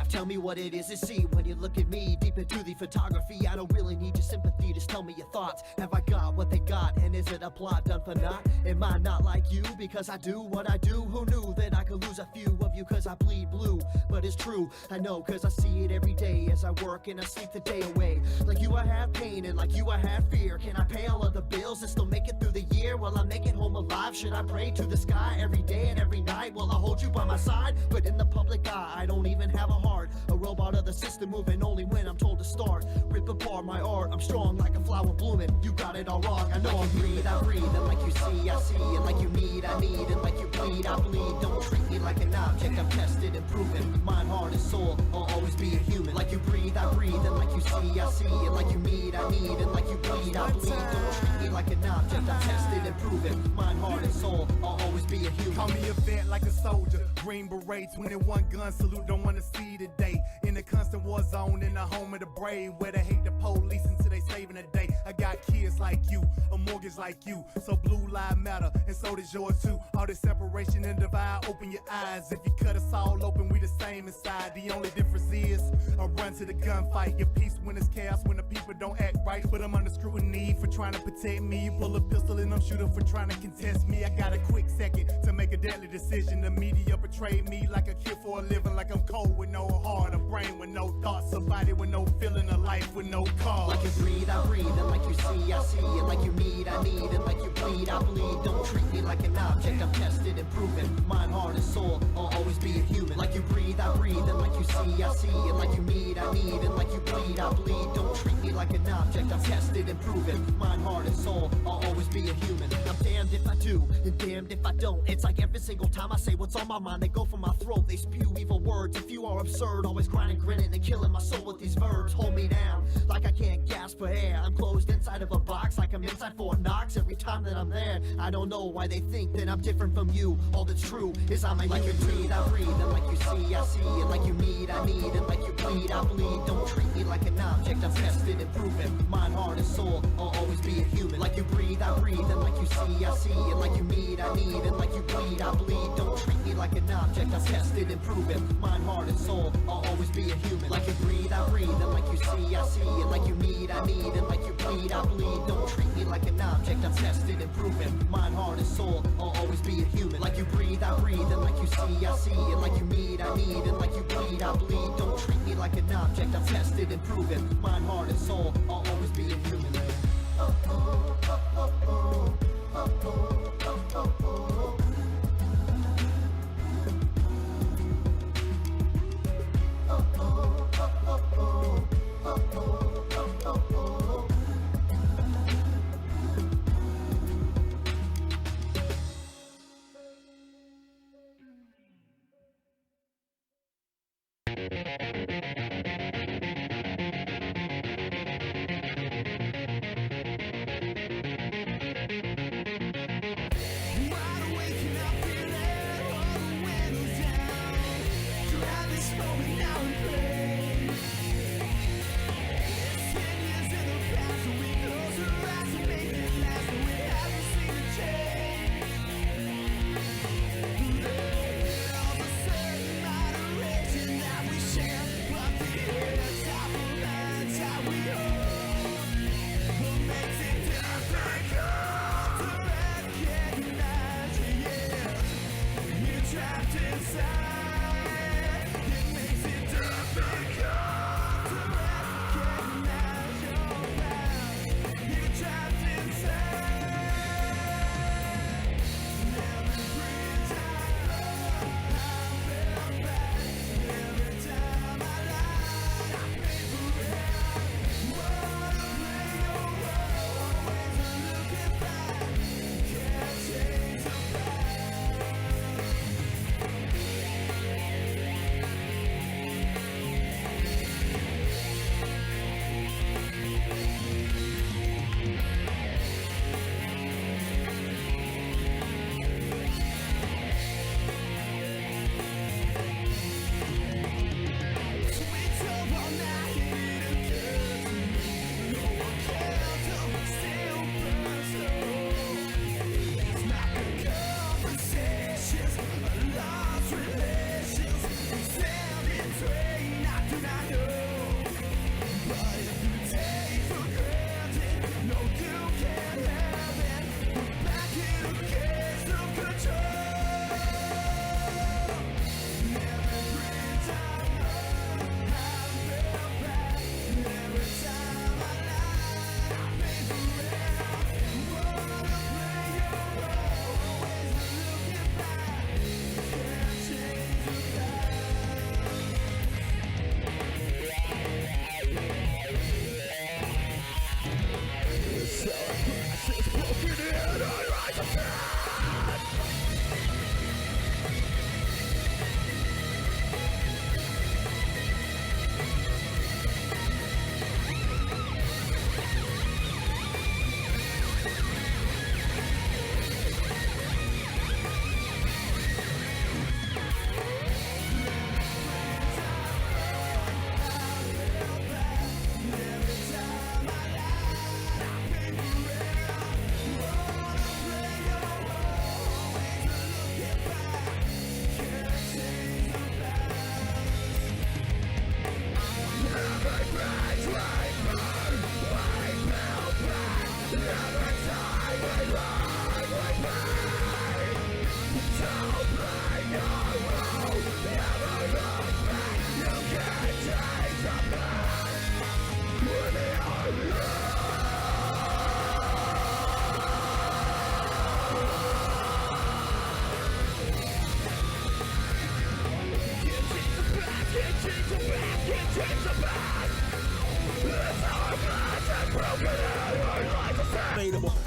Tell me what it is to see when you look at me deep into the photography. I don't really need your sympathy, just tell me your thoughts. Have I got what they got, and is it a plot done for naught? Am I not like you because I do what I do? Who knew that I could lose a few of you cause I bleed blue? But it's true, I know cause I see it every day as I work and I sleep the day away. Like you I have pain and like you I have fear. Can I pay all of the bills and still make it through the year? Will I make it home alive? Should I pray to the sky every day and every night? Will I hold you by my side? But in the public eye I don't even have a heart. A robot of the system moving only when I'm told to start. Rip apart my art, I'm strong like a flower blooming. You got it all wrong, I know I breathe, and like you see, I see. And like you need, I need. And like you bleed, I bleed. Don't treat me like an object, I'm tested and proven. Mind, heart, and soul, I'll always be a human. Like you breathe, I breathe. And like you see, I see. And like you need, I need. And like you bleed, I bleed. Don't treat me like an object, I'm tested and proven. Mind, heart, and soul, I'll always be a human. Call me a vet like a soldier. Green Beret, 21 gun salute, don't wanna see the day. In the constant war zone, in the home of the brave, where they hate the police until they saving the day. I got kids like you, a mortgage like you, so blue lives matter, and so does yours too. All this separation and divide, open your eyes. If you cut us all open, we the same inside. The only difference is I run to the gunfight. Your peace when it's chaos, when the people don't act right. But I'm under scrutiny for trying to protect me. You pull a pistol and I'm shooting for trying to contest me. I got a quick second to make a deadly decision. The media betrayed me like a kid for a living, like I'm cold with no heart, a brain with no thoughts, somebody with no feeling, a life with no cause. Like you breathe, I breathe, and like you see, I see. And like you need, I need. And like you bleed, I bleed. Don't treat me like an object, I'm tested and proven. Mind, heart, and soul, I'll always be a human. Like you breathe, I breathe. And like you see, I see. And like you need, I need. And like you bleed, I bleed. Don't treat me like an object, I'm tested and proven. Mind, heart, and soul, I'll always be a human. I'm damned if I do, and damned if I don't. It's like every single time I say what's on my mind, they go for my throat, they spew evil words. If you are absurd, always grinding, grinning, and killing my soul with these verbs. Hold me down, like I can't gasp for air. I'm closed inside of a box, like I'm inside Fort Knox. Every time that I'm there, I don't know why they think that I'm different from you. All that's true is I'm a like you breathe, I breathe. And like you see, I see. And like you need, I need. And like you bleed, I bleed. Don't treat me like an object, I'm tested and proven. Mind, heart, and soul, I'll always be a human. Like you breathe, I breathe. And like you see, I see. And and like you need, I need, and like you bleed, I bleed. Don't treat me like an object, I've tested and proven. Mind, heart, and soul, I'll always be a human. Like you breathe, I breathe, and like you see, I see, and like you need, I need, and like you bleed, I bleed. Don't treat me like an object, I've tested and proven. Mind, heart, and soul, I'll always be a human. Like you breathe, I breathe, and like you see, I see, and like you need, I need, and like you bleed, I bleed. Don't treat me like an object, I've tested and proven. Mind, heart, and soul, I'll always be a human.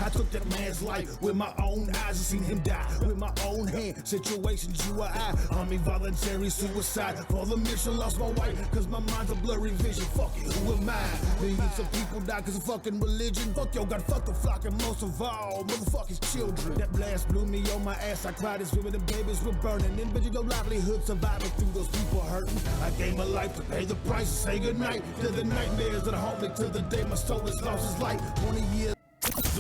I took that man's life with my own eyes and seen him die with my own hand. Situations you or I, I'm involuntary suicide. For the mission, lost my wife, cause my mind's a blurry vision. Fuck it, who am I? Millions of people die cause of fucking religion. Fuck yo, got fucked the flock and most of all, motherfuckers children. That blast blew me on my ass, I cried as women and babies were burning. And but you know livelihood surviving through those people hurting. I gave my life to pay the price and say goodnight to the nightmares that haunt me till the day my soul is lost its light. 20 years.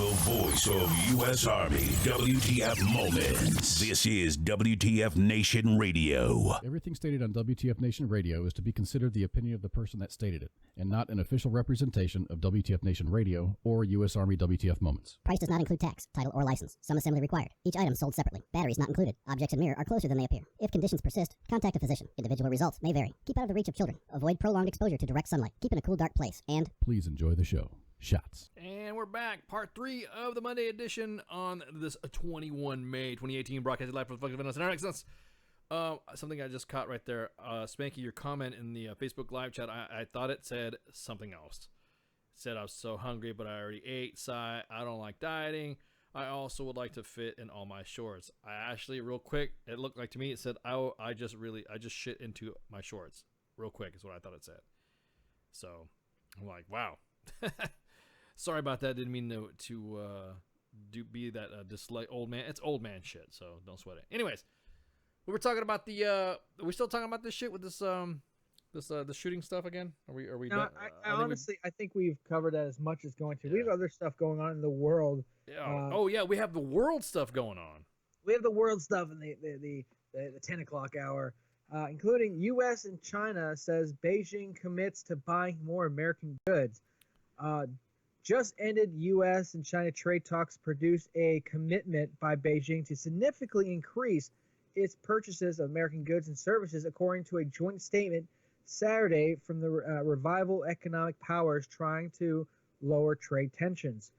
The voice of U.S. Army, WTF Moments. This is WTF Nation Radio. Everything stated on WTF Nation Radio is to be considered the opinion of the person that stated it, and not an official representation of WTF Nation Radio or U.S. Army WTF Moments. Price does not include tax, title, or license. Some assembly required. Each item sold separately. Batteries not included. Objects in mirror are closer than they appear. If conditions persist, contact a physician. Individual results may vary. Keep out of the reach of children. Avoid prolonged exposure to direct sunlight. Keep in a cool, dark place. And please enjoy the show. Shots. And we're back. Part 3 of the Monday edition on this 21 May 2018, broadcasted live from the Fucking Vanilla. Something I just caught right there. Spanky, your comment in the Facebook live chat, I thought it said something else. It said I was so hungry, but I already ate. Sigh, I don't like dieting. I also would like to fit in all my shorts. I actually, real quick, it looked like to me, it said, I just shit into my shorts. Real quick is what I thought it said. So, I'm like, wow. Sorry about that. Didn't mean to be that dislike old man. It's old man shit, so don't sweat it. Anyways, we were talking about the. Are we still talking about this shit with this the shooting stuff again? Are we no, done? I think we've covered that as much as going to. We have other stuff going on in the world. Yeah. We have the world stuff going on. We have the world stuff in the 10 o'clock hour, including U.S. and China says Beijing commits to buying more American goods. Just ended U.S. and China trade talks produced a commitment by Beijing to significantly increase its purchases of American goods and services, according to a joint statement Saturday from the rival economic powers trying to lower trade tensions.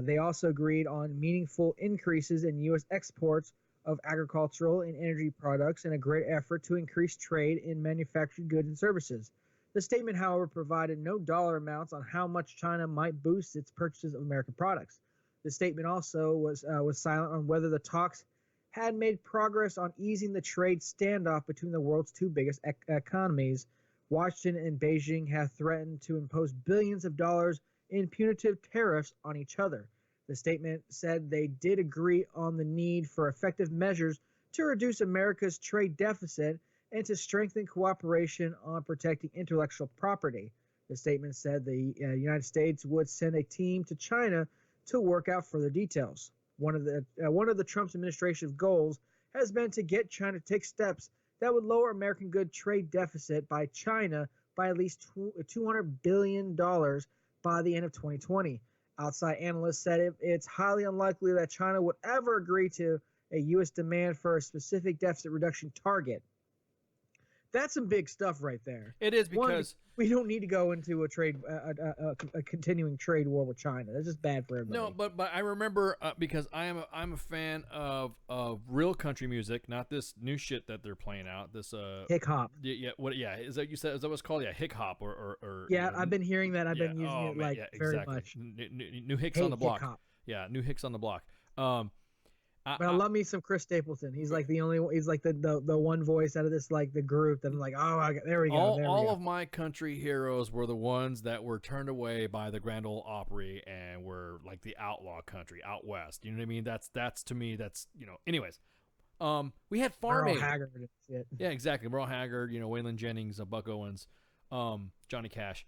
They also agreed on meaningful increases in U.S. exports of agricultural and energy products in a great effort to increase trade in manufactured goods and services. The statement, however, provided no dollar amounts on how much China might boost its purchases of American products. The statement also was silent on whether the talks had made progress on easing the trade standoff between the world's two biggest economies. Washington and Beijing have threatened to impose billions of dollars in punitive tariffs on each other. The statement said they did agree on the need for effective measures to reduce America's trade deficit and to strengthen cooperation on protecting intellectual property. The statement said the United States would send a team to China to work out further details. One of the Trump administration's goals has been to get China to take steps that would lower American good trade deficit by China by at least $200 billion by the end of 2020. Outside analysts said it's highly unlikely that China would ever agree to a U.S. demand for a specific deficit reduction target. That's some big stuff right there. It is, because we don't need to go into a continuing trade war with China. That's just bad for everybody. No, but I remember because I'm a fan of real country music, not this new shit that they're playing out. This hick hop. Yeah. What? Yeah. Is that you said? Is that what's called? Yeah, hick hop or yeah. I've been hearing that. I've been using it very exactly. much. New hicks on the block. Hick-hop. Yeah, new hicks on the block. But I love me some Chris Stapleton. He's like he's like the one voice out of this, like the group that I'm like, there we go. All of my country heroes were the ones that were turned away by the Grand Ole Opry and were like the outlaw country out west. You know what I mean? That's to me, that's, anyways. We had Farm Aid. Merle Haggard and shit. Yeah, exactly. Merle Haggard, Waylon Jennings, Buck Owens, Johnny Cash.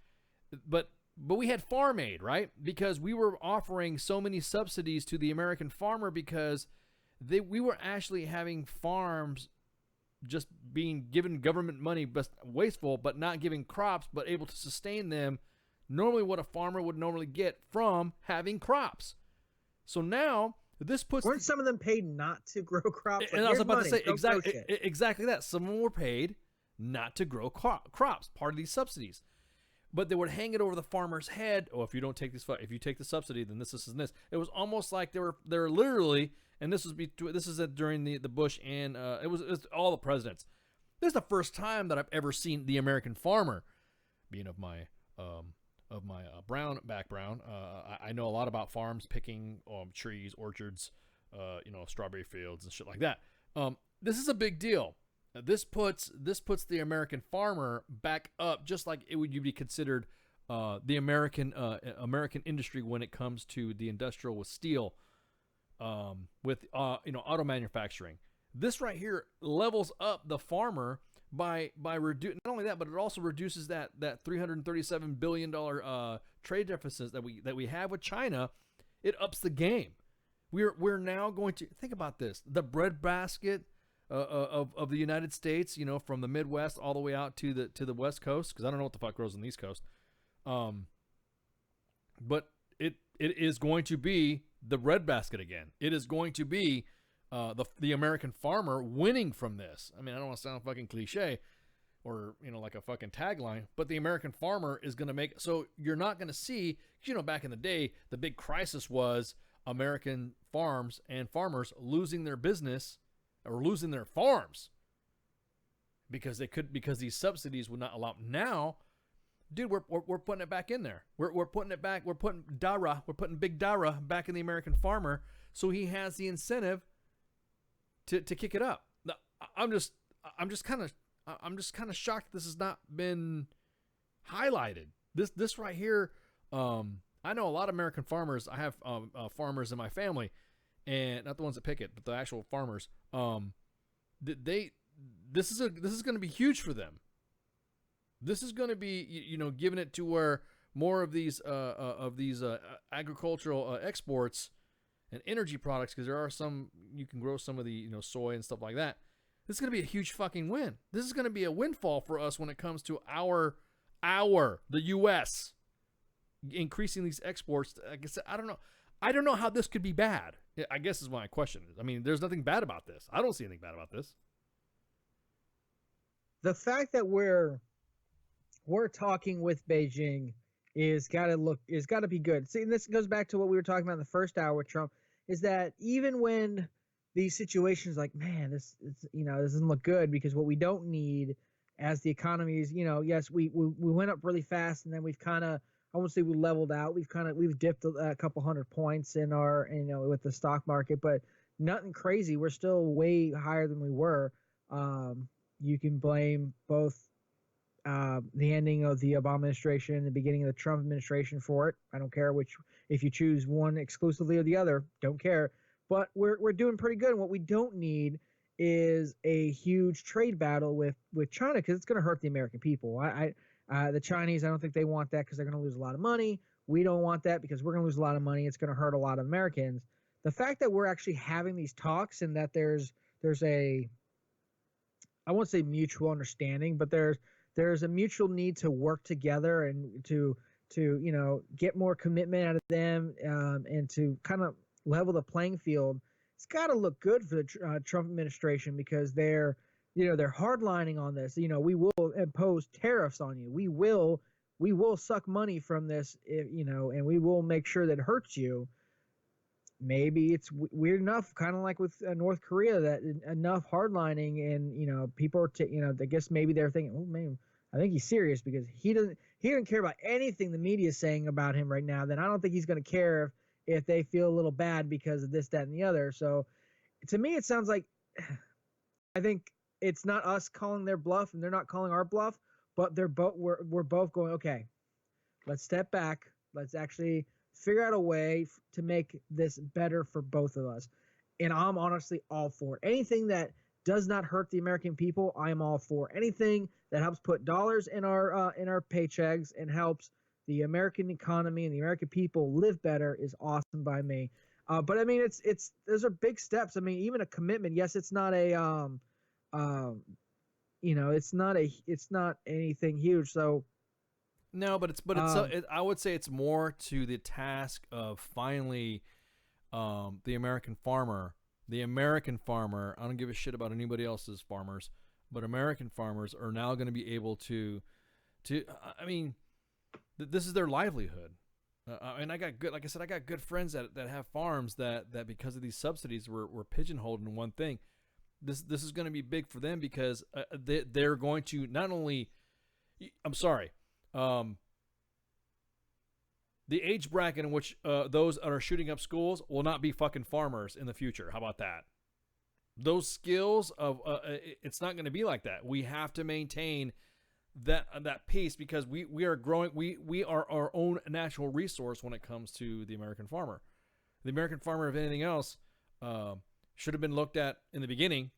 But we had Farm Aid, right? Because we were offering so many subsidies to the American farmer because we were actually having farms just being given government money, but wasteful, but not giving crops, but able to sustain them. Normally what a farmer would normally get from having crops. So now this puts... Weren't some of them paid not to grow crops? And I was about to say exactly that. Some of them were paid not to grow crops, part of these subsidies. But they would hang it over the farmer's head. Oh, if you don't take this, if you take the subsidy, then this and this. It was almost like they were literally, and this is during the Bush and it was all the presidents. This is the first time that I've ever seen the American farmer, being of my brown background. I know a lot about farms, picking trees, orchards, strawberry fields and shit like that. This is a big deal. This puts the American farmer back up, just like it would be considered the American industry when it comes to the industrial with steel, with auto manufacturing. This right here levels up the farmer by reducing, not only that, but it also reduces that $337 billion trade deficit that we have with China. It ups the game. We're now going to think about this. The breadbasket of the United States, you know, from the Midwest all the way out to the West Coast, because I don't know what the fuck grows on the East Coast. But it is going to be the breadbasket again. It is going to be the American farmer winning from this. I mean, I don't want to sound fucking cliche or, you know, like a fucking tagline, but the American farmer is going to make, so you're not going to see, you know, back in the day, the big crisis was American farms and farmers losing their business or losing their farms because these subsidies would not allow. Now, dude, we're putting it back in there. We're putting it back. We're putting Big Dara back in the American farmer, so he has the incentive to kick it up. Now, I'm just kind of shocked this has not been highlighted. This right here. I know a lot of American farmers. I have farmers in my family, and not the ones that pick it, but the actual farmers. This is going to be huge for them. This is going to be, you know, giving it to where more of these agricultural exports and energy products, because there are some, you can grow some of the, you know, soy and stuff like that. This is going to be a huge fucking win. This is going to be a windfall for us when it comes to the U.S. increasing these exports. Like I said, I don't know how this could be bad. I guess is my question. I mean, there's nothing bad about this. I don't see anything bad about this. The fact that we're talking with Beijing is got to be good. See, and this goes back to what we were talking about in the first hour with Trump, is that even when these situations like, man, this doesn't look good, because what we don't need as the economy is, you know, yes, we went up really fast, and then we've kind of, I won't say we leveled out. We've dipped a couple hundred points in our, you know, with the stock market, but nothing crazy. We're still way higher than we were. You can blame both the ending of the Obama administration and the beginning of the Trump administration for it. I don't care if you choose one exclusively or the other, don't care. But we're doing pretty good. And what we don't need is a huge trade battle with China, because it's going to hurt the American people. The Chinese, I don't think they want that, because they're going to lose a lot of money. We don't want that because we're going to lose a lot of money. It's going to hurt a lot of Americans. The fact that we're actually having these talks, and that there's a, I won't say mutual understanding, but there's a mutual need to work together and to you know, get more commitment out of them, and to kind of level the playing field. It's got to look good for the Trump administration, because they're hardlining on this. You know, we will impose tariffs on you. We will suck money from this, you know, and we will make sure that it hurts you. Maybe it's weird enough, kind of like with North Korea, that enough hardlining, and, you know, people are, you know, I guess maybe they're thinking, oh man, I think he's serious, because he doesn't care about anything the media is saying about him right now. Then I don't think he's going to care if they feel a little bad because of this, that, and the other. So to me, it sounds like, I think it's not us calling their bluff and they're not calling our bluff, but we're both going, okay, let's step back. Let's actually figure out a way to make this better for both of us. And I'm honestly all for it. Anything that does not hurt the American people, I am all for. Anything that helps put dollars in our paychecks and helps the American economy and the American people live better is awesome by me. But I mean, it's those are big steps. I mean, even a commitment. Yes, it's not a you know, it's not anything huge. So no, but I would say it's more to the task of finally the American farmer. The American farmer, I don't give a shit about anybody else's farmers, but American farmers are now going to be able to I mean, this is their livelihood. And I got good friends that have farms that because of these subsidies were pigeonholed in one thing. This is going to be big for them, because they're going to not only, the age bracket in which those that are shooting up schools will not be fucking farmers in the future. How about that? Those skills of it's not going to be like that. We have to maintain that pace, because we are growing. We are our own natural resource when it comes to the American farmer. The American farmer, if anything else, should have been looked at in the beginning.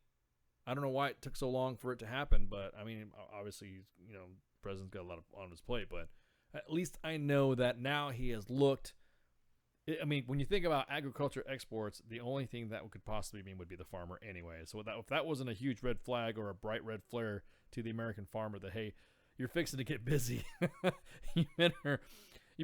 I don't know why it took so long for it to happen, but I mean, obviously, you know, the president's got a lot on his plate, but at least I know that now he has looked I mean, when you think about agriculture exports, the only thing that could possibly mean would be the farmer anyway. So if that wasn't a huge red flag or a bright red flare to the American farmer that, hey, you're fixing to get busy, you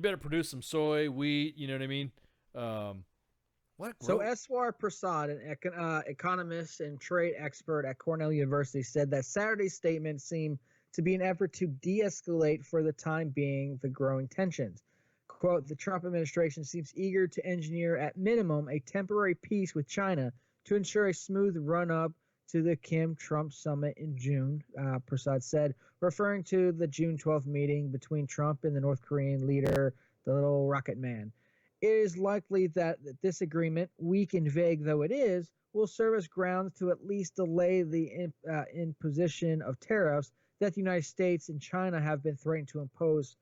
better produce some soy, wheat, you know what I mean? So Eswar Prasad, an economist and trade expert at Cornell University, said that Saturday's statement seemed to be an effort to de-escalate for the time being the growing tensions. Quote, the Trump administration seems eager to engineer at minimum a temporary peace with China to ensure a smooth run-up to the Kim-Trump summit in June, Prasad said, referring to the June 12th meeting between Trump and the North Korean leader, the little rocket man. It is likely that this agreement, weak and vague though it is, will serve as grounds to at least delay the imposition of tariffs that the United States and China have been threatening to impose.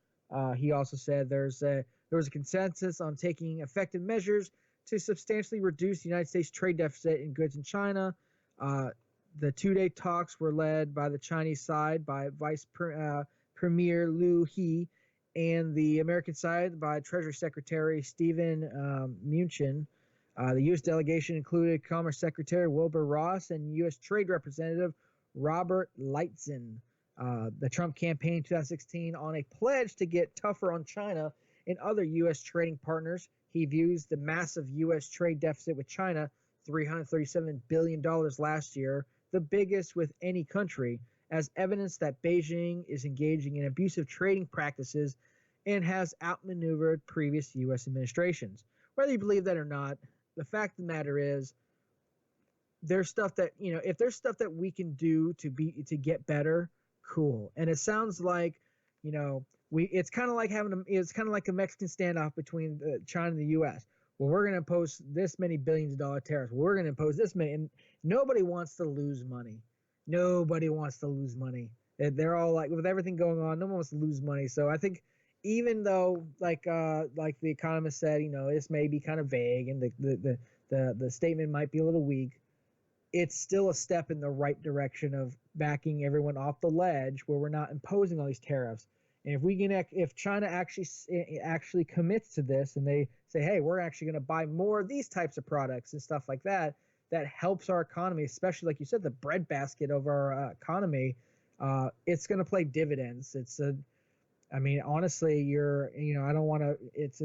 He also said there was a consensus on taking effective measures to substantially reduce the United States trade deficit in goods in China. The two-day talks were led by the Chinese side by Vice Premier Liu He, and the American side by Treasury Secretary Steven Mnuchin. The U.S. delegation included Commerce Secretary Wilbur Ross and U.S. Trade Representative Robert Lightson. The Trump campaign in 2016 on a pledge to get tougher on China and other U.S. trading partners. He views the massive U.S. trade deficit with China, $337 billion last year, the biggest with any country, as evidence that Beijing is engaging in abusive trading practices and has outmaneuvered previous U.S. administrations. Whether you believe that or not, the fact of the matter is there's stuff that, if there's stuff that we can do to get better, cool. And it sounds like, it's kind of like a Mexican standoff between China and the U.S. Well, we're going to impose this many billions of dollar tariffs. We're going to impose this many, and nobody wants to lose money. Nobody wants to lose money. They're all like, with everything going on, no one wants to lose money. So I think even though, like the economist said, this may be kind of vague and the statement might be a little weak, it's still a step in the right direction of backing everyone off the ledge where we're not imposing all these tariffs. And if China actually commits to this and they say, hey, we're actually going to buy more of these types of products and stuff like that, that helps our economy, especially like you said, the breadbasket of our economy. It's going to play dividends. Honestly, I don't want to. It's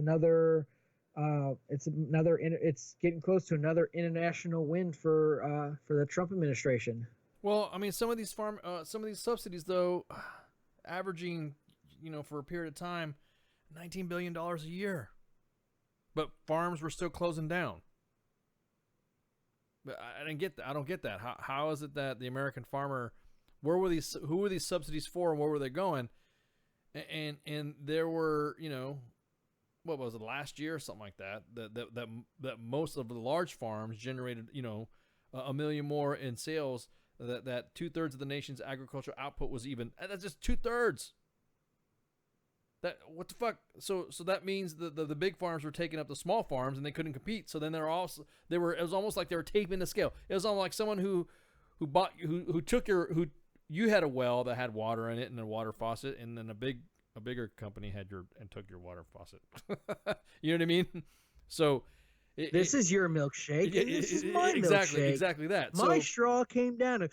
getting close to another international win for the Trump administration. Well, I mean, some of these subsidies though, averaging, for a period of time, $19 billion a year, but farms were still closing down. But I didn't get that. I don't get that. How is it that the American farmer, who were these subsidies for, and where were they going? And there were, what was it, last year or something like that that most of the large farms generated, a million more in sales. That 2/3 of the nation's agricultural output was even. That's just 2/3. That, what the fuck? So that means the big farms were taking up the small farms and they couldn't compete. So then it was almost like they were taping the scale. It was almost like someone who you had a well that had water in it and a water faucet, and then a bigger company took your water faucet. You know what I mean? So this is your milkshake. This is my milkshake. Exactly that. My straw came down. And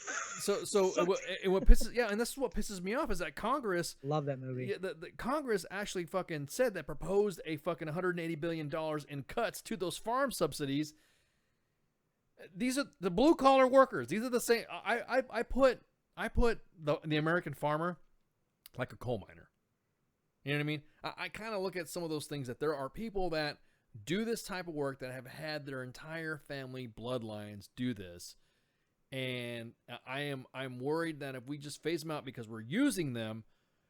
what pisses and this is what pisses me off is that Congress, love that movie. Yeah, the Congress actually fucking said that, proposed a fucking $180 billion in cuts to those farm subsidies. These are the blue collar workers. These are the same. I put the American farmer like a coal miner. You know what I mean? I kind of look at some of those things, that there are people that do this type of work that have had their entire family bloodlines do this, and I'm worried that if we just phase them out because we're using them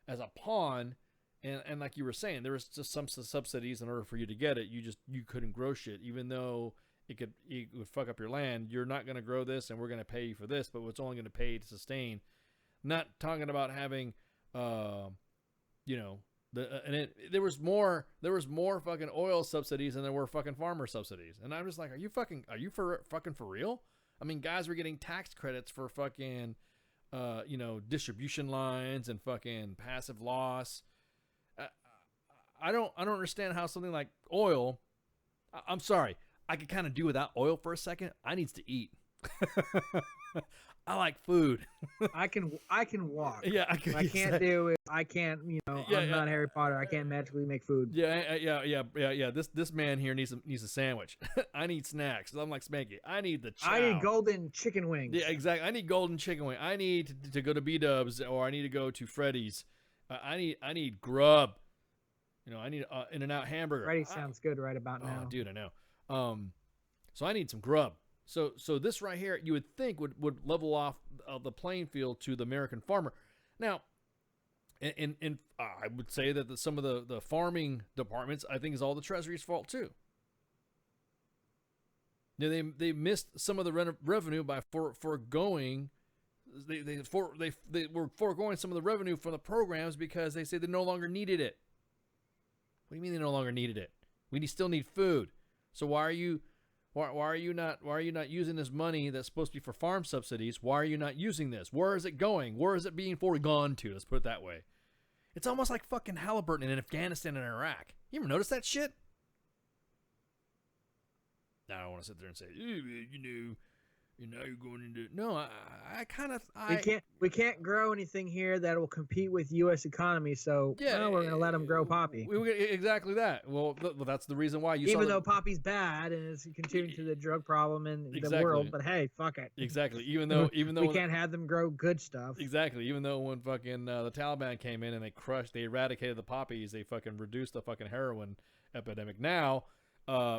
as a pawn, and like you were saying, there was just some subsidies in order for you to get it. You couldn't grow shit, even though it would fuck up your land. You're not going to grow this, and we're going to pay you for this, but it's only going to pay to sustain. Not talking about having, there was more fucking oil subsidies than there were fucking farmer subsidies, and I'm just like, are you for real? I mean, guys were getting tax credits for fucking, distribution lines and fucking passive loss. I don't understand how something like oil, I'm sorry. I could kind of do without oil for a second. I needs to eat. I like food. I can walk. Yeah, I can't do it. I can't, I'm not Harry Potter. I can't magically make food. Yeah. This man here needs a sandwich. I need snacks. I'm like Spanky. I need the chow. I need golden chicken wings. Yeah, exactly. I need golden chicken wing. I need to go to B-Dubs, or I need to go to Freddy's. I need grub. I need In-N-Out hamburger. Freddy sounds good right about now. Oh, dude, I know. So I need some grub. So this right here, you would think would level off the playing field to the American farmer. Now, and I would say that some of the farming departments, I think, is all the Treasury's fault too. They missed some of the revenue by foregoing. They were foregoing some of the revenue from the programs because they said they no longer needed it. What do you mean they no longer needed it? We still need food. So why are you not using this money that's supposed to be for farm subsidies? Why are you not using this? Where is it going? Where is it being foregone to? Let's put it that way. It's almost like fucking Halliburton in Afghanistan and Iraq. You ever notice that shit? Now I don't want to sit there and say, you're going into no. We can't grow anything here that will compete with U.S. economy. So we're going to let them grow poppy. Exactly that. Well, that's the reason why even though poppy's bad and it's contributing to the drug problem in the world. But hey, fuck it. Exactly. Even though we can't have them grow good stuff. Exactly. Even though when fucking the Taliban came in and they eradicated the poppies, they fucking reduced the fucking heroin epidemic. Now.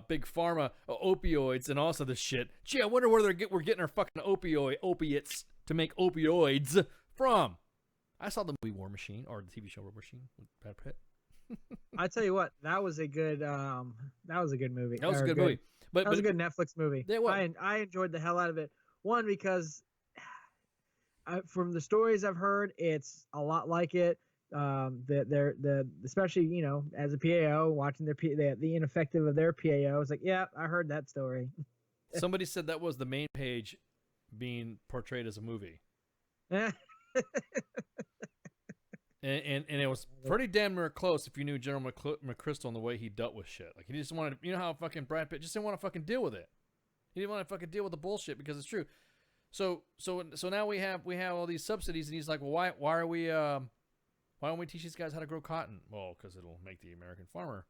Big pharma, opioids, and also this shit. Gee, I wonder where we're getting our fucking opiates to make opioids from. I saw the movie War Machine, or the TV show War Machine with Brad Pitt. I tell you what, that was a good movie. That was a good movie. That was a good Netflix movie. I enjoyed the hell out of it. One, because from the stories I've heard, it's a lot like it. Especially as a PAO watching the ineffective of their PAO, it's like, yeah, I heard that story. Somebody said that was the main page being portrayed as a movie. and it was pretty damn near close if you knew General McChrystal and the way he dealt with shit. Like, he just wanted, how fucking Brad Pitt just didn't want to fucking deal with it. He didn't want to fucking deal with the bullshit because it's true. So now we have all these subsidies, and he's like, well, why don't we teach these guys how to grow cotton? Well, because it'll make the American farmer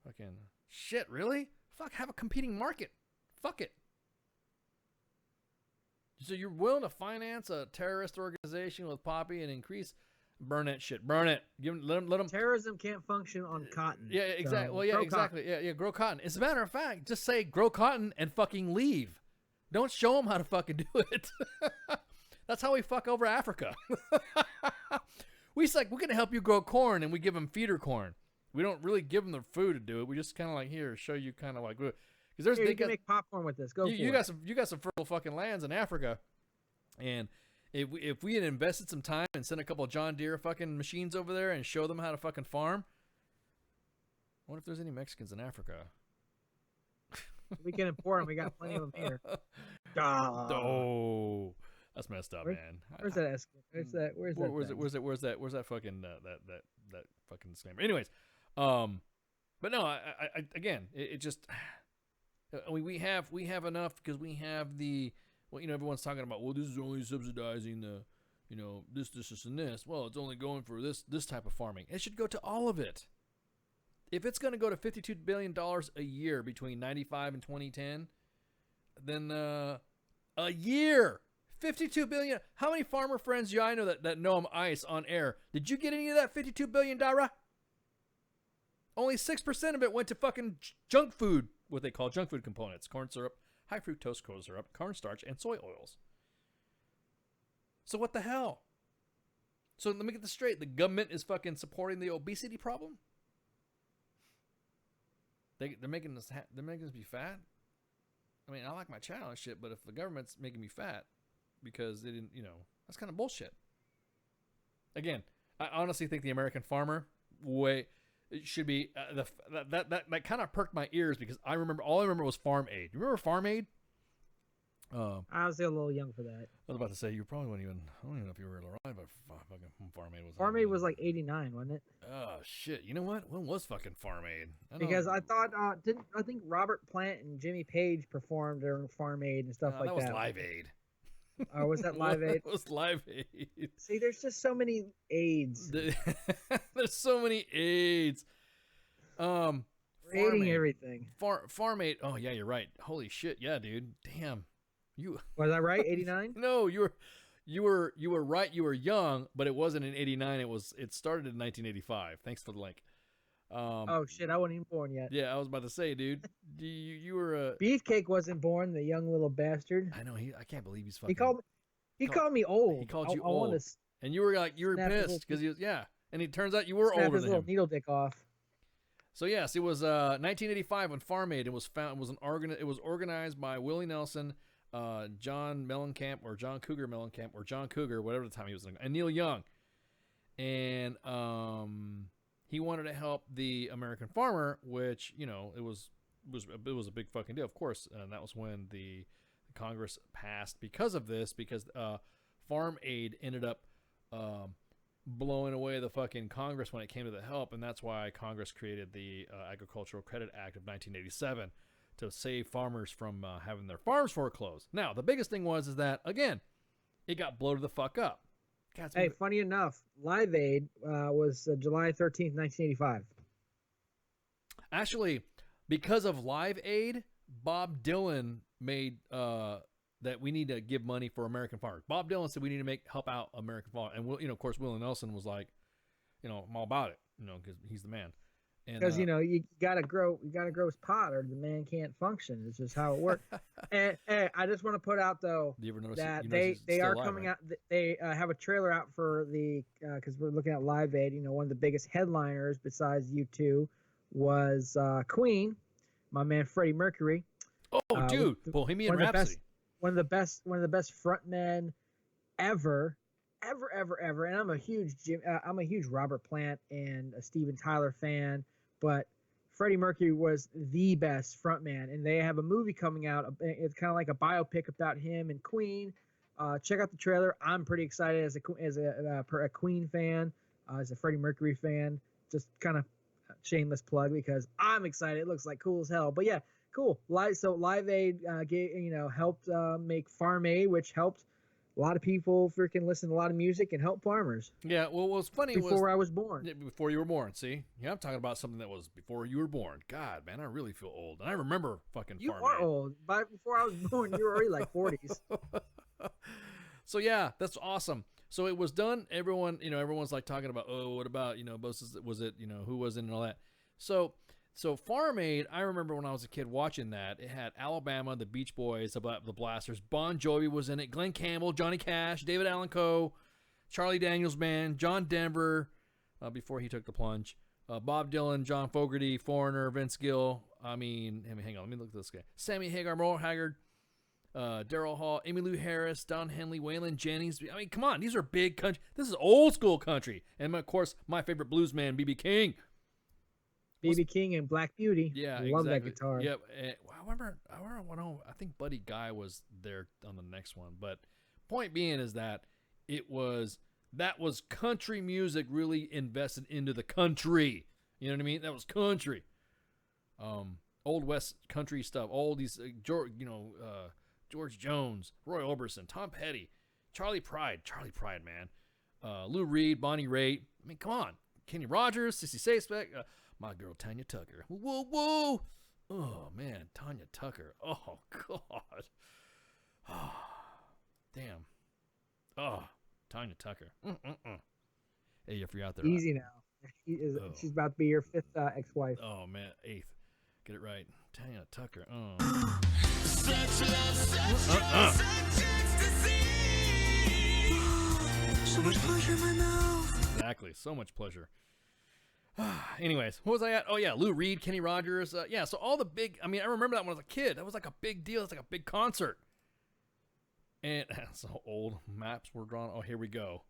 fucking shit. Really? Fuck, have a competing market. Fuck it. So you're willing to finance a terrorist organization with poppy and burn that shit. Burn it. Let them. Terrorism can't function on cotton. Yeah, exactly. So well, yeah, exactly. Cotton. Yeah, grow cotton. As a matter of fact, just say grow cotton and fucking leave. Don't show them how to fucking do it. That's how we fuck over Africa. We're going to help you grow corn, and we give them feeder corn. We don't really give them the food to do it. We just kind of like, here, show you kind of like, because you can make popcorn with this. You got some fertile fucking lands in Africa, and if we had invested some time and sent a couple of John Deere fucking machines over there and show them how to fucking farm, I wonder if there's any Mexicans in Africa. We can import them. We got plenty of them here. Oh. That's messed up, man. Where's that? Where's that fucking that fucking disclaimer? Anyways, but no, I again, it just we have enough because we have the everyone's talking about, well, this is only subsidizing the this and this. Well, it's only going for this type of farming. It should go to all of it. If it's going to go to $52 billion a year between 95 and 2010, then a year. 52 billion. How many farmer friends do I know that know I'm ice on air? Did you get any of that $52 billion? Only 6% of it went to fucking junk food, what they call junk food components: corn syrup, high fructose corn syrup, cornstarch, and soy oils. So what the hell? So let me get this straight. The government is fucking supporting the obesity problem? They're making us be fat? I mean, I like my child and shit, but if the government's making me fat because they didn't, that's kind of bullshit. Again, I honestly think the American farmer it should be that kind of perked my ears because all I remember was Farm Aid. You remember Farm Aid? I was still a little young for that. I was about to say you probably wouldn't even. I don't even know if you were alive, but fucking Farm Aid was. Farm Aid was like '89, wasn't it? Oh shit! You know what? When was fucking Farm Aid? Because I thought I think Robert Plant and Jimmy Page performed during Farm Aid and stuff like that. That was Live Aid. Oh, was that Live Aid? It was Live Aid. See, there's just so many aids. There's so many aids. We're aiding everything. Farm Aid. Oh yeah, you're right. Holy shit, yeah, dude. Damn. Was I right? 89? No, you were right. You were young, but it wasn't in 89. It started in 1985. Thanks for the link. Oh shit, I wasn't even born yet. Yeah, I was about to say, dude. You were Beefcake wasn't born, the young little bastard. I know. I can't believe he's fucking. He called me old. He called you I old, wanna and you were pissed because he was and it turns out you were older his than little him. needle dick off. So yes, it was 1985 when Farm Aid. It was organized by Willie Nelson, John Mellencamp or John Cougar Mellencamp or John Cougar, whatever the time he was, and Neil Young, and he wanted to help the American farmer, which it was a big fucking deal, of course, and that was when the Congress passed because of this, because Farm Aid ended up blowing away the fucking Congress when it came to the help, and that's why Congress created the Agricultural Credit Act of 1987 to save farmers from having their farms foreclosed. Now, the biggest thing is that, again, it got bloated the fuck up. Hey, funny enough, Live Aid was July 13th, 1985. Actually, because of Live Aid, Bob Dylan made that we need to give money for American farmers. Bob Dylan said we need to help out American farmers, and of course, Willie Nelson was like, I'm all about it, because he's the man. Because you gotta grow his pot, or the man can't function. It's just how it works. and I just want to put out though that they are coming out. They have a trailer out for the because we're looking at Live Aid. One of the biggest headliners besides U2 was Queen, my man Freddie Mercury. Oh, dude, Bohemian Rhapsody. One of the best frontmen ever. And I'm a huge Robert Plant and a Steven Tyler fan, but Freddie Mercury was the best frontman, and they have a movie coming out. It's kind of like a biopic about him and Queen. Check out the trailer. I'm pretty excited as a Queen fan, as a Freddie Mercury fan. Just kind of shameless plug because I'm excited. It looks like cool as hell. But yeah, cool. Live Aid helped make Farm Aid, which helped a lot of people freaking listen to a lot of music and help farmers. Yeah, well, what's funny before I was born. Before you were born, see? Yeah, I'm talking about something that was before you were born. God, man, I really feel old. And I remember fucking You Farm are Aid. old. Before I was born, you were already like 40s. So yeah, that's awesome. So it was done. Everyone's like talking about, what about, was it, who was in and all that. So Farm Aid, I remember when I was a kid watching that. It had Alabama, the Beach Boys, the Blasters, Bon Jovi was in it, Glenn Campbell, Johnny Cash, David Allan Coe, Charlie Daniels Band, John Denver, before he took the plunge, Bob Dylan, John Fogerty, Foreigner, Vince Gill. Hang on, let me look at this guy. Sammy Hagar, Merle Haggard, Daryl Hall, Emmylou Harris, Don Henley, Waylon Jennings. I mean, come on, these are big country. This is old school country, and of course, my favorite blues man, B.B. King. B.B. King and Black Beauty. Yeah, I love that guitar. Yep. I think Buddy Guy was there on the next one. But point being is that that was country music really invested into the country. You know what I mean? That was country. Old West country stuff. All these, George Jones, Roy Orbison, Tom Petty, Charlie Pride, man. Lou Reed, Bonnie Raitt. I mean, come on. Kenny Rogers, Sissy Spacek. My girl, Tanya Tucker. Whoa, whoa. Oh, man. Tanya Tucker. Oh, God. Oh, damn. Oh, Tanya Tucker. Hey, if you're out there. Easy now. She's about to be your fifth ex-wife. Oh, man. Eighth. Get it right. Tanya Tucker. Oh. So much pleasure in my mouth. Exactly. So much pleasure. Anyways, what was I at? Oh, yeah, Lou Reed, Kenny Rogers. So all the big, I remember that when I was a kid. That was like a big deal. It's like a big concert. And so old maps were drawn. Oh, here we go.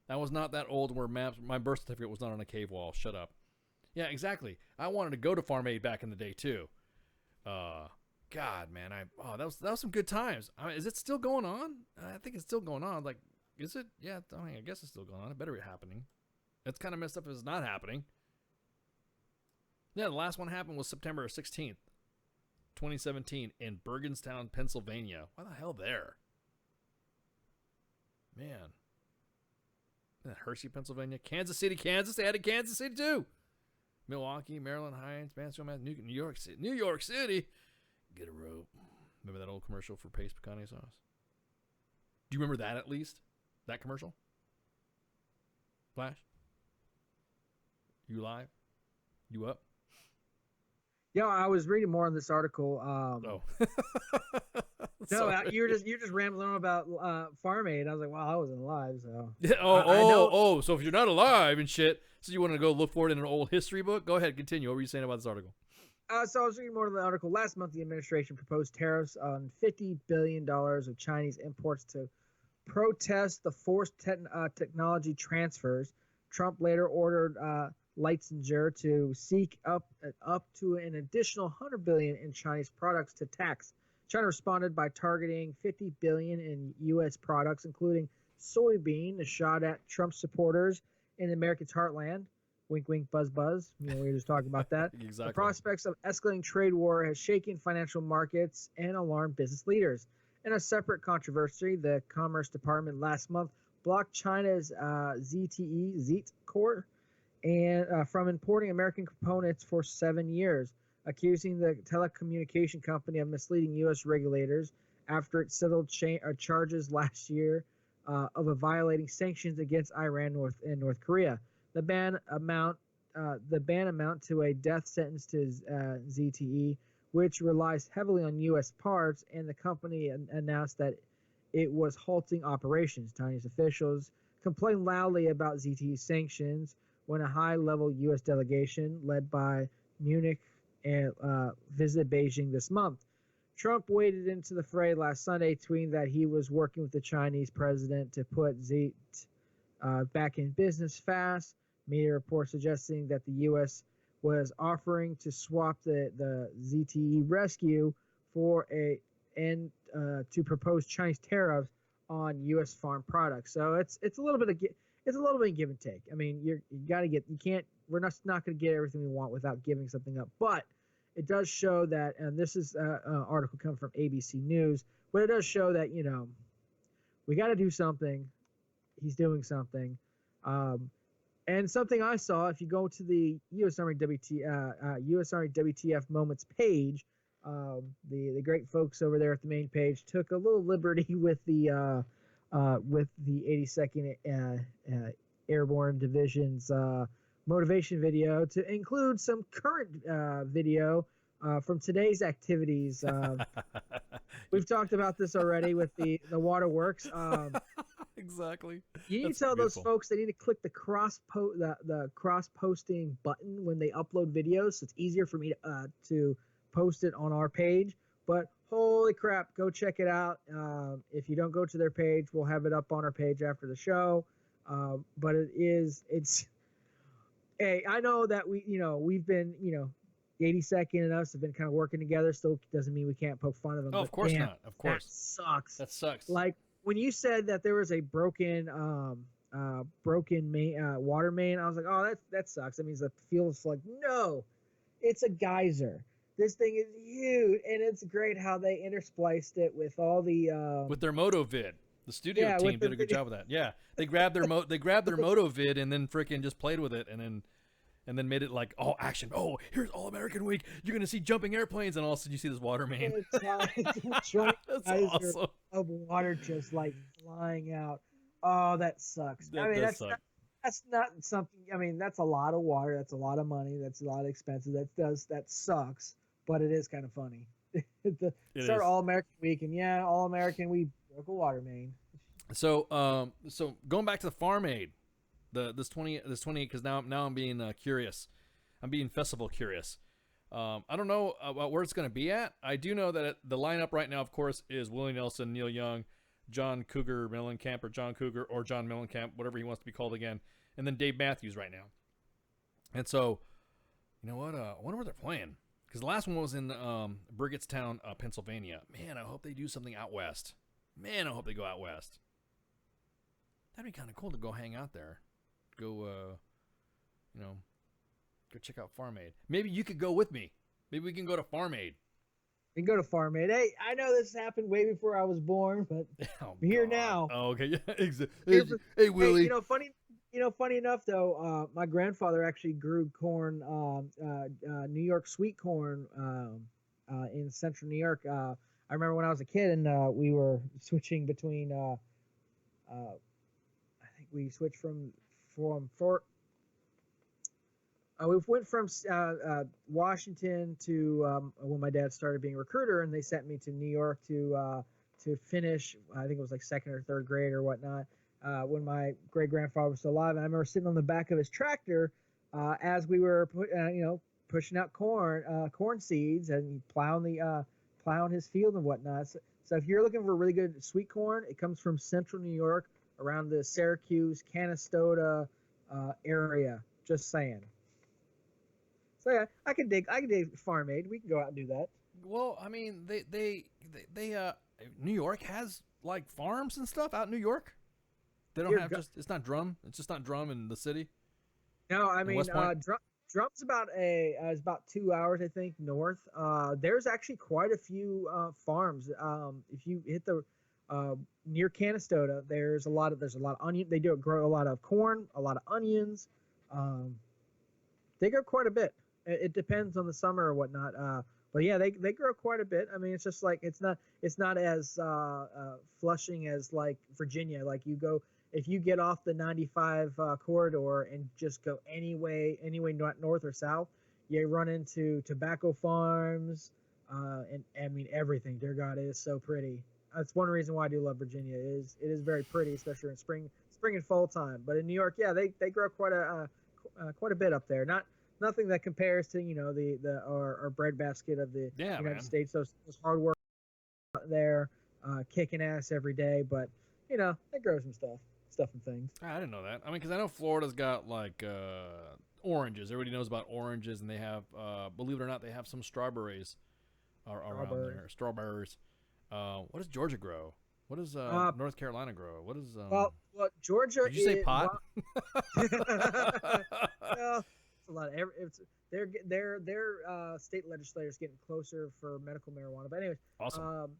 That was not that old where maps, my birth certificate was not on a cave wall. Shut up. Yeah, exactly. I wanted to go to Farm Aid back in the day, too. God, God, man, that was some good times. Is it still going on? I think it's still going on. Like, is it? Yeah, I guess it's still going on. It better be happening. It's kind of messed up if it's not happening. Yeah, the last one happened was September 16th, 2017 in Bergenstown, Pennsylvania. Why the hell there? Man. Hershey, Pennsylvania. Kansas City, Kansas. They added Kansas City too. Milwaukee, Maryland Heights, Mansfield, New York City. New York City. Get a rope. Remember that old commercial for Pace Picante sauce? Do you remember that at least? That commercial? Flash? You live? You up? Yeah, I was reading more on this article. No, you're just rambling on about Farm Aid. I was like, well, I wasn't alive, so. Yeah, so if you're not alive and shit, so you want to go look for it in an old history book? Go ahead, continue. What were you saying about this article? So I was reading more of the article. Last month, the administration proposed tariffs on $50 billion of Chinese imports to protest the forced technology transfers. Trump later ordered Leitzinger to seek up to an additional $100 billion in Chinese products to tax. China responded by targeting $50 billion in U.S. products, including soybean, a shot at Trump supporters in America's heartland. Wink, wink, buzz, buzz. We were just talking about that. Exactly. The prospects of escalating trade war has shaken financial markets and alarmed business leaders. In a separate controversy, the Commerce Department last month blocked China's ZTE Corp and from importing American components for 7 years, accusing the telecommunication company of misleading U.S. regulators after it settled charges last year of violating sanctions against Iran and North Korea. The ban amount to a death sentence to ZTE, which relies heavily on U.S. parts, and the company announced that it was halting operations. Chinese officials complained loudly about ZTE sanctions when a high-level U.S. delegation led by Munich visited Beijing this month. Trump waded into the fray last Sunday, tweeting that he was working with the Chinese president to put ZTE back in business fast. Media reports suggesting that the U.S. was offering to swap the ZTE rescue for to propose Chinese tariffs on U.S. farm products. So it's a little bit of give and take. I mean, we're not going to get everything we want without giving something up. But it does show that, and this is an article coming from ABC News, but it does show that, we got to do something. He's doing something. And something I saw, if you go to the U.S. Army WTF Moments page, the great folks over there at the main page took a little liberty with the 82nd Airborne Division's motivation video to include some current video from today's activities. We've talked about this already with the waterworks. Exactly. You need to tell those folks they need to click the cross posting button when they upload videos, so it's easier for me to post it on our page. But holy crap, go check it out. If you don't go to their page, we'll have it up on our page after the show. But it's. Hey, I know that we've been 82nd and us have been kind of working together. Still doesn't mean we can't poke fun of them. Oh, of course not. Of course. That sucks. That sucks. Like when you said that there was a broken water main, I was like, oh, that sucks. That means the field's like, no, it's a geyser. This thing is huge, and it's great how they interspliced it with all the with their MotoVid. The studio team did a good job with that. Yeah, they grabbed their MotoVid and then freaking just played with it, and then made it like all action. Oh, here's All American Week. You're gonna see jumping airplanes, and all of a sudden you see this water main. That's awesome. Of water just like flying out. Oh, that sucks. That's not something. I mean, that's a lot of water. That's a lot of money. That's a lot of expenses. That sucks. But it is kind of funny. Start All American Week, and All American we broke a water main. So going back to the Farm Aid, this 20 because now I'm being curious. I'm being festival curious. I don't know about where it's going to be at. I do know that the lineup right now, of course, is Willie Nelson, Neil Young, John Cougar Mellencamp, or John Cougar, or John Mellencamp, whatever he wants to be called again, and then Dave Matthews right now. And so, you know what? I wonder what they're playing, Because the last one was in Brigattstown, Pennsylvania. Man, I hope they do something out west. Man, I hope they go out west. That'd be kind of cool to go hang out there. Go, go check out Farm Aid. Maybe you could go with me. Maybe we can go to Farm Aid. We can go to Farm Aid. Hey, I know this happened way before I was born, but I'm here now. Oh, okay, yeah, exactly. Hey, Willie. Hey, funny enough though, my grandfather actually grew corn, New York sweet corn, in central New York. I remember when I was a kid and we were switching between. I think we switched from Fort. We went from Washington to when my dad started being a recruiter, and they sent me to New York to finish. I think it was like second or third grade or whatnot. When my great grandfather was still alive, and I remember sitting on the back of his tractor as we were pushing out corn seeds and plowing his field and whatnot. So if you're looking for really good sweet corn, it comes from central New York, around the Syracuse, Canastota area. Just saying. So yeah, I can dig Farm Aid. We can go out and do that. Well, I mean, they New York has like farms and stuff out in New York. They don't have it's not Drum. It's just not Drum in the city. No, I mean Drum's about is about 2 hours I think north. There's actually quite a few farms. If you hit the near Canastota, there's a lot of onion. They do grow a lot of corn, a lot of onions. They grow quite a bit. It depends on the summer or whatnot. But yeah, they grow quite a bit. I mean, it's just like it's not as flushing as like Virginia. Like if you get off the 95 corridor and just go any way north or south, you run into tobacco farms and I mean everything. Dear God, it is so pretty. That's one reason why I do love Virginia. It is very pretty, especially in spring and fall time. But in New York, yeah, they grow quite a bit up there. Nothing that compares to our breadbasket of the United States. Those hard work out there, kicking ass every day. But they grow some stuff and things. I didn't know that. I mean, because I know Florida's got like oranges. Everybody knows about oranges, and they have, believe it or not, they have some strawberries around there. Strawberries. What does Georgia grow? What does North Carolina grow? What is well, Georgia. Did you say pot? Well, it's a lot of their state legislators getting closer for medical marijuana. But anyways, awesome.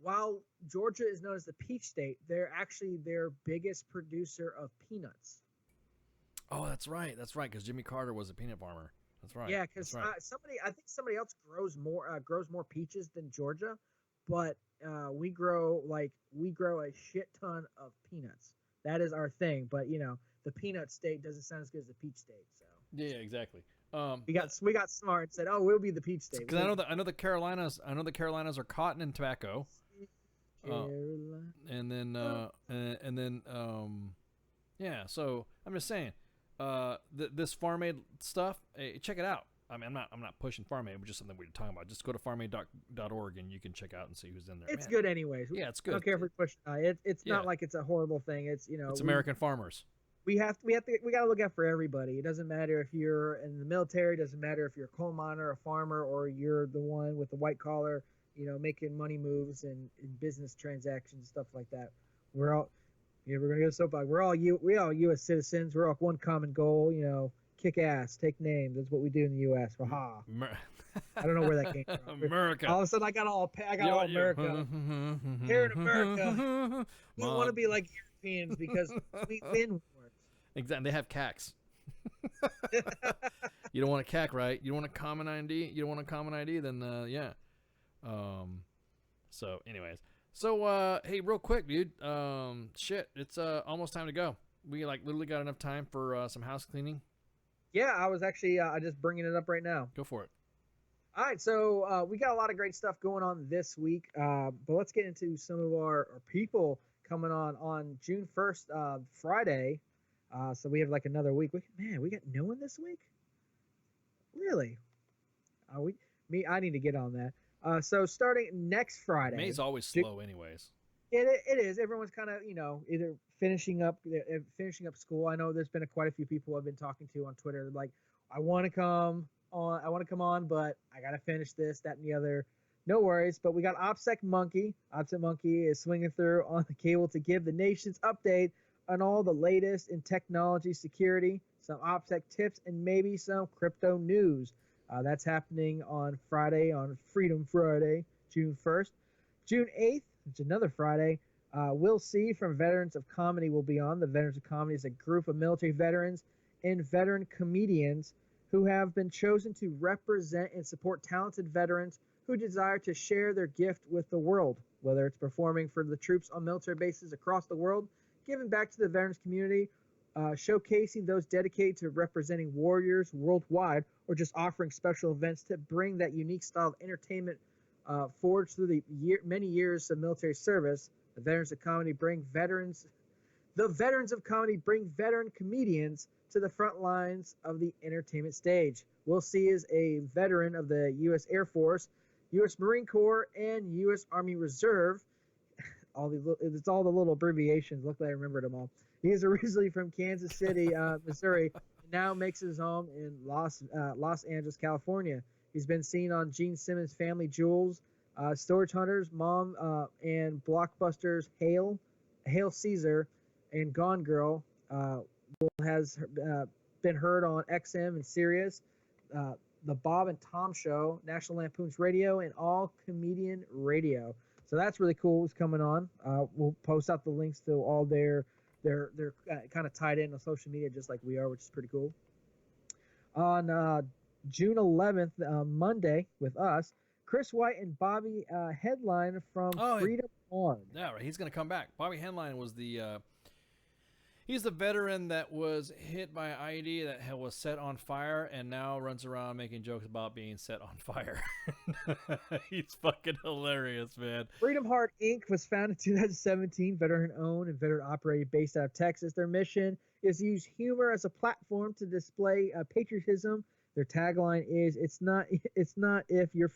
While Georgia is known as the peach state, they're actually their biggest producer of peanuts. Oh, that's right. Because Jimmy Carter was a peanut farmer. That's right. Yeah, because I think somebody else grows more peaches than Georgia, but we grow a shit ton of peanuts. That is our thing. But the peanut state doesn't sound as good as the peach state. So yeah, exactly. We got smart and said, "Oh, we'll be the peach state." Because I know the Carolinas. I know the Carolinas are cotton and tobacco. And then yeah. So I'm just saying, this Farm Aid stuff. Hey, check it out. I mean, I'm not pushing Farm Aid, but just something we're talking about. Just go to farmaid.org and you can check out and see who's in there. It's good anyways. Yeah, it's good. I don't care if we push. It's not like it's a horrible thing. It's it's American farmers. We got to look out for everybody. It doesn't matter if you're in the military. It doesn't matter if you're a coal miner, a farmer, or you're the one with the white collar, making money moves and business transactions, stuff like that. We're all, we're gonna go soapbox. We're all U.S. citizens. We're all one common goal. Kick ass, take names. That's what we do in the U.S. Ha. I don't know where that came from. America. All of a sudden, I got all America. Here in America, we don't want to be like Europeans because we win wars. Exactly. They have CACs. You don't want a CAC, right? You don't want a common ID. You don't want a common ID, then yeah. So, anyways, hey, real quick, dude. Shit, it's almost time to go. We literally got enough time for some house cleaning. Yeah, I was actually just bringing it up right now. Go for it. All right, so we got a lot of great stuff going on this week, but let's get into some of our people coming on June 1st, Friday. So we have like another week. We got no one this week? Really? I need to get on that. So starting next Friday. May's always slow anyways. It is. Everyone's kind of, either finishing up school. I know there's been quite a few people I've been talking to on Twitter. Like, I want to come on. I want to come on, but I gotta finish this, that, and the other. No worries. But we got OPSEC Monkey. OPSEC Monkey is swinging through on the cable to give the nation's update on all the latest in technology, security, some OPSEC tips, and maybe some crypto news. That's happening on Friday, on Freedom Friday, June 1st. June 8th, it's another Friday. We'll see from Veterans of Comedy will be on. The Veterans of Comedy is a group of military veterans and veteran comedians who have been chosen to represent and support talented veterans who desire to share their gift with the world, whether it's performing for the troops on military bases across the world, giving back to the veterans community, showcasing those dedicated to representing warriors worldwide, or just offering special events to bring that unique style of entertainment forward through the many years of military service. The Veterans of Comedy bring veterans comedians to the front lines of the entertainment stage. Will C is a veteran of the U.S. Air Force, U.S. Marine Corps, and U.S. Army Reserve. It's all the little abbreviations. Luckily, I remembered them all. He is originally from Kansas City, Missouri, and now makes his home in Los Angeles, California. He's been seen on Gene Simmons' Family Jewels, Storage Hunters, Mom, and Blockbuster's Hail Caesar, and Gone Girl. Has been heard on XM and Sirius, the Bob and Tom Show, National Lampoon's Radio, and All Comedian Radio. So that's really cool. What's coming on? We'll post out the links to all their kind of tied in on social media, just like we are, which is pretty cool. On June 11th, Monday, with us, Chris White and Bobby Headline from Freedom Hard. Yeah, right. He's going to come back. Bobby Headline was he's the veteran that was hit by an IED that was set on fire and now runs around making jokes about being set on fire. He's fucking hilarious, man. Freedom Heart Inc. was founded in 2017, veteran-owned and veteran-operated, based out of Texas. Their mission is to use humor as a platform to display patriotism. Their tagline is, "It's not if you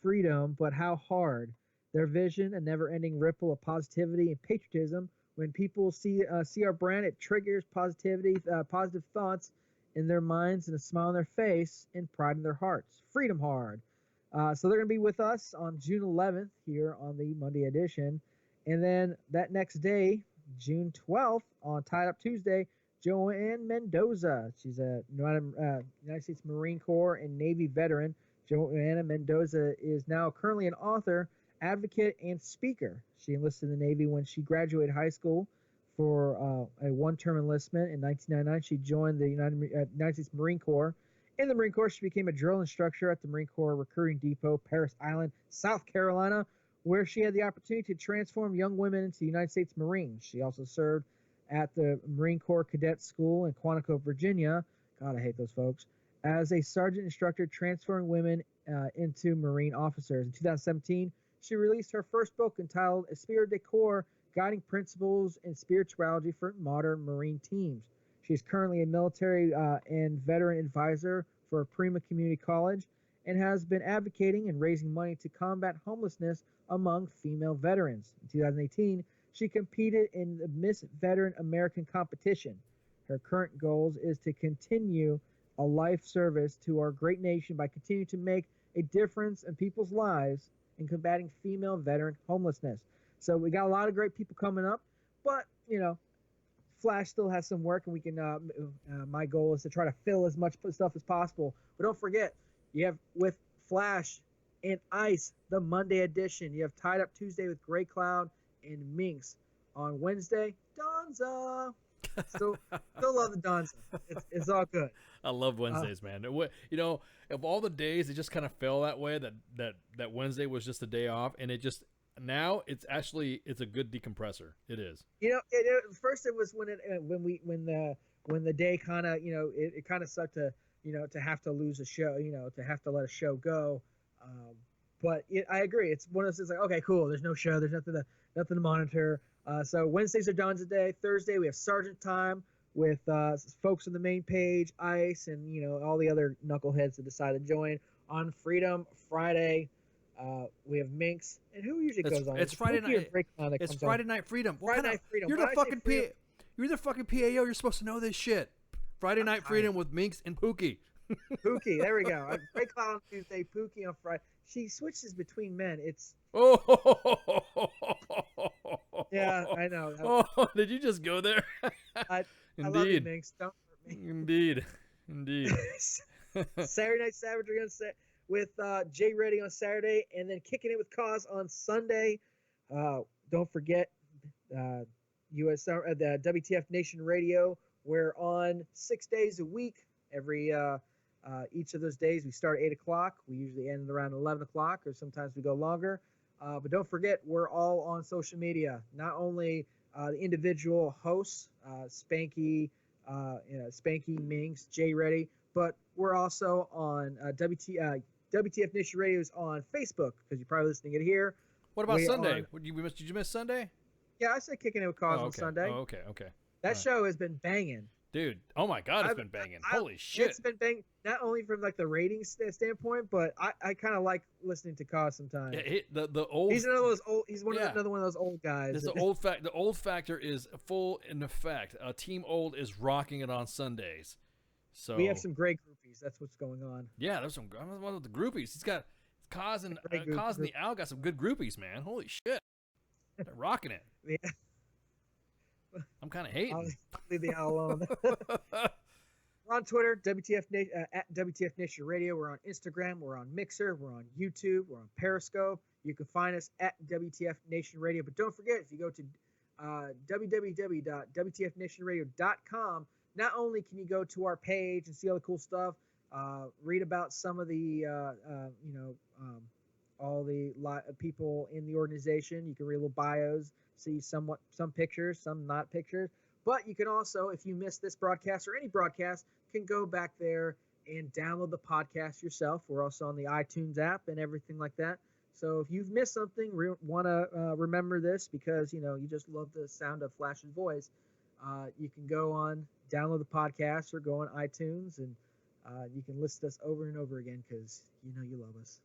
freedom, but how hard." Their vision, a never-ending ripple of positivity and patriotism. When people see our brand, it triggers positivity, positive thoughts in their minds, and a smile on their face, and pride in their hearts. Freedom Hard. So they're going to be with us on June 11th here on the Monday edition. And then that next day, June 12th, on Tied Up Tuesday, Joanne Mendoza. She's a United States Marine Corps and Navy veteran. Joanna Mendoza is now currently an author, advocate, and speaker. She enlisted in the Navy when she graduated high school for a one-term enlistment. In 1999, she joined the United States Marine Corps. In the Marine Corps, she became a drill instructor at the Marine Corps Recruiting Depot, Parris Island, South Carolina, where she had the opportunity to transform young women into United States Marines. She also served at the Marine Corps Cadet School in Quantico, Virginia. God, I hate those folks. As a sergeant instructor, transforming women into Marine officers. In 2017, she released her first book entitled Esprit de Corps, Guiding Principles and Spirituality for Modern Marine Teams. She is currently a military and veteran advisor for Prima Community College and has been advocating and raising money to combat homelessness among female veterans. In 2018, she competed in the Miss Veteran American competition. Her current goals is to continue a life service to our great nation by continuing to make a difference in people's lives in combating female veteran homelessness. So we got a lot of great people coming up, but Flash still has some work, and we can. My goal is to try to fill as much stuff as possible. But don't forget, you have with Flash and Ice the Monday edition. You have Tied Up Tuesday with Gray Cloud and Minx. On Wednesday, Donza. Still love the Donza. It's all good. I love Wednesdays, man. Of all the days, it just kind of fell that way. That Wednesday was just a day off, and it just now it's a good decompressor. It is. First it was when the day kind of it kind of sucked to have to lose a show, to have to let a show go. But I agree. It's one of those things like, okay, cool. There's no show. There's nothing to monitor. So Wednesdays are Don's Day. Thursday we have Sergeant Time with folks on the main page, Ice, and all the other knuckleheads that decide to join. On Freedom Friday, we have Minx, and who usually goes on? It's Friday night. It's Friday Night Freedom. Friday Night Freedom. You're the fucking PAO. You're supposed to know this shit. Friday Night Freedom with Minx and Pookie. Pookie. There we go. Ray Cloud on Tuesday, Pookie on Friday. She switches between men. It's yeah, I know. Oh, did you just go there? I Indeed. love you, Minx. Don't hurt me. Indeed. Saturday Night Savagery with Jay Reddy on Saturday, and then kicking it with Cause on Sunday. Don't forget the WTF Nation Radio. We're on 6 days a week. Every each of those days we start at 8 o'clock. We usually end around 11 o'clock, or sometimes we go longer. But don't forget, we're all on social media. Not only the individual hosts, Spanky, Minx, Jay Reddy, but we're also on WTF Nation Radio is on Facebook, because you're probably listening it here. What about Sunday? Did you miss Sunday? Yeah, I said Kicking It with Cause on Sunday. Oh, okay. That show has been banging. Dude, oh my God, it's been banging. Holy shit. It's been banging, not only from like the ratings standpoint, but I kind of like listening to Cause sometimes. Yeah, the old. He's another one of those old guys. The old factor is full in effect. Team Old is rocking it on Sundays. So we have some great groupies. That's what's going on. Yeah, there's some. I'm one of the groupies. He's got Cause and the Owl got some good groupies, man. Holy shit, they're rocking it. Yeah. I'm kind of hating. I'll leave the Owl alone. We're on Twitter, at WTF Nation Radio. We're on Instagram. We're on Mixer. We're on YouTube. We're on Periscope. You can find us at WTF Nation Radio. But don't forget, if you go to www.wtfnationradio.com, not only can you go to our page and see all the cool stuff, read about some of the, all the people in the organization. You can read little bios, see some pictures, some not pictures. But you can also, if you missed this broadcast or any broadcast, can go back there and download the podcast yourself. We're also on the iTunes app and everything like that. So if you've missed something, want to remember this because, you just love the sound of Flash's voice, you can go on, download the podcast or go on iTunes, and you can listen to us over and over again because you love us.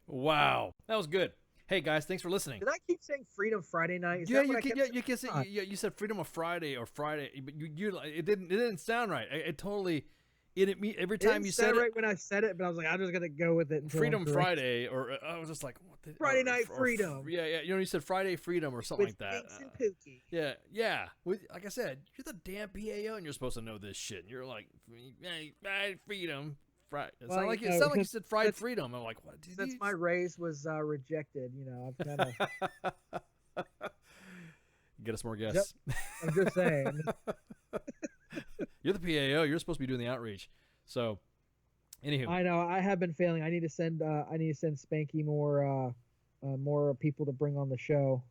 Wow. That was good. Hey guys, thanks for listening. Did I keep saying Freedom Friday night? You can say you said Freedom of Friday or Friday, but it didn't sound right. Every time you said it right when I said it, but I was like, I'm just gonna go with it. Freedom Friday, or I was just like, what the Friday Night Freedom? Yeah. You said Friday Freedom or something with like that. Minx and Pookie. Yeah. Like I said, you're the damn PAO, and you're supposed to know this shit. And you're like, hey, Freedom. Fried. It sounded like you said fried freedom. I'm like, what? Since my raise was rejected, I've kind of get us more guests. I'm just saying. You're the PAO. You're supposed to be doing the outreach. So, anywho, I know I have been failing. I need to send Spanky more people to bring on the show.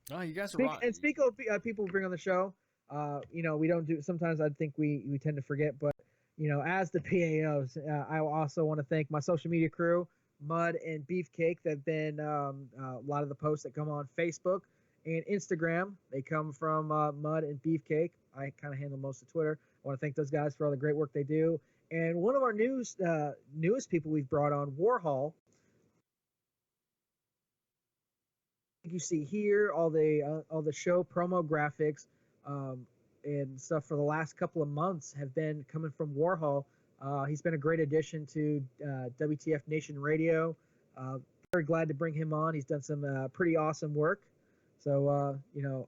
Oh, you guys are and speak of people to bring on the show. We don't do. Sometimes I think we tend to forget, but. As the PAOs, I also want to thank my social media crew, Mud and Beefcake. That have been a lot of the posts that come on Facebook and Instagram. They come from Mud and Beefcake. I kind of handle most of Twitter. I want to thank those guys for all the great work they do. And one of our newest people we've brought on, Warhol. You see here all the show promo graphics. And stuff for the last couple of months have been coming from Warhol. He's been a great addition to WTF Nation Radio. Very glad to bring him on. He's done some pretty awesome work. So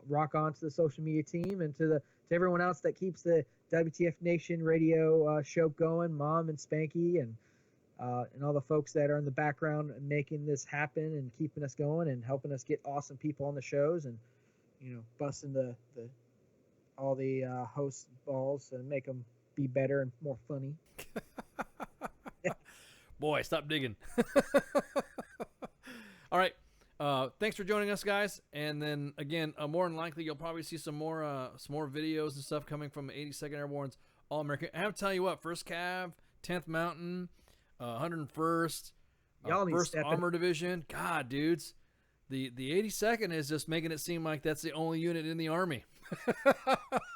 rock on to the social media team and to everyone else that keeps the WTF Nation Radio show going. Mom and Spanky and all the folks that are in the background making this happen and keeping us going and helping us get awesome people on the shows and busting all the hosts' balls and make them be better and more funny. Boy, stop digging. All right. Thanks for joining us, guys. And then again, more than likely, you'll probably see some more videos and stuff coming from 82nd Airborne's All American. I have to tell you what, 1st Cav, 10th Mountain, 101st, Y'all need 1st Armor Division. God, dudes. The 82nd is just making it seem like that's the only unit in the Army.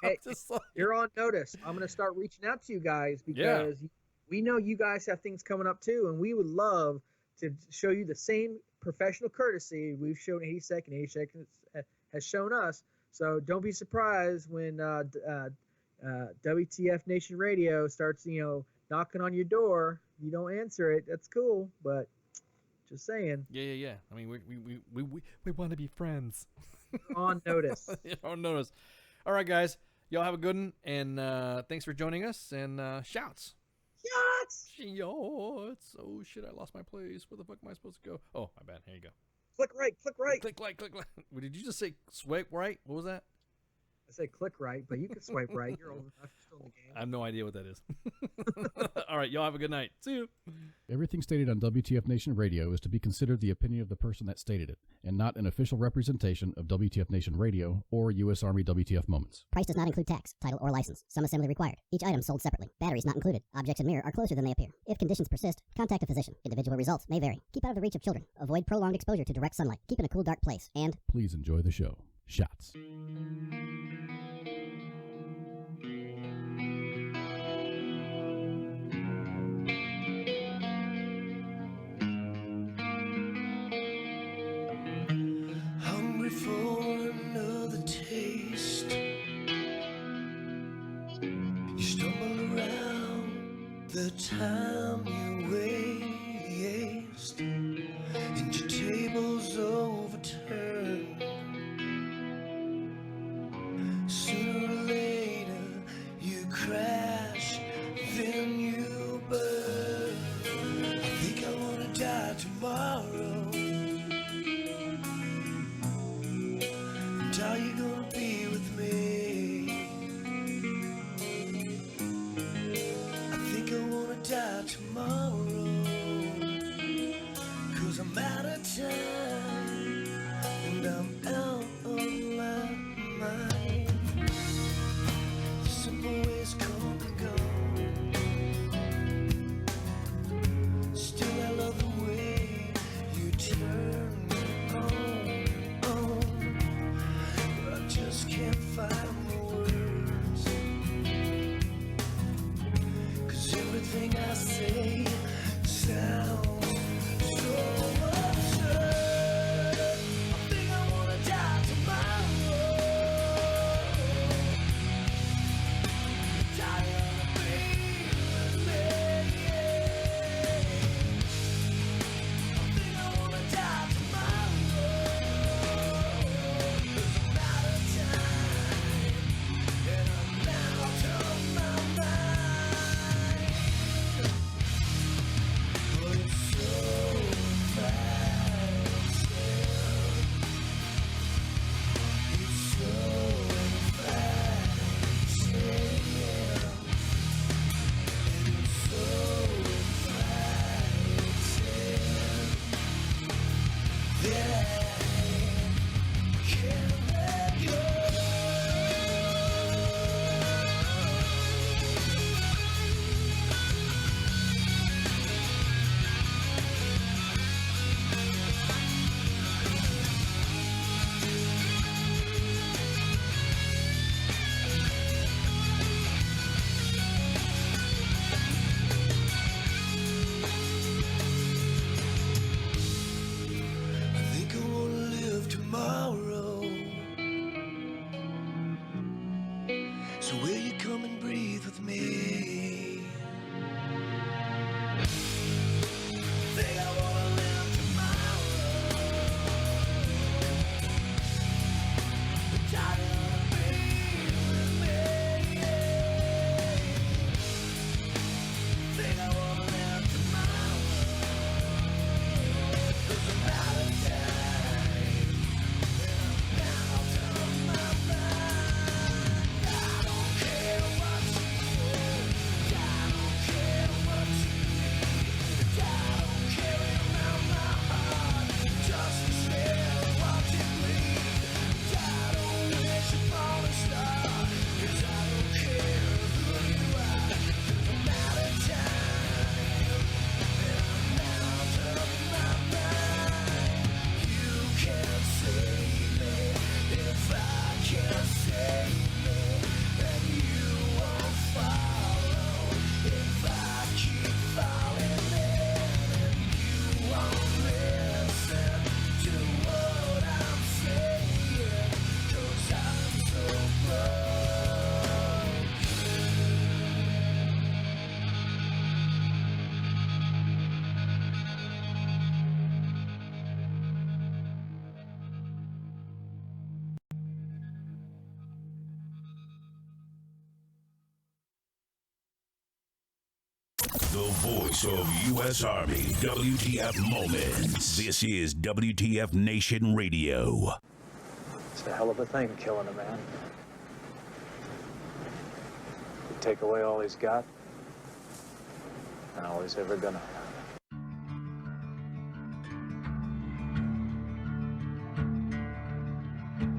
Hey, you're on notice. I'm going to start reaching out to you guys because we know you guys have things coming up too, and we would love to show you the same professional courtesy we've shown 82nd has shown us. So don't be surprised when WTF Nation Radio starts, knocking on your door, you don't answer it, that's cool, but just saying. Yeah. I mean, we want to be friends. On notice. On notice. All right, guys. Y'all have a good one, and thanks for joining us, and shouts. Shouts. Oh, shit, I lost my place. Where the fuck am I supposed to go? Oh, my bad. Here you go. Click right. Click left. What, did you just say swipe right? What was that? I said click right, but you can swipe right. You're old enough. You're still in the game. I have no idea what that is. All right, y'all have a good night. See you. Everything stated on WTF Nation Radio is to be considered the opinion of the person that stated it, and not an official representation of WTF Nation Radio or U.S. Army WTF Moments. Price does not include tax, title, or license. Some assembly required. Each item sold separately. Batteries not included. Objects in mirror are closer than they appear. If conditions persist, contact a physician. Individual results may vary. Keep out of the reach of children. Avoid prolonged exposure to direct sunlight. Keep in a cool, dark place. And please enjoy the show. Shots. Hungry for another taste. You stumble around the time you waste, and your table's overturned. Sooner or later you crash, then you burn. I think I wanna die tomorrow. And are you gonna be with me? I think I wanna die tomorrow, 'cause I'm out of time and I'm out of my mind. Simple ways come and go. Still I love the way you turn me on. But I just can't find the words, 'cause everything I say sounds so absurd. The voice of U.S. Army, WTF Moments. This is WTF Nation Radio. It's a hell of a thing, killing a man. You take away all he's got, and all he's ever gonna have.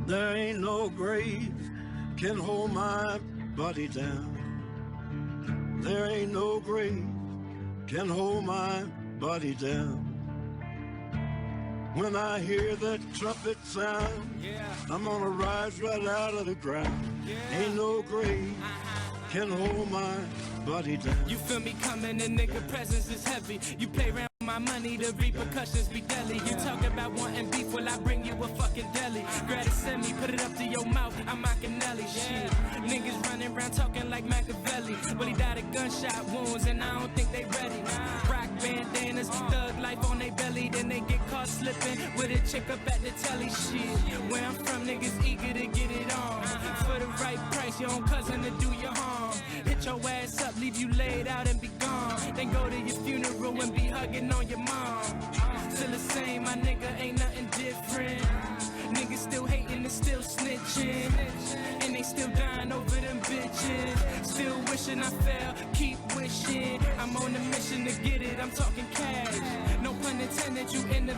There ain't no grave can hold my body down. There ain't no grave can hold my body down. When I hear that trumpet sound, I'm gonna rise right out of the ground. Ain't no grave can hold my body down. You feel me coming, a nigga presence is heavy. You play around with my money, the repercussions be deadly. You talk about wanting beef, well I bring you a fucking deli. Grab it, send me, put it up to your mouth, I'm Machiavelli, shit. Niggas running around talking like Machiavelli. Well he died of gunshot wounds and I don't think they ready. Rock bandanas, thug life on they belly, then they get caught slipping with a chick up at the telly, shit. Where I'm from, niggas eager to get it on. For the right price, your own cousin to do you harm. Hit your ass up, leave you laid out and be gone. Then go to your funeral and be hugging on your mom. Still the same, my nigga, ain't nothing different. Niggas still hating and still snitching. And they still dying over them bitches. Still wishing I fell, keep wishing. I'm on a mission to get it, I'm talking cash. No pun intended, you in the